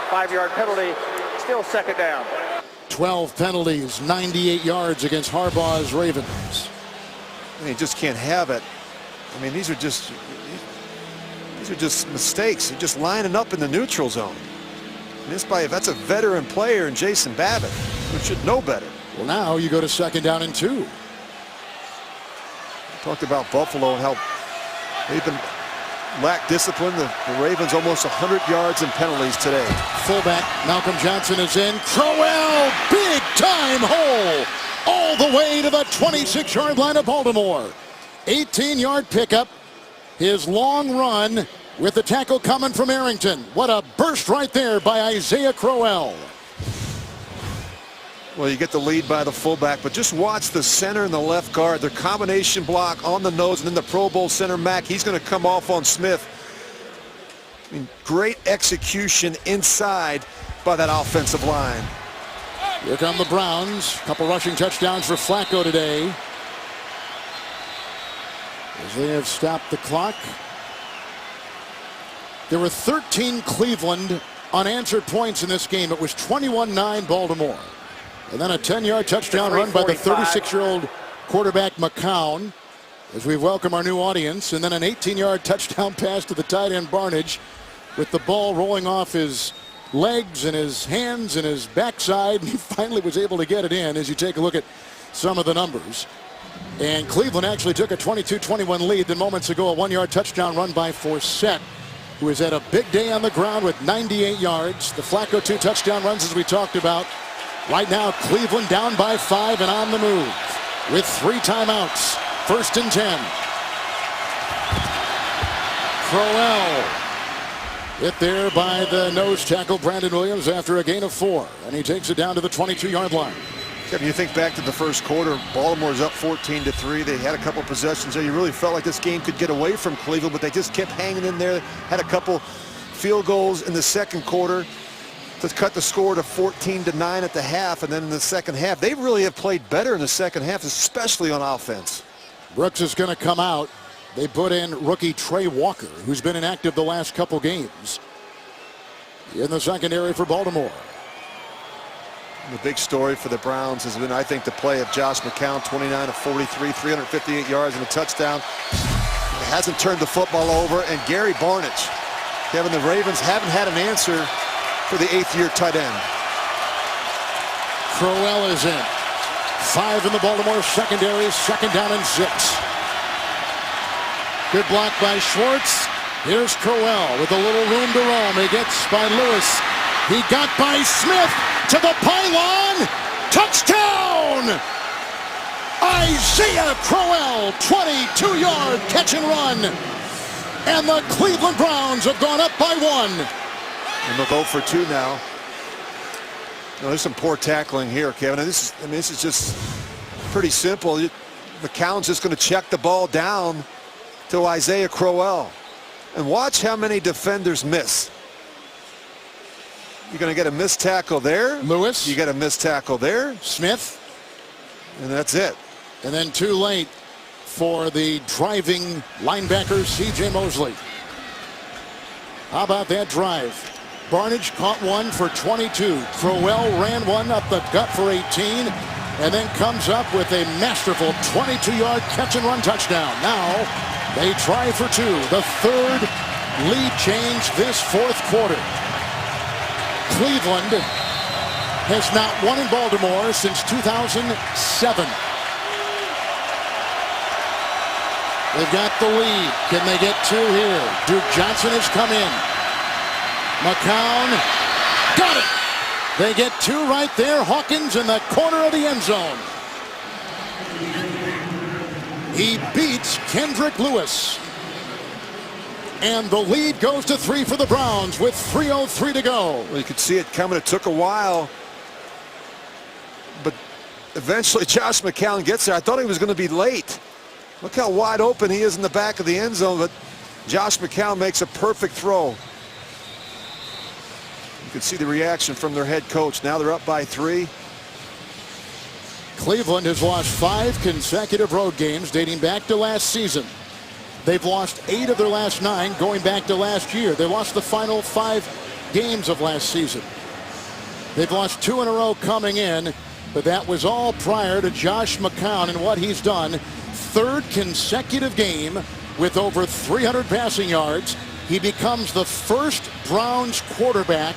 5-yard penalty, still 2nd down. 12 penalties, 98 yards against Harbaugh's Ravens. You just can't have it. I mean, these are just mistakes. They're just lining up in the neutral zone. And that's a veteran player in Jason Babbitt, who should know better. Well, now you go to 2nd down and 2. Talked about Buffalo and how they've been lack discipline. The Ravens almost 100 yards in penalties today. Fullback Malcolm Johnson is in. Crowell, big time hole all the way to the 26-yard line of Baltimore. 18-yard pickup. His long run with the tackle coming from Arrington. What a burst right there by Isaiah Crowell. Well, you get the lead by the fullback, but just watch the center and the left guard. Their combination block on the nose, and then the Pro Bowl center, Mack, he's going to come off on Smith. I mean, great execution inside by that offensive line. Here come the Browns. Couple rushing touchdowns for Flacco today, as they have stopped the clock. There were 13 Cleveland unanswered points in this game. It was 21-9 Baltimore. And then a 10-yard touchdown run by the 36-year-old quarterback McCown, as we welcome our new audience. And then an 18-yard touchdown pass to the tight end Barnage, with the ball rolling off his legs and his hands and his backside. And he finally was able to get it in, as you take a look at some of the numbers. And Cleveland actually took a 22-21 lead. Then moments ago, a 1-yard touchdown run by Forsett, who has had a big day on the ground with 98 yards. The Flacco 2 touchdown runs, as we talked about. Right now, Cleveland down by 5 and on the move with 3 timeouts. 1st and 10. Crowell Hit there by the nose tackle, Brandon Williams, after a gain of 4. And he takes it down to the 22-yard line. Kevin, you think back to the first quarter, Baltimore's up 14-3. They had a couple possessions there. You really felt like this game could get away from Cleveland, but they just kept hanging in there. Had a couple field goals in the second quarter to cut the score to 14-9 at the half. And then in the second half, they really have played better in the second half, especially on offense. Brooks is going to come out. They put in rookie Trey Walker, who's been inactive the last couple games. In the secondary for Baltimore. The big story for the Browns has been, I think, the play of Josh McCown, 29 of 43, 358 yards and a touchdown. He hasn't turned the football over. And Gary Barnidge. Kevin, the Ravens haven't had an answer for the 8th-year tight end. Crowell is in. 5 in the Baltimore secondary, second down and 6. Good block by Schwartz. Here's Crowell with a little room to roam. He gets by Lewis. He got by Smith to the pylon. Touchdown! Isaiah Crowell, 22-yard catch and run. And the Cleveland Browns have gone up by 1. And they'll go for 2 now. No, there's some poor tackling here, Kevin. This is just pretty simple. McCown's just going to check the ball down to Isaiah Crowell. And watch how many defenders miss. You're going to get a missed tackle there. Lewis. You get a missed tackle there. Smith. And that's it. And then too late for the driving linebacker, C.J. Mosley. How about that drive? Barnidge caught one for 22. Crowell ran one up the gut for 18. And then comes up with a masterful 22-yard catch and run touchdown. Now they try for 2. The third lead change this fourth quarter. Cleveland has not won in Baltimore since 2007. They've got the lead. Can they get 2 here? Duke Johnson has come in. McCown got it. They get 2 right there. Hawkins in the corner of the end zone. He beats Kendrick Lewis. And the lead goes to 3 for the Browns with 3:03 to go. Well, you could see it coming. It took a while. But eventually Josh McCown gets there. I thought he was going to be late. Look how wide open he is in the back of the end zone. But Josh McCown makes a perfect throw. You can see the reaction from their head coach. Now they're up by 3. Cleveland has lost 5 consecutive road games dating back to last season. They've lost 8 of their last 9 going back to last year. They lost the final 5 games of last season. They've lost 2 in a row coming in, but that was all prior to Josh McCown and what he's done. 3rd consecutive game with over 300 passing yards. He becomes the first Browns quarterback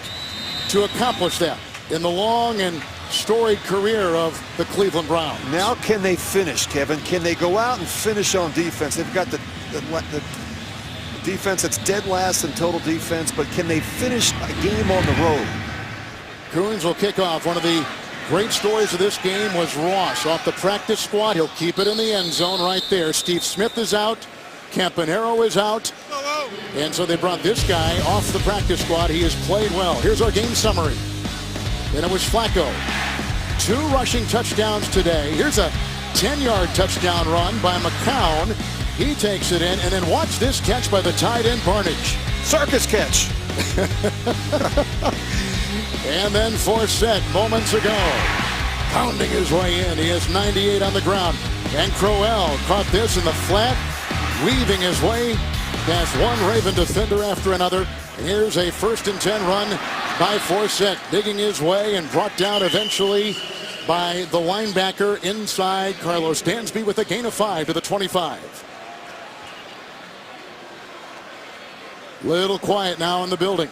to accomplish that in the long and storied career of the Cleveland Browns. Now can they finish, Kevin? Can they go out and finish on defense? They've got the defense that's dead last in total defense, but can they finish a game on the road? Coons will kick off. One of the great stories of this game was Ross off the practice squad. He'll keep it in the end zone right there. Steve Smith is out. Campanaro is out. And so they brought this guy off the practice squad. He has played well. Here's our game summary. And it was Flacco. 2 rushing touchdowns today. Here's a 10-yard touchdown run by McCown. He takes it in. And then watch this catch by the tight end, Barnidge. Circus catch. And then Forsett moments ago. Pounding his way in. He has 98 on the ground. And Crowell caught this in the flat, weaving his way past one Raven defender after another. And here's a 1st and 10 run by Forsett, digging his way and brought down eventually by the linebacker inside Carlos Dansby with a gain of 5 to the 25. Little quiet now in the building.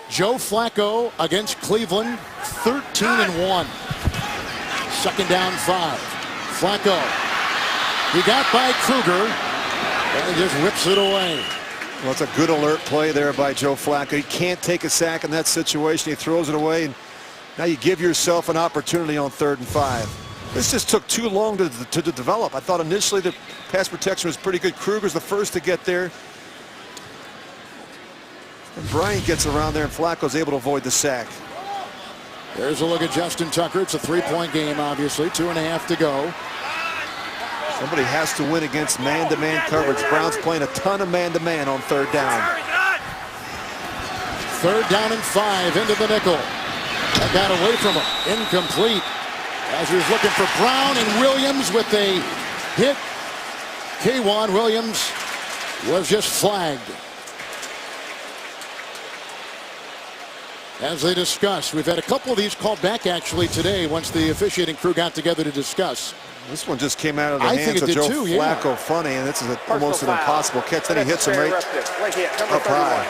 Joe Flacco against Cleveland, 13-1. 2nd down 5. Flacco. He got by Kruger and he just rips it away. Well, it's a good alert play there by Joe Flacco. He can't take a sack in that situation. He throws it away, and now you give yourself an opportunity on 3rd and 5. This just took too long to develop. I thought initially the pass protection was pretty good. Kruger's the first to get there. And Bryant gets around there, and Flacco's able to avoid the sack. There's a look at Justin Tucker. It's a 3-point game, obviously. 2.5 to go. Somebody has to win against man-to-man coverage. Browns playing a ton of man-to-man on third down. 3rd down and 5 into the nickel. That got away from him. Incomplete. As he was looking for Brown, and Williams with a hit. K'Wan Williams was just flagged. As they discuss, we've had a couple of these called back actually today once the officiating crew got together to discuss. This one just came out of the hands of Joe Flacco funny, and this is almost an impossible catch. Then he hits him right up high.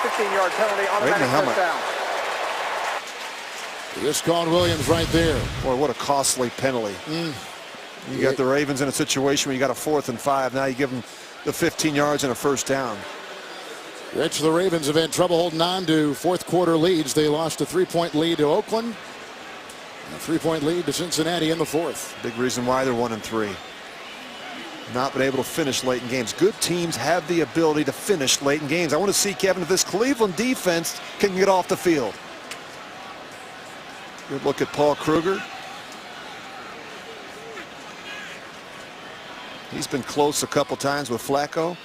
15-yard penalty on right in the helmet. Just called Williams right there. Boy, what a costly penalty. You got the Ravens in a situation where you got a 4th and 5. Now you give them the 15 yards and a 1st down. Rich, the Ravens have had trouble holding on to 4th quarter leads. They lost a 3-point lead to Oakland. A 3-point lead to Cincinnati in the 4th. Big reason why they're 1-3. Not been able to finish late in games. Good teams have the ability to finish late in games. I want to see, Kevin, if this Cleveland defense can get off the field. Good look at Paul Kruger. He's been close a couple times with Flacco.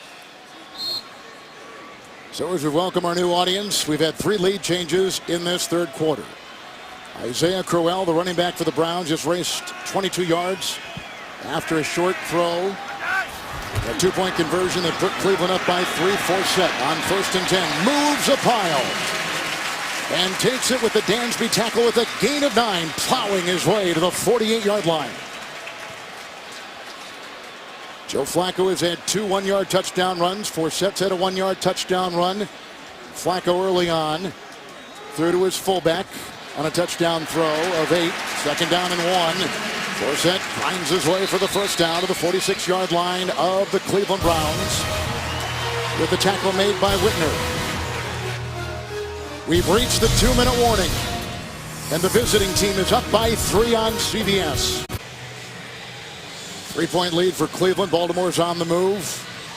So as we welcome our new audience, we've had 3 lead changes in this 3rd quarter. Isaiah Crowell, the running back for the Browns, just raced 22 yards after a short throw. A 2-point conversion that put Cleveland up by 3. Forsett on 1st and 10 moves a pile and takes it with the Dansby tackle with a gain of 9, plowing his way to the 48-yard line. Joe Flacco has had 2 1-yard touchdown runs. Forsett's had a 1-yard touchdown run. Flacco early on threw to his fullback on a touchdown throw of 8. 2nd down and 1. Forsett finds his way for the 1st down to the 46-yard line of the Cleveland Browns with the tackle made by Whitner. We've reached the 2-minute warning, and the visiting team is up by 3 on CBS. 3-point lead for Cleveland. Baltimore's on the move.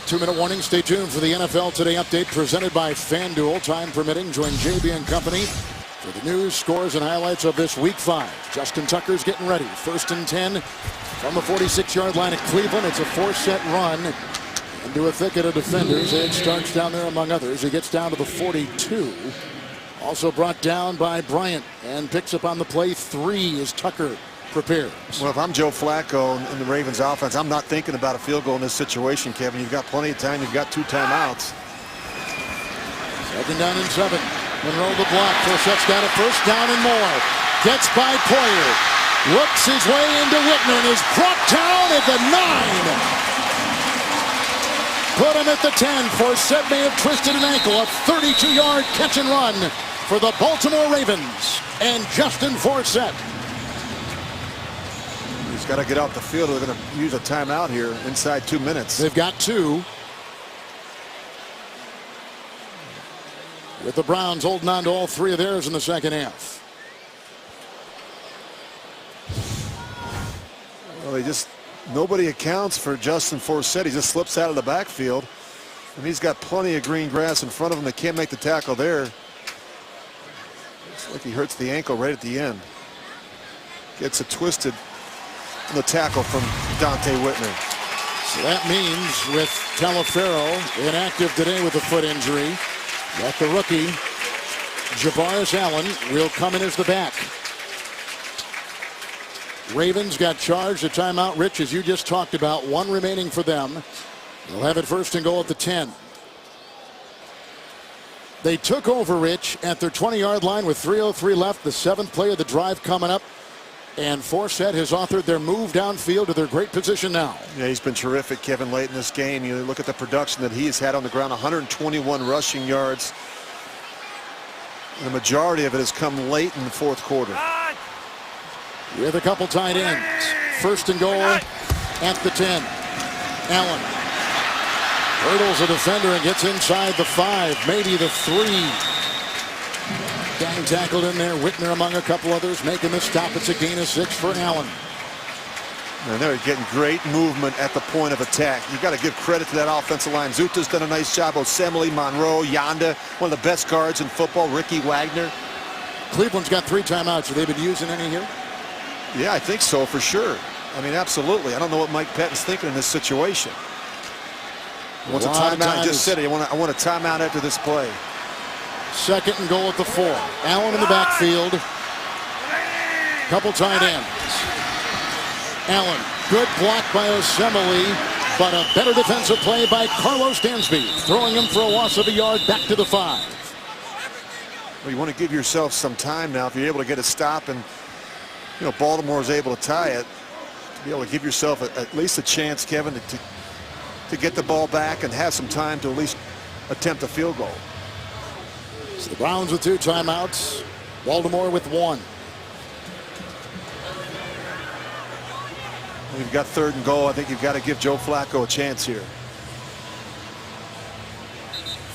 2-minute warning. Stay tuned for the NFL Today update presented by FanDuel. Time permitting, join JB and company for the news, scores, and highlights of this Week 5. Justin Tucker's getting ready. 1st and 10 from the 46-yard line at Cleveland. It's a Forsett run into a thicket of defenders. Ed Starks down there among others. He gets down to the 42. Also brought down by Bryant and picks up on the play 3 as Tucker prepares. Well, if I'm Joe Flacco in the Ravens offense, I'm not thinking about a field goal in this situation, Kevin. You've got plenty of time. You've got 2 timeouts. 2nd down and 7. Monroe the block. Forsett's got a 1st down and more. Gets by Poyer. Looks his way into Whitner and is brought down at the 9. Put him at the 10. Forsett may have twisted an ankle. A 32-yard catch and run for the Baltimore Ravens and Justin Forsett. He's got to get off the field. They're going to use a timeout here inside 2 minutes. They've got 2. With the Browns holding on to all 3 of theirs in the 2nd half. Well, nobody accounts for Justin Forsett. He just slips out of the backfield. And he's got plenty of green grass in front of him. They can't make the tackle there. Looks like he hurts the ankle right at the end. Gets it twisted. The tackle from Dante Whitner. So that means with Talafero inactive today with a foot injury, that the rookie Javaris Allen will come in as the back. Ravens got charged a timeout, Rich, as you just talked about. 1 remaining for them. They'll have it 1st and goal at the 10. They took over, Rich, at their 20-yard line with 3:03 left. The 7th play of the drive coming up. And Forsett has authored their move downfield to their great position now. Yeah, he's been terrific, Kevin, late in this game. You look at the production that he has had on the ground, 121 rushing yards. The majority of it has come late in the 4th quarter. With a couple tight ends. 1st and goal at the 10. Allen hurdles a defender and gets inside the 5, maybe the 3. Gang tackled in there. Whitner among a couple others making the stop. It's a gain of 6 for Allen. And they're getting great movement at the point of attack. You've got to give credit to that offensive line. Zuta's done a nice job. Osemele, Monroe, Yanda, one of the best guards in football. Ricky Wagner. Cleveland's got 3 timeouts. Have they been using any here? Yeah, I think so, for sure. I mean, absolutely. I don't know what Mike Pettin's thinking in this situation. He wants a timeout. He just said it. I want a timeout after this play. 2nd and goal at the 4. Allen in the backfield. Couple tight ends. Allen, good block by Osemele, but a better defensive play by Carlos Dansby, throwing him for a loss of a yard back to the 5. Well, you want to give yourself some time now. If you're able to get a stop and, you know, Baltimore is able to tie it, to be able to give yourself at least a chance, Kevin, to get the ball back and have some time to at least attempt a field goal. So the Browns with 2 timeouts, Baltimore with 1. You've got 3rd and goal. I think you've got to give Joe Flacco a chance here.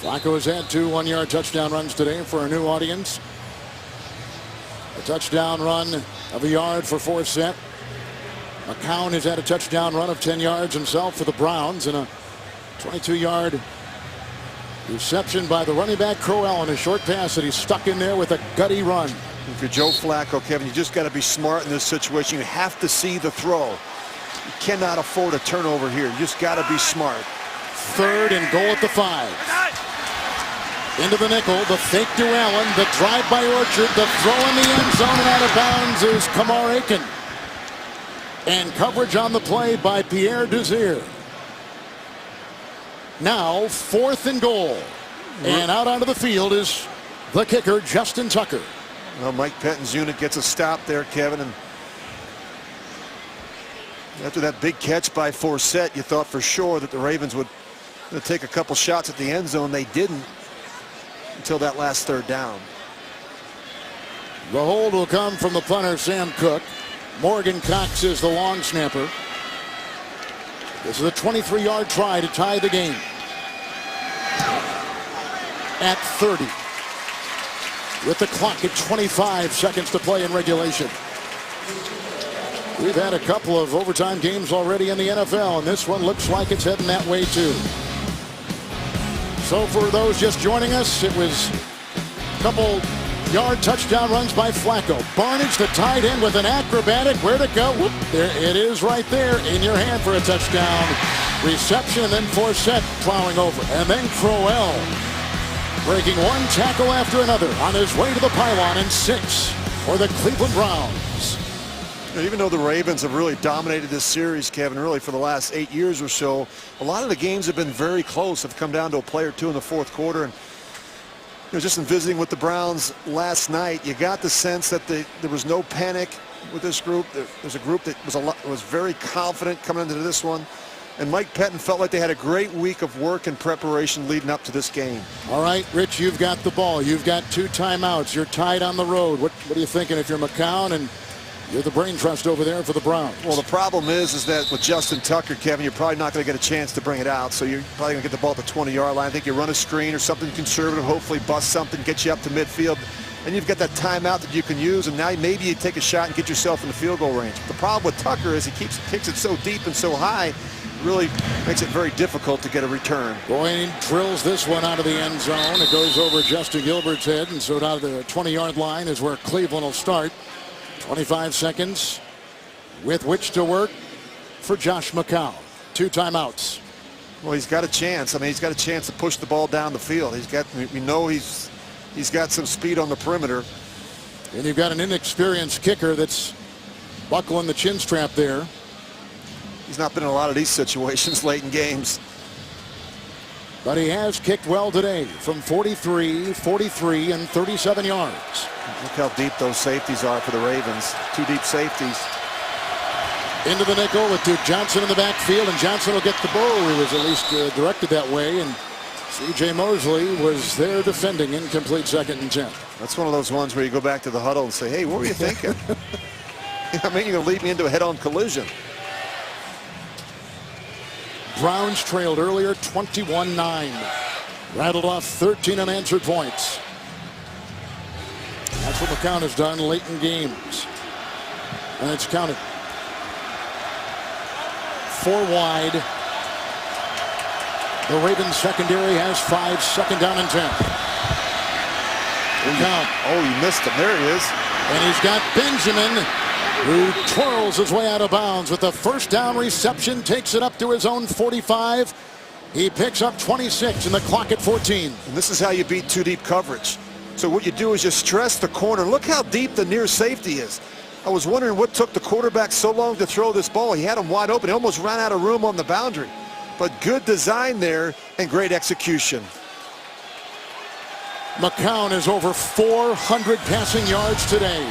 Flacco has had 2 one-yard touchdown runs today for a new audience. A touchdown run of a yard for Forsett. McCown has had a touchdown run of 10 yards himself for the Browns, and a 22-yard reception by the running back Crowell on a short pass that he stuck in there with a gutty run. If you're Joe Flacco, Kevin, you just got to be smart in this situation. You have to see the throw. You cannot afford a turnover here. You just got to be smart. 3rd and goal at the 5. Into the nickel, the fake to Allen, the drive by Orchard, the throw in the end zone, and out of bounds is Kamar Aiken. And coverage on the play by Pierre Desir. Now 4th and goal. And out onto the field is the kicker, Justin Tucker. Well, Mike Pettin's unit gets a stop there, Kevin. And after that big catch by Forsett, you thought for sure that the Ravens would take a couple shots at the end zone. They didn't until that last 3rd down. The hold will come from the punter, Sam Cook. Morgan Cox is the long snapper. This is a 23-yard try to tie the game. At 30. With the clock at 25 seconds to play in regulation. We've had a couple of overtime games already in the NFL, and this one looks like it's heading that way too. So for those just joining us, it was a couple yard touchdown runs by Flacco. Barnage, the tight end, with an acrobatic. Where to go? Whoop, there it is right there in your hand for a touchdown. Reception, and then Forsett plowing over. And then Crowell breaking one tackle after another on his way to the pylon, and 6 for the Cleveland Browns. Even though the Ravens have really dominated this series, Kevin, really for the last 8 years or so, a lot of the games have been very close, have come down to a play or two in the 4th quarter. And just in visiting with the Browns last night, you got the sense that there was no panic with this group. There's a group that was very confident coming into this one. And Mike Pettin felt like they had a great week of work and preparation leading up to this game. All right, Rich, you've got the ball. You've got 2 timeouts. You're tied on the road. What are you thinking if you're McCown and you're the brain trust over there for the Browns? Well, the problem is that with Justin Tucker, Kevin, you're probably not going to get a chance to bring it out. So you're probably going to get the ball at the 20-yard line. I think you run a screen or something conservative, hopefully bust something, get you up to midfield. And you've got that timeout that you can use, and now maybe you take a shot and get yourself in the field goal range. The problem with Tucker is he kicks it so deep and so high, really makes it very difficult to get a return. Boyne drills this one out of the end zone. It goes over Justin Gilbert's head, and so out of the 20-yard line is where Cleveland will start. 25 seconds with which to work for Josh McCown. 2 timeouts. Well, he's got a chance. I mean, he's got a chance to push the ball down the field. We know he's got some speed on the perimeter. And you've got an inexperienced kicker that's buckling the chin strap there. He's not been in a lot of these situations late in games. But he has kicked well today from 43, 43, and 37 yards. Look how deep those safeties are for the Ravens. 2 deep safeties. Into the nickel with Duke Johnson in the backfield, and Johnson will get the ball. He was at least directed that way, and C.J. Mosley was there defending. Incomplete, 2nd and 10. That's one of those ones where you go back to the huddle and say, hey, what were you thinking? I mean, you're going to lead me into a head-on collision. Browns trailed earlier 21-9. Rattled off 13 unanswered points. That's what McCown has done late in games. And it's counted. 4 wide. The Ravens secondary has 5, 2nd down and 10. Count. Oh, he missed him. There he is. And he's got Benjamin, who twirls his way out of bounds with a 1st down reception, takes it up to his own 45. He picks up 26 and the clock at 14. And this is how you beat 2 deep coverage. So what you do is you stress the corner. Look how deep the near safety is. I was wondering what took the quarterback so long to throw this ball. He had him wide open. He almost ran out of room on the boundary. But good design there and great execution. McCown is over 400 passing yards today.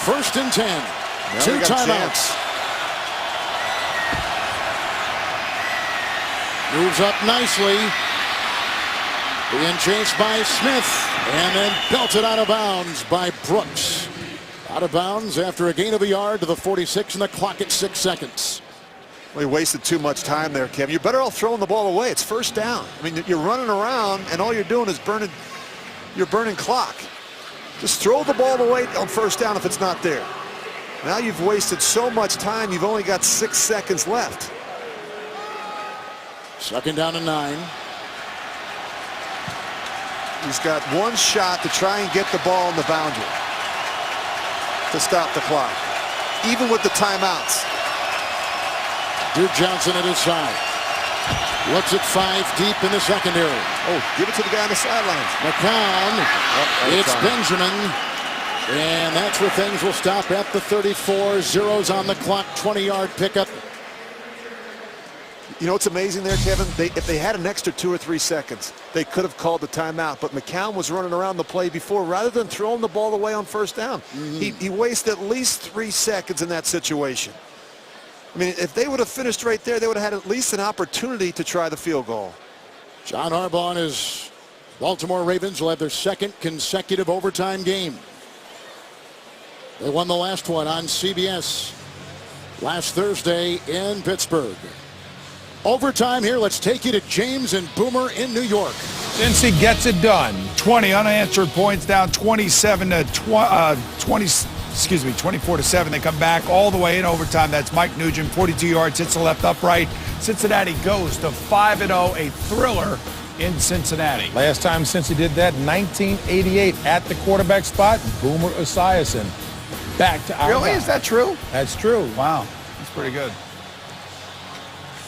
1st and 10. Now 2 we got a timeouts. Moves up nicely. Being chased by Smith. And then belted out of bounds by Brooks. Out of bounds after a gain of a yard to the 46 and the clock at 6 seconds. Well, he wasted too much time there, Kevin. You're better off throwing the ball away. It's 1st down. I mean, you're running around and all you're doing is burning clock. Just throw the ball away on 1st down if it's not there. Now you've wasted so much time. You've only got 6 seconds left. 2nd down and 9. He's got 1 shot to try and get the ball on the boundary to stop the clock, even with the timeouts. Duke Johnson at his side. Looks at 5 deep in the secondary. Oh, give it to the guy on the sidelines. McCown. It's Benjamin. And that's where things will stop at the 34. Zeros on the clock. 20-yard pickup. You know what's amazing there, Kevin? If they had an extra 2 or 3 seconds, they could have called the timeout. But McCown was running around the play before. Rather than throwing the ball away on 1st down, he wasted at least 3 seconds in that situation. I mean, if they would have finished right there, they would have had at least an opportunity to try the field goal. John Harbaugh and his Baltimore Ravens will have their 2nd consecutive overtime game. They won the last one on CBS last Thursday in Pittsburgh. Overtime here. Let's take you to James and Boomer in New York. Cincy gets it done. 20 unanswered points, down 24-7. They come back all the way in overtime. That's Mike Nugent, 42 yards, hits the left upright. Cincinnati goes to 5-0, a thriller in Cincinnati. Last time Cincy did that, 1988, at the quarterback spot, Boomer Esiason. Back to our Really? guy. Is that true? That's true. Wow, that's pretty good.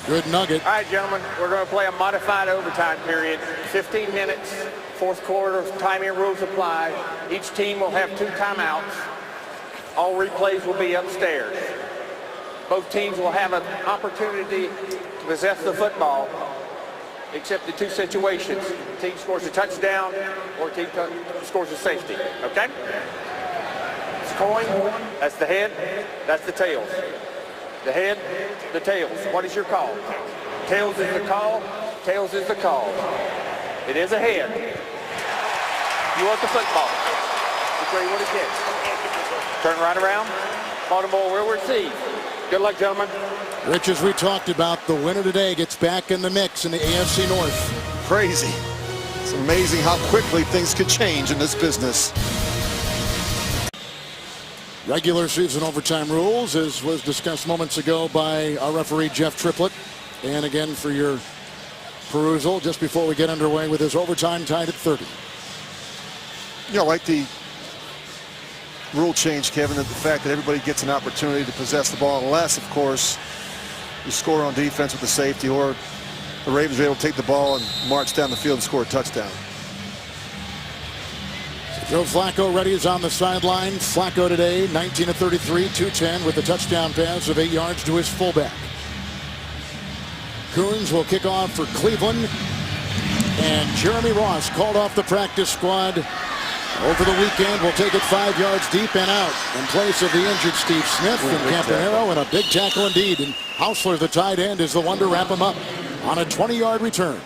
Good nugget. All right, gentlemen, we're going to play a modified overtime period. 15 minutes, 4th quarter, timing rules apply. Each team will have 2 timeouts. All replays will be upstairs. Both teams will have an opportunity to possess the football, except in 2 situations. Team scores a touchdown or team scores a safety, okay? It's coin, that's the head, that's the tails. The head, the tails. What is your call? Tails is the call, tails is the call. It is a head. You want the football. Which way you want to kick? Turn right around. Baltimore will receive. Good luck, gentlemen. Rich, as we talked about, the winner today gets back in the mix in the AFC North. Crazy. It's amazing how quickly things could change in this business. Regular season overtime rules, as was discussed moments ago by our referee, Jeff Triplett. And again, for your perusal, just before we get underway with this overtime tied at 30. You know, like the rule change, Kevin, that the fact that everybody gets an opportunity to possess the ball, unless, of course, you score on defense with the safety, or the Ravens are able to take the ball and march down the field and score a touchdown. Joe Flacco ready is on the sideline. Flacco today, 19 of 33, 210 with a touchdown pass of 8 yards to his fullback. Coons will kick off for Cleveland. And Jeremy Ross called off the practice squad over the weekend. Will take it 5 yards deep and out in place of the injured Steve Smith and Campanaro, and a big tackle indeed. And Hausler, the tight end, is the one to wrap him up on a 20-yard return.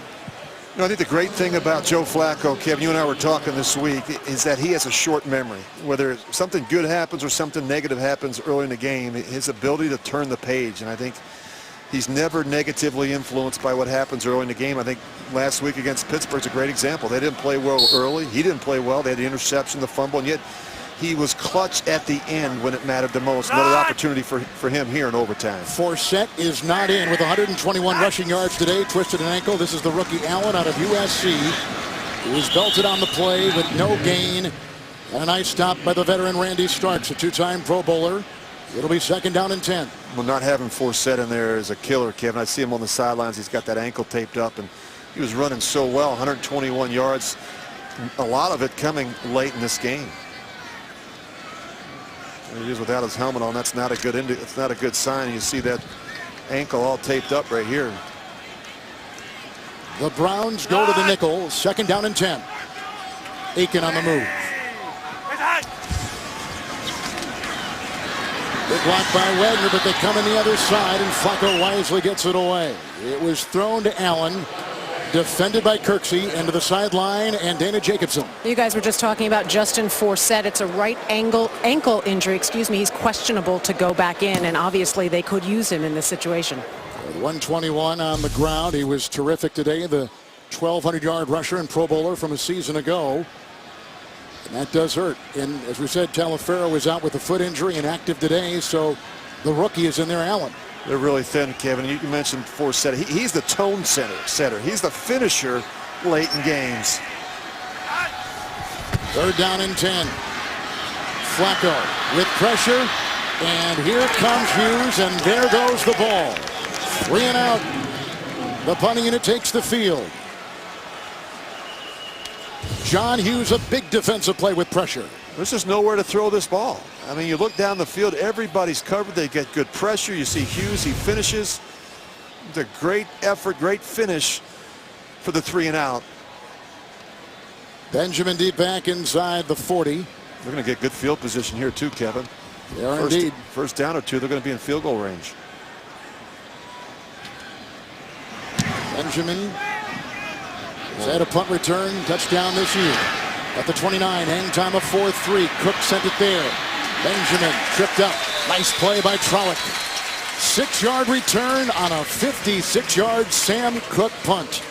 You know, I think the great thing about Joe Flacco, Kevin, you and I were talking this week, is that he has a short memory. Whether something good happens or something negative happens early in the game, his ability to turn the page. And I think he's never negatively influenced by what happens early in the game. I think last week against Pittsburgh's a great example. They didn't play well early. He didn't play well. They had the interception, the fumble, and yet he was clutch at the end when it mattered the most. Another opportunity for him here in overtime. Forsett is not in with 121 rushing yards today. Twisted an ankle. This is the rookie Allen out of USC. He was belted on the play with no gain. And a nice stop by the veteran Randy Starks, a two-time Pro Bowler. It'll be 2nd down and 10. Well, not having Forsett in there is a killer, Kevin. I see him on the sidelines. He's got that ankle taped up, and he was running so well, 121 yards. A lot of it coming late in this game. He is without his helmet on. That's not a good it's not a good sign. You see that ankle all taped up right here. The Browns go to the nickel. 2nd down and 10. Aiken on the move. Big block by Wagner, but they come in the other side, and Flacco wisely gets it away. It was thrown to Allen. Defended by Kirksey, into the sideline, and Dana Jacobson. You guys were just talking about Justin Forsett. It's a right ankle injury. Excuse me. He's questionable to go back in, and obviously they could use him in this situation. 121 on the ground. He was terrific today. The 1,200-yard rusher and Pro Bowler from a season ago. And that does hurt. And as we said, Talaferro is out with a foot injury and active today, so the rookie is in there, Allen. They're really thin, Kevin. You mentioned Forsett. He's the tone setter. He's the finisher late in games. 3rd down and 10. Flacco with pressure. And here comes Hughes, and there goes the ball. 3 and out. The punting unit takes the field. John Hughes, a big defensive play with pressure. There's just nowhere to throw this ball. I mean, you look down the field, everybody's covered. They get good pressure. You see Hughes, he finishes. It's a great effort, great finish for the 3 and out. Benjamin deep back inside the 40. They're going to get good field position here too, Kevin. They are indeed. First down or 2, they're going to be in field goal range. Benjamin has had a punt return touchdown this year. At the 29, hang time of 4-3. Cook sent it there. Benjamin tripped up. Nice play by Trolloc. 6-yard return on a 56-yard Sam Cook punt.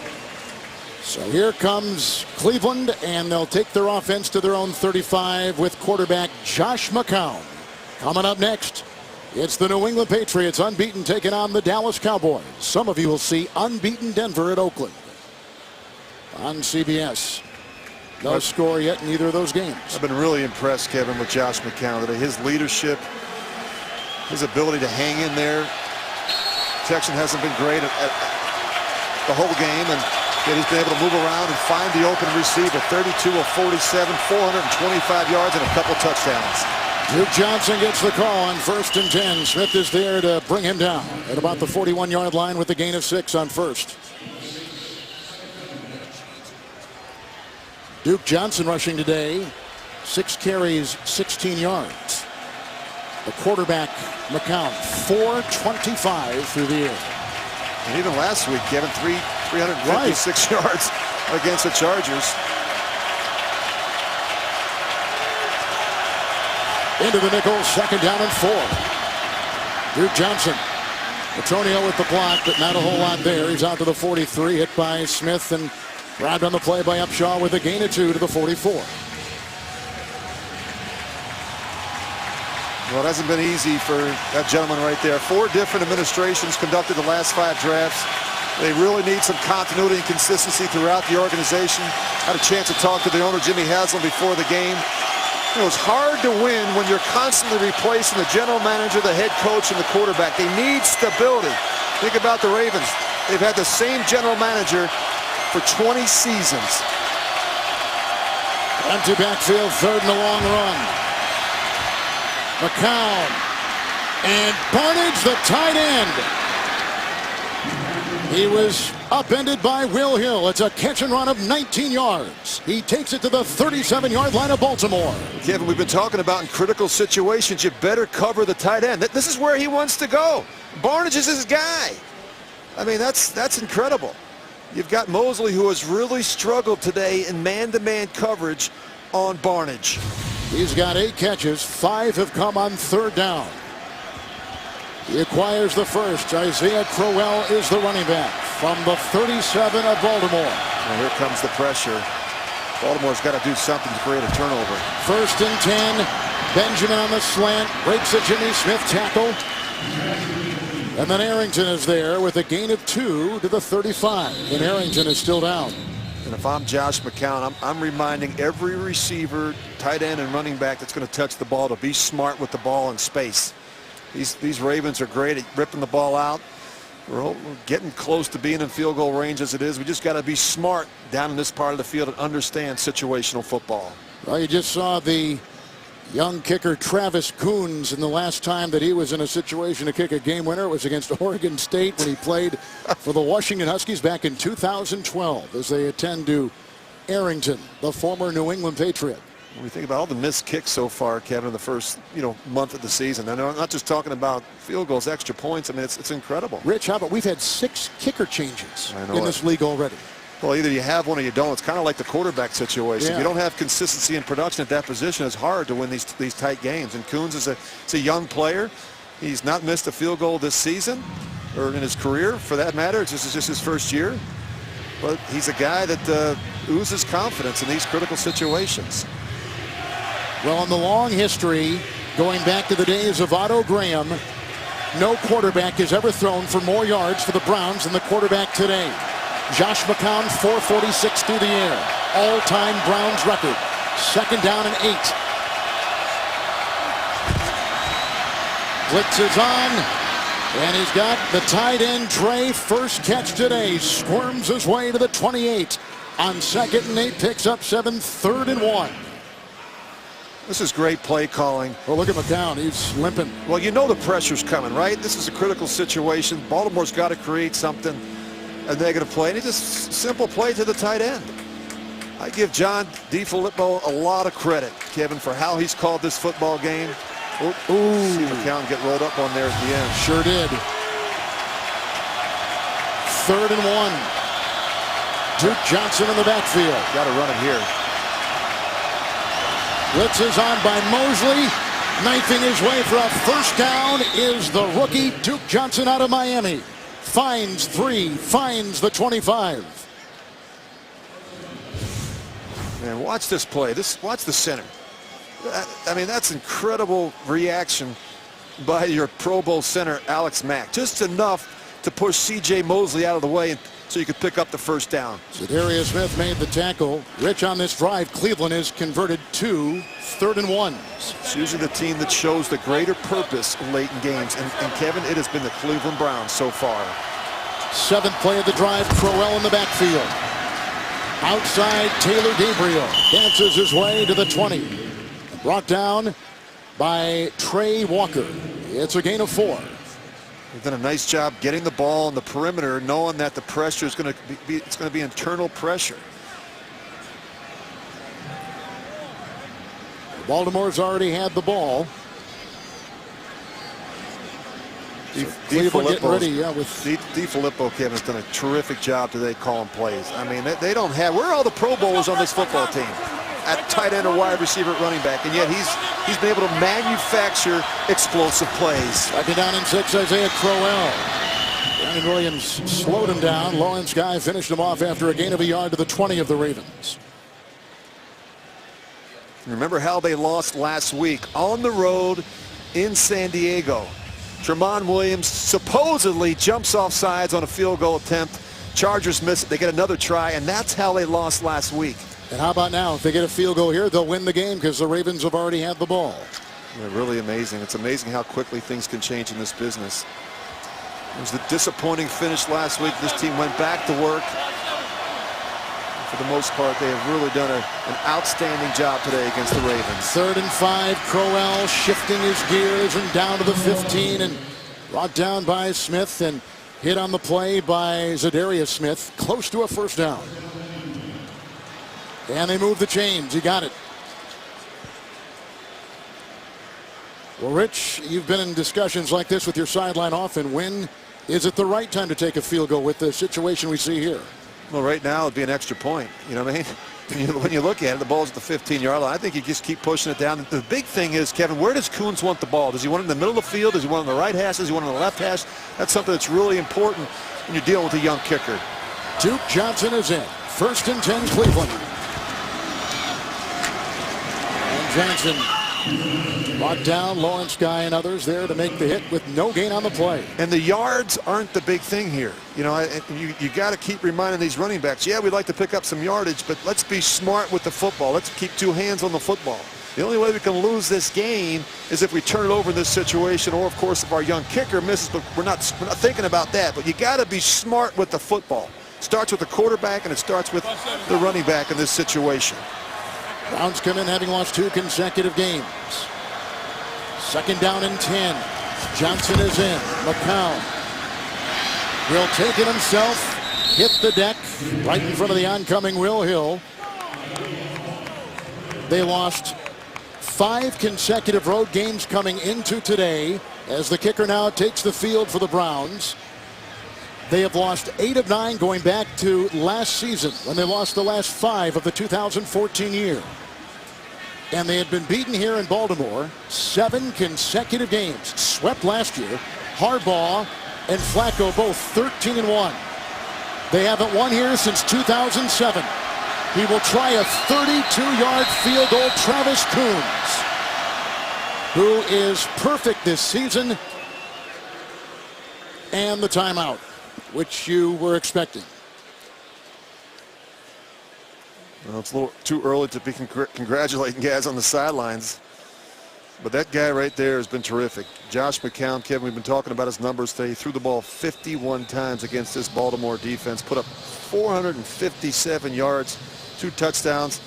So here comes Cleveland, and they'll take their offense to their own 35 with quarterback Josh McCown. Coming up next, it's the New England Patriots, unbeaten, taking on the Dallas Cowboys. Some of you will see unbeaten Denver at Oakland on CBS. No score yet in either of those games. I've been really impressed, Kevin, with Josh McCown today. His leadership, his ability to hang in there. Protection hasn't been great at the whole game, and yet he's been able to move around and find the open receiver. 32 of 47, 425 yards, and a couple touchdowns. Duke Johnson gets the call on 1st and 10. Smith is there to bring him down at about the 41-yard line with a gain of 6 on 1st. Duke Johnson rushing today, 6 carries, 16 yards. The quarterback, McCown, 425 through the air. And even last week, Kevin, 356 yards against the Chargers. Into the nickel, 2nd down and 4. Duke Johnson. Antonio with the block, but not a whole lot there. He's out to the 43, hit by Smith, and grabbed on the play by Upshaw with a gain of 2 to the 44. Well, it hasn't been easy for that gentleman right there. 4 different administrations conducted the last 5 drafts. They really need some continuity and consistency throughout the organization. Had a chance to talk to the owner, Jimmy Haslam, before the game. You know, it's hard to win when you're constantly replacing the general manager, the head coach, and the quarterback. They need stability. Think about the Ravens. They've had the same general manager for 20 seasons. Empty backfield, 3rd and a long run. McCown and Barnage, the tight end. He was upended by Will Hill. It's a catch and run of 19 yards. He takes it to the 37-yard line of Baltimore. Kevin, we've been talking about in critical situations, you better cover the tight end. This is where he wants to go. Barnage is his guy. I mean, that's incredible. You've got Mosley, who has really struggled today in man-to-man coverage on Barnage. He's got 8 catches. 5 have come on 3rd down. He acquires the first. Isaiah Crowell is the running back from the 37 of Baltimore. Well, here comes the pressure. Baltimore's got to do something to create a turnover. 1st and 10. Benjamin on the slant. Breaks a Jimmy Smith tackle. And then Arrington is there with a gain of 2 to the 35. And Arrington is still down. And if I'm Josh McCown, I'm reminding every receiver, tight end, and running back that's going to touch the ball to be smart with the ball in space. These Ravens are great at ripping the ball out. We're getting close to being in field goal range as it is. We just got to be smart down in this part of the field and understand situational football. Well, you just saw the young kicker Travis Coons, and the last time that he was in a situation to kick a game winner was against Oregon State when he played for the Washington Huskies back in 2012 as they attend to Arrington, the former New England Patriot. When we think about all the missed kicks so far, Kevin, in the first month of the season, and I'm not just talking about field goals, extra points. I mean, it's incredible. Rich, how about we've had 6 kicker changes in this league already? Well, either you have one or you don't. It's kind of like the quarterback situation. Yeah. If you don't have consistency in production at that position, it's hard to win these tight games. And Coons is a young player. He's not missed a field goal this season or in his career, for that matter. It's just his first year. But he's a guy that oozes confidence in these critical situations. Well, in the long history, going back to the days of Otto Graham, no quarterback has ever thrown for more yards for the Browns than the quarterback today. Josh McCown, 446 through the air. All-time Browns record. 2nd down and 8. Blitz is on. And he's got the tight end, Trey. First catch today. Squirms his way to the 28. On 2nd and 8, picks up 7. 3rd and 1. This is great play calling. Well, look at McCown. He's limping. Well, you know the pressure's coming, right? This is a critical situation. Baltimore's got to create something. A negative play, and it's just simple play to the tight end. I give John DeFilippo a lot of credit, Kevin, for how he's called this football game. Ooh. See McCown get rolled up on there at the end. Sure did. 3rd and 1. Duke Johnson in the backfield. Got to run it here. Blitz is on by Mosley. Knifing his way for a first down is the rookie Duke Johnson out of Miami. Finds 3, finds the 25. Man, watch this play. Watch the center. I mean, that's incredible reaction by your Pro Bowl center, Alex Mack. Just enough to push C.J. Mosley out of the way so you could pick up the first down. Zadarius Smith made the tackle. Rich, on this drive, Cleveland is converted to 3rd and 1. It's usually the team that shows the greater purpose in late in games. And Kevin, it has been the Cleveland Browns so far. 7th play of the drive, Crowell in the backfield. Outside, Taylor Gabriel dances his way to the 20. Brought down by Trey Walker. It's a gain of 4. They've done a nice job getting the ball on the perimeter, knowing that the pressure is going to be internal pressure. Baltimore's already had the ball. Cleveland getting ready, with DeFilippo, Kevin, has done a terrific job today calling plays. I mean, they don't have. Where are all the Pro Bowlers on this football team? At tight end or wide receiver, running back, and yet he's been able to manufacture explosive plays. 2nd down and 6, Isaiah Crowell. Brandon Williams slowed him down. Lawrence Guy finished him off after a gain of a yard to the 20 of the Ravens. Remember how they lost last week on the road in San Diego. Tramon Williams supposedly jumps off sides on a field goal attempt. Chargers miss it. They get another try, and that's how they lost last week. And how about now? If they get a field goal here, they'll win the game because the Ravens have already had the ball. They're really amazing. It's amazing how quickly things can change in this business. It was a disappointing finish last week. This team went back to work. For the most part, they have really done an outstanding job today against the Ravens. 3rd and 5, Crowell shifting his gears and down to the 15 and brought down by Smith and hit on the play by Zadarius Smith. Close to a first down. And they move the chains. He got it. Well, Rich, you've been in discussions like this with your sideline often. When is it the right time to take a field goal with the situation we see here? Well, right now it'd be an extra point. You know what I mean? When you look at it, the ball's at the 15-yard line. I think you just keep pushing it down. The big thing is, Kevin, where does Coons want the ball? Does he want it in the middle of the field? Does he want it on the right hash? Does he want it on the left hash? That's something that's really important when you're dealing with a young kicker. Duke Johnson is in. 1st and 10, Cleveland. Johnson brought down. Lawrence Guy and others there to make the hit with no gain on the play. And the yards aren't the big thing here. You know, you got to keep reminding these running backs, yeah, we'd like to pick up some yardage, but let's be smart with the football. Let's keep two hands on the football. The only way we can lose this game is if we turn it over in this situation, or of course if our young kicker misses, but we're not thinking about that. But you got to be smart with the football. It starts with the quarterback and it starts with the running back in this situation. Browns come in having lost 2 consecutive games. 2nd down and 10. Johnson is in. McCown will take it himself. Hit the deck right in front of the oncoming Will Hill. They lost 5 consecutive road games coming into today as the kicker now takes the field for the Browns. They have lost 8 of 9 going back to last season when they lost the last 5 of the 2014 year. And they had been beaten here in Baltimore 7 consecutive games. Swept last year. Harbaugh and Flacco both 13-1. They haven't won here since 2007. He will try a 32-yard field goal. Travis Coons, who is perfect this season, and the timeout, which you were expecting. Well, it's a little too early to be congratulating guys on the sidelines. But that guy right there has been terrific. Josh McCown, Kevin, we've been talking about his numbers today. He threw the ball 51 times against this Baltimore defense. Put up 457 yards, 2 touchdowns.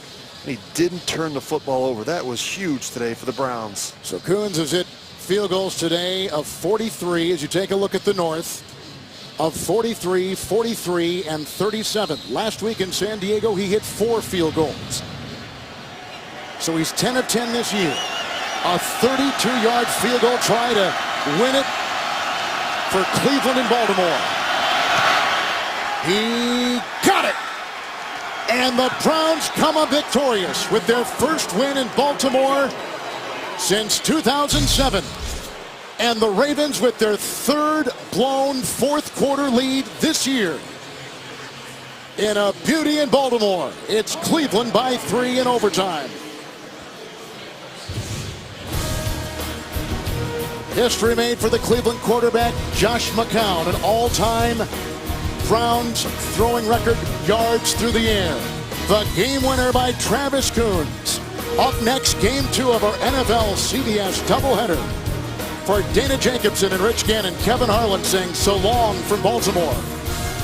And he didn't turn the football over. That was huge today for the Browns. So Coons has hit field goals today of 43 as you take a look at the North. Of 43, 43, and 37. Last week in San Diego, he hit 4 field goals. So he's 10 of 10 this year. A 32-yard field goal try to win it for Cleveland and Baltimore. He got it. And the Browns come up victorious with their first win in Baltimore since 2007. And the Ravens with their 3rd blown 4th quarter lead this year. In a beauty in Baltimore, it's Cleveland by 3 in overtime. History made for the Cleveland quarterback, Josh McCown, an all-time Browns throwing record yards through the air. The game winner by Travis Coons. Up next, game 2 of our NFL CBS doubleheader. For Dana Jacobson and Rich Gannon, Kevin Harlan saying so long from Baltimore.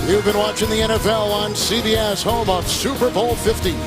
You've been watching the NFL on CBS, home of Super Bowl 50.